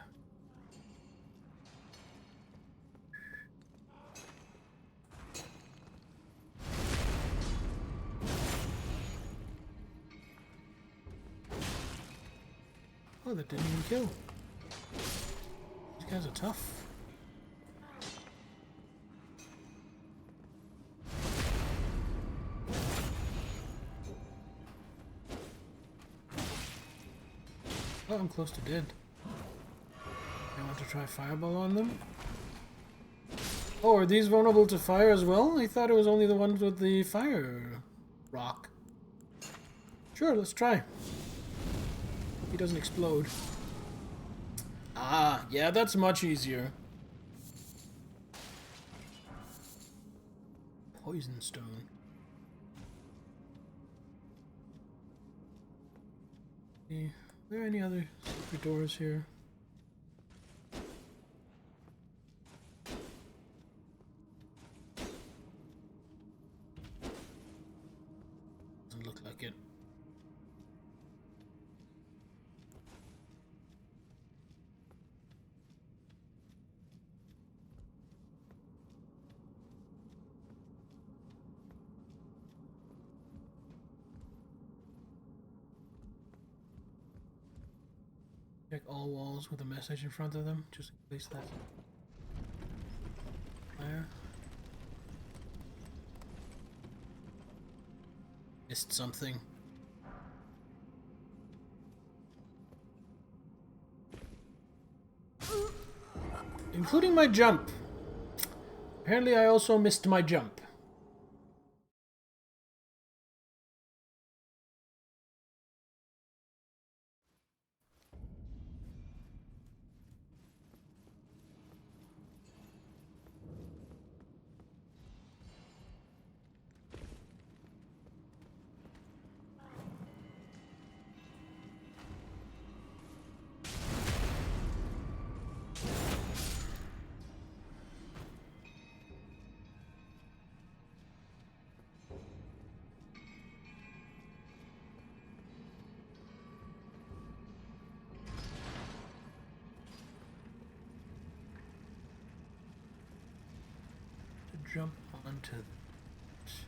Oh, that didn't even kill. These guys are tough. Oh, I'm close to dead. I want to try fireball on them. Oh, are these vulnerable to fire as well? I thought it was only the ones with the fire rock. Sure, let's try. Hope he doesn't explode. Ah, yeah, that's much easier. Poison stone. Yeah. Are there any other secret doors here? Doesn't look like it. Check all walls with a message in front of them, just in case that's fire. Missed something. Including my jump. Apparently I also missed my jump. jump onto this.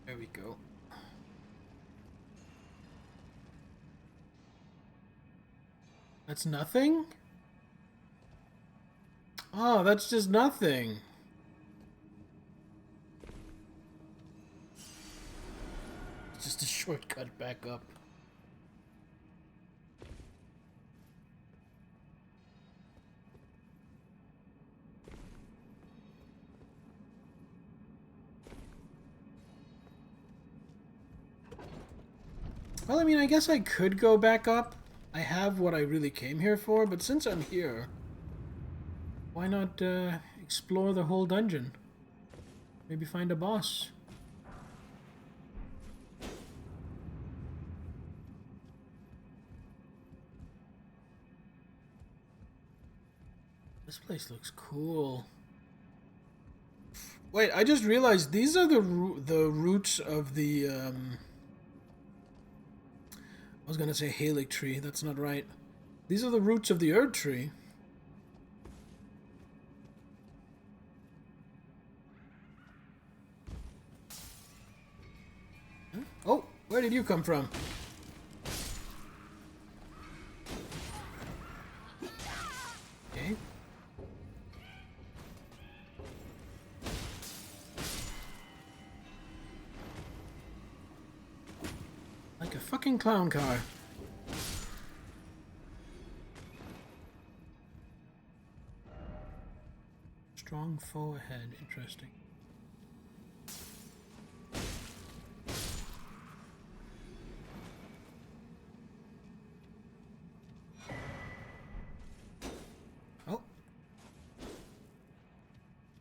There we go. That's nothing? Oh, that's just nothing. It's just a shortcut back up. Well, I mean, I guess I could go back up. I have what I really came here for, but since I'm here, why not explore the whole dungeon? Maybe find a boss. This place looks cool. Wait, I just realized these are the roots of the I was gonna say Halic tree. That's not right. These are the roots of the Erd tree. Huh? Oh, where did you come from? Okay. Like a fucking clown car. Strong foe ahead. Interesting. Oh.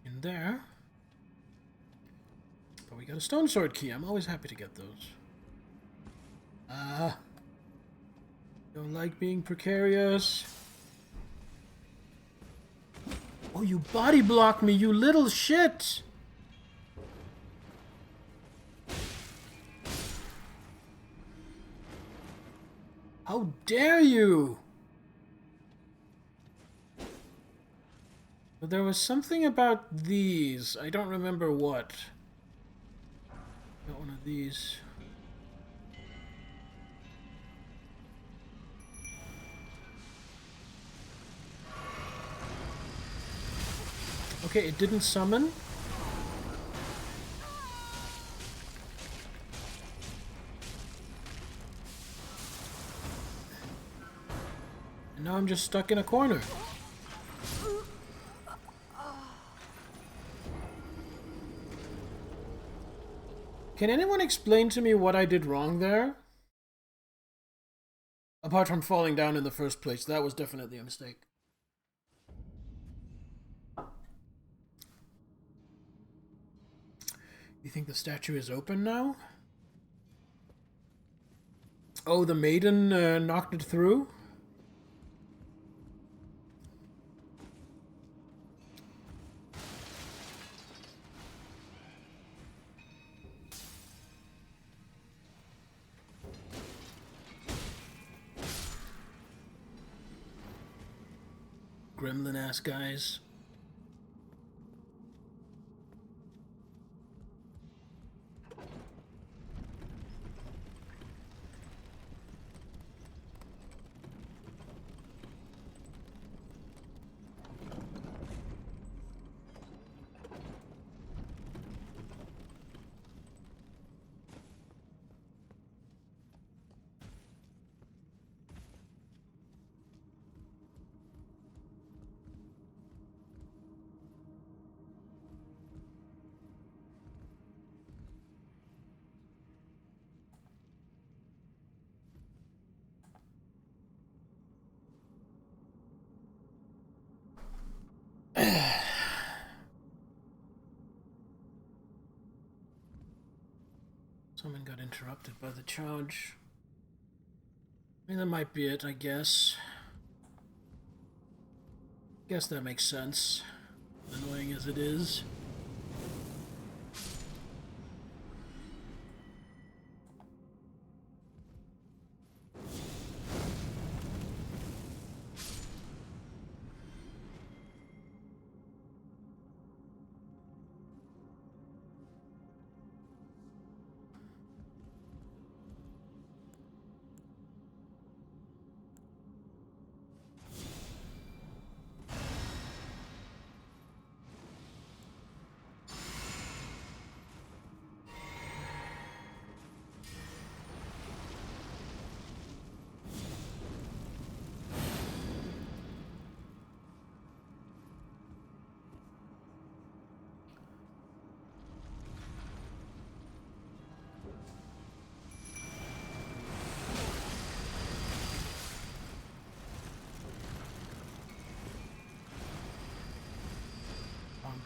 In there. But we got a stone sword key. I'm always happy to get those. Don't like being precarious. Oh, you body blocked me, you little shit! How dare you! But there was something about these. I don't remember what. Got one of these. Okay, it didn't summon. And now I'm just stuck in a corner. Can anyone explain to me what I did wrong there? Apart from falling down in the first place, that was definitely a mistake. You think the statue is open now? Oh, the maiden knocked it through? Gremlin-ass guys. Someone got interrupted by the charge. I mean, that might be it, I guess. Guess that makes sense. Annoying as it is.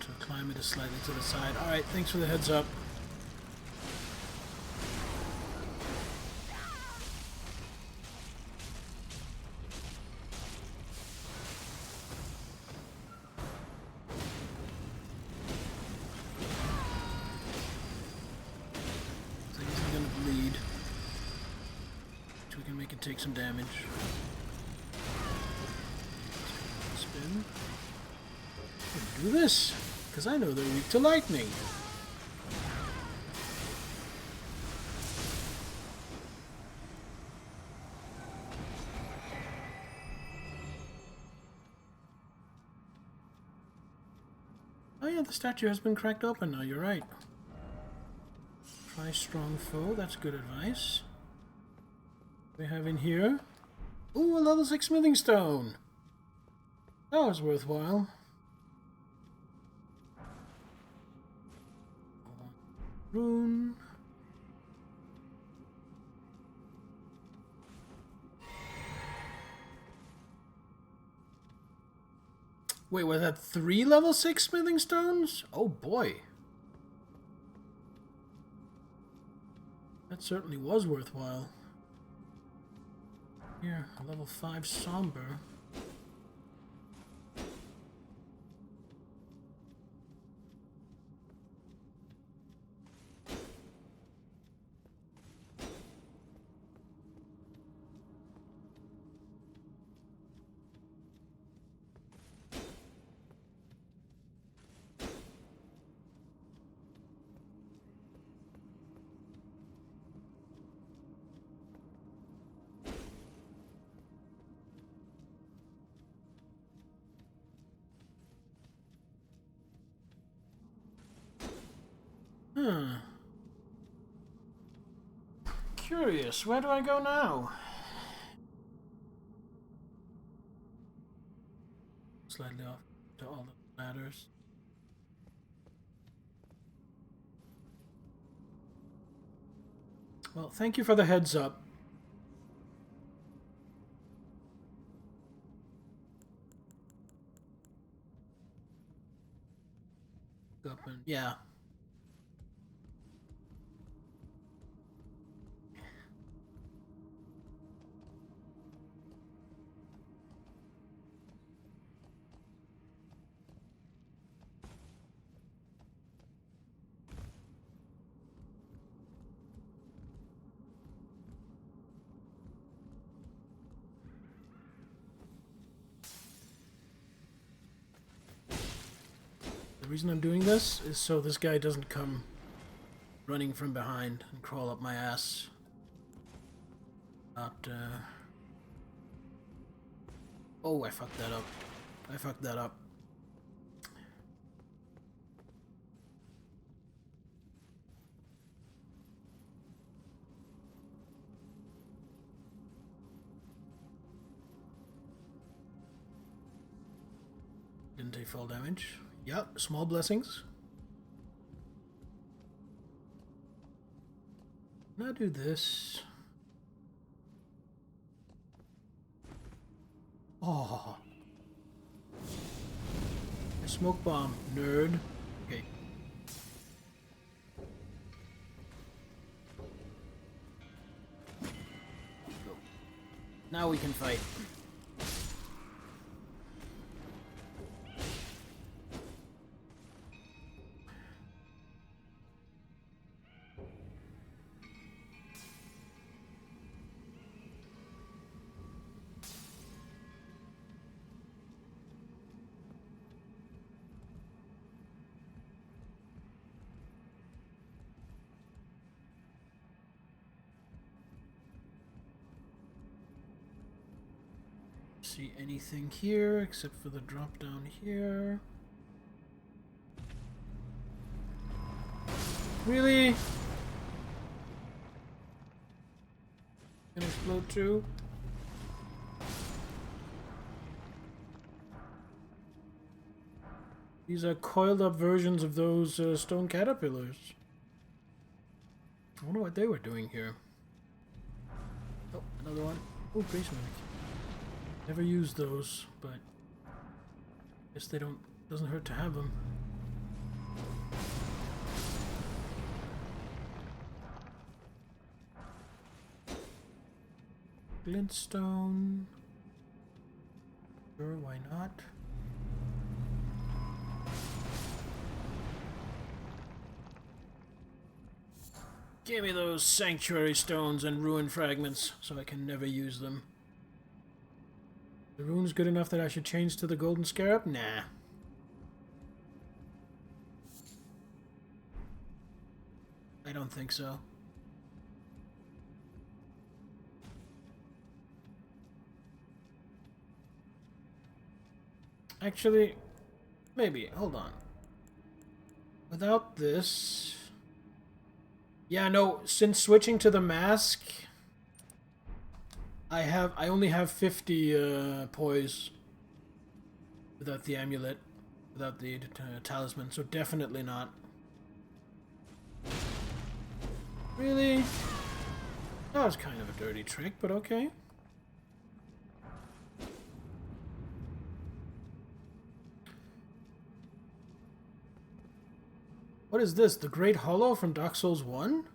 to climb it slightly to the side. Alright, thanks for the heads up. Take some damage. Spin. Do this, because I know they're weak to lightning. Oh yeah, the statue has been cracked open now, you're right. Try strong foe, that's good advice. We have in here. Ooh, a level 6 smithing stone. That was worthwhile. Rune. Wait, was that 3 level 6 smithing stones? Oh boy. That certainly was worthwhile. Here, a level 5 somber. Curious, where do I go now? Slightly off to all the ladders. Well, thank you for the heads up. Up and, yeah. The reason I'm doing this is so this guy doesn't come running from behind and crawl up my ass. Oh, I fucked that up. I fucked that up. Didn't take fall damage. Yep, small blessings. Now do this. Oh. A smoke bomb, nerd. Okay. Go. Now we can fight. See anything here except for the drop down here. Really? Gonna explode too? These are coiled up versions of those stone caterpillars. I wonder what they were doing here. Oh, another one. Oh, grace magic. Never used those, but guess they don't. Doesn't hurt to have them. Glintstone. Sure, why not? Give me those sanctuary stones and ruin fragments so I can never use them. The rune's good enough that I should change to the golden scarab? Nah. I don't think so. Actually, maybe. Hold on. Without this... Yeah, no, since switching to the mask, I only have 50 poise without the amulet, without the talisman, so definitely not. Really? That was kind of a dirty trick, but okay. What is this? The Great Hollow from Dark Souls 1?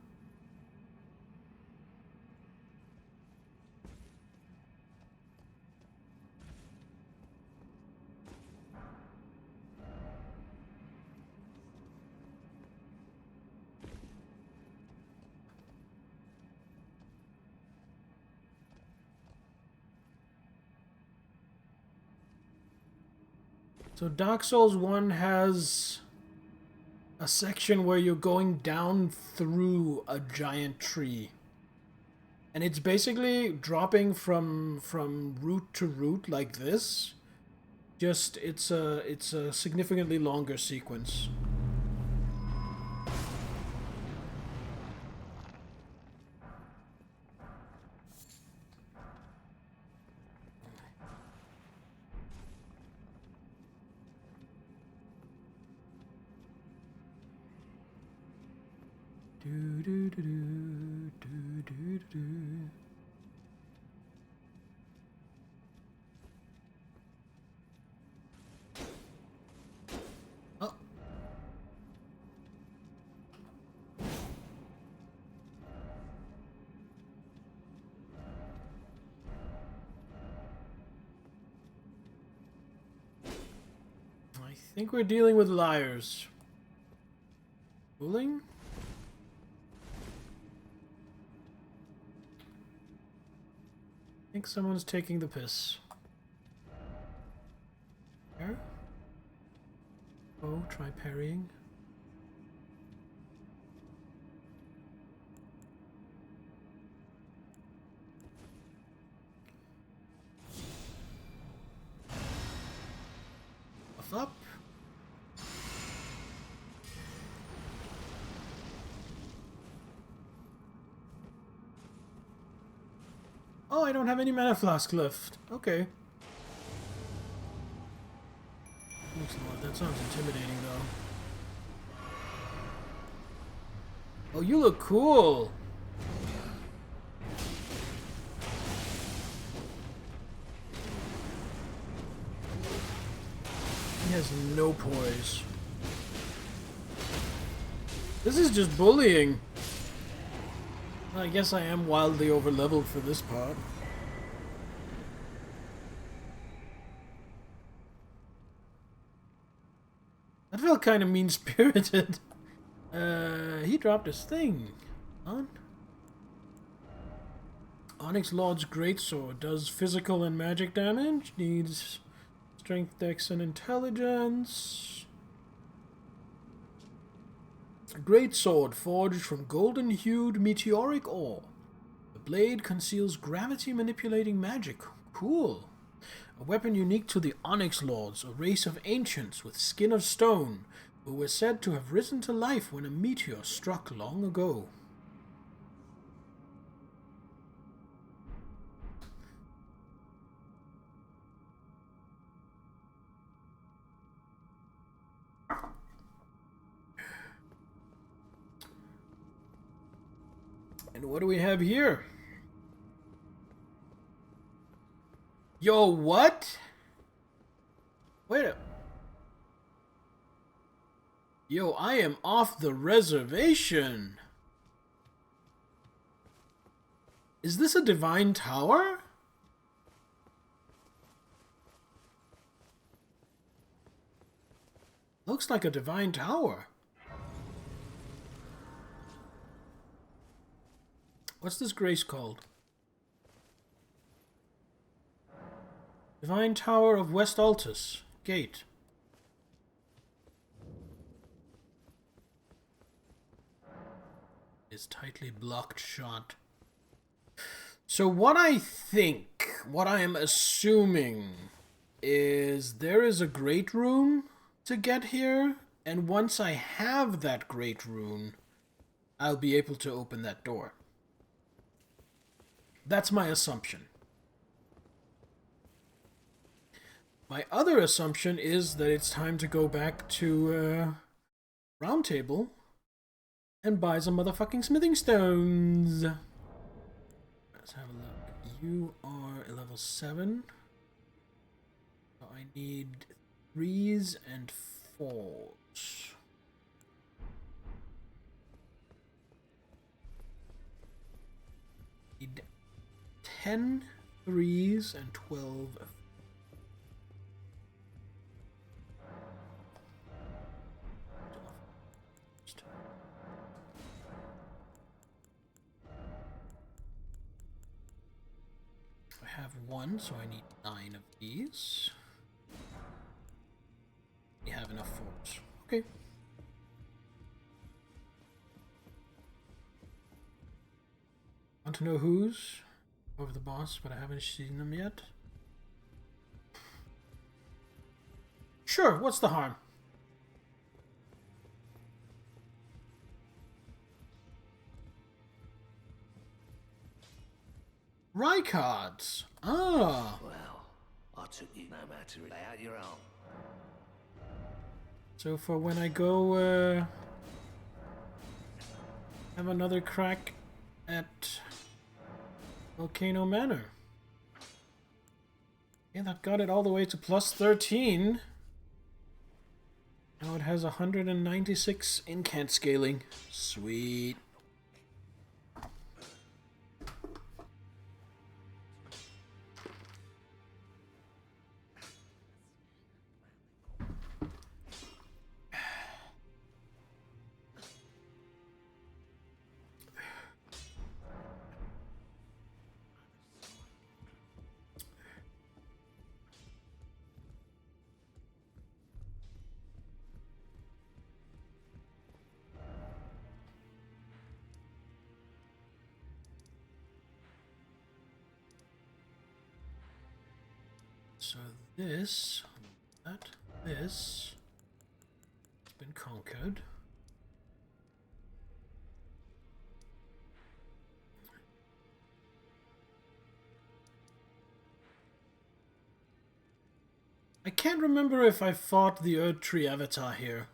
So Dark Souls 1 has a section where you're going down through a giant tree. And it's basically dropping from root to root like this. Just it's a significantly longer sequence. Do do do do do do do. Oh. I think we're dealing with liars. Fooling? I think someone's taking the piss. There? Oh, try parrying. Buff up. Oh, I don't have any mana flask left. Okay. Thanks a lot. That sounds intimidating, though. Oh, you look cool! He has no poise. This is just bullying. I guess I am wildly overleveled for this part. That felt kind of mean-spirited. He dropped his thing. On. Onyx Lord's Greatsword does physical and magic damage. Needs strength, dex, and intelligence. Greatsword forged from golden-hued meteoric ore. The blade conceals gravity-manipulating magic. Cool. A weapon unique to the Onyx Lords, a race of ancients with skin of stone, who were said to have risen to life when a meteor struck long ago. And what do we have here? Yo, what? Wait a... Yo, I am off the reservation. Is this a divine tower? Looks like a divine tower. What's this grace called? Divine Tower of West Altus. Gate. Is tightly blocked shot. So what I think, what I am assuming, is there is a great rune to get here, and once I have that great rune, I'll be able to open that door. That's my assumption. My other assumption is that it's time to go back to Round Table and buy some motherfucking smithing stones. Let's have a look. You are a level 7. So I need 3s and 4s. Need 10 3s and 12. I have 1, so I need 9 of these. We have enough 4s. Okay. Want to know who's over the boss, but I haven't seen them yet? Sure, what's the harm? Rycards. Ah. Well, I took you no matter lay out your own. So for when I go have another crack at Volcano Manor. Yeah, that got it all the way to plus 13. Now it has 196 incant scaling. Sweet. So this, this has been conquered. I can't remember if I fought the Earth Tree Avatar here.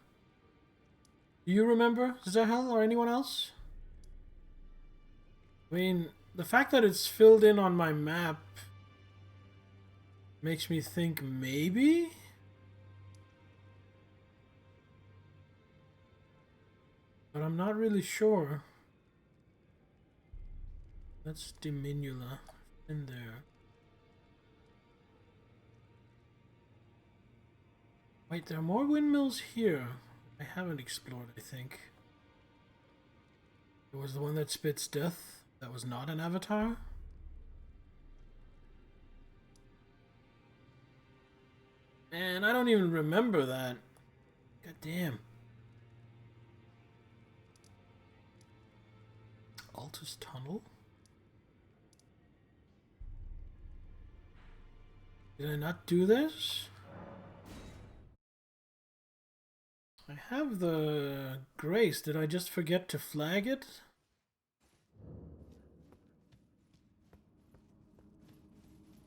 Do you remember, Zahel, or anyone else? I mean, the fact that it's filled in on my map makes me think maybe? But I'm not really sure. That's Diminula in there. Wait, there are more windmills here. I haven't explored, I think. There was the one that spits death. That was not an avatar. Man, I don't even remember that. God damn. Altus Tunnel? Did I not do this? I have the grace. Did I just forget to flag it?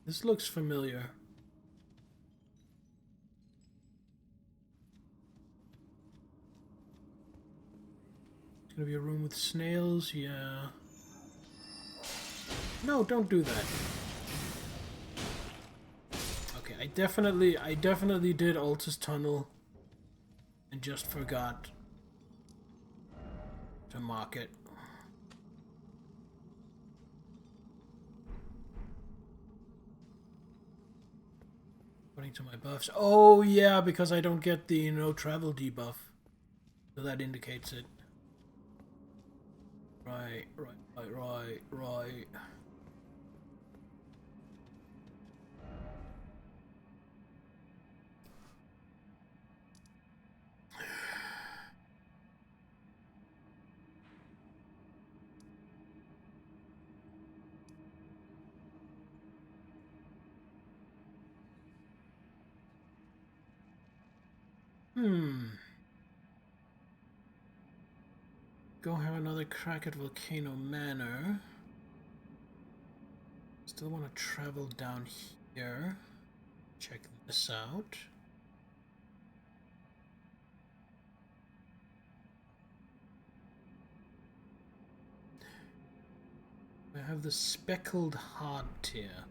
This looks familiar. It's gonna be a room with snails, yeah. No, don't do that. Okay, I definitely did Altus Tunnel and just forgot to mark it. According to my buffs. Oh yeah, because I don't get the no travel debuff. So that indicates it. Right. Go have another crack at Volcano Manor. Still want to travel down here. Check this out. I have the speckled hardtier.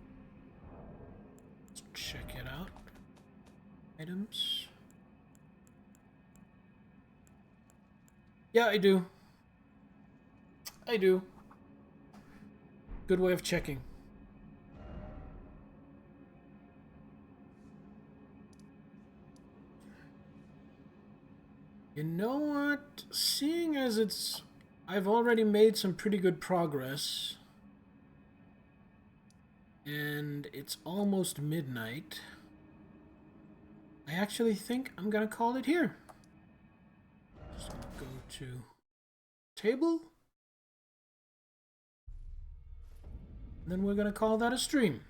Let's check it out. Items. Yeah, I do. I do. Good way of checking. You know what? Seeing as I've already made some pretty good progress, and it's almost midnight, I actually think I'm gonna call it here. Just gonna go to table, and then we're gonna call that a stream.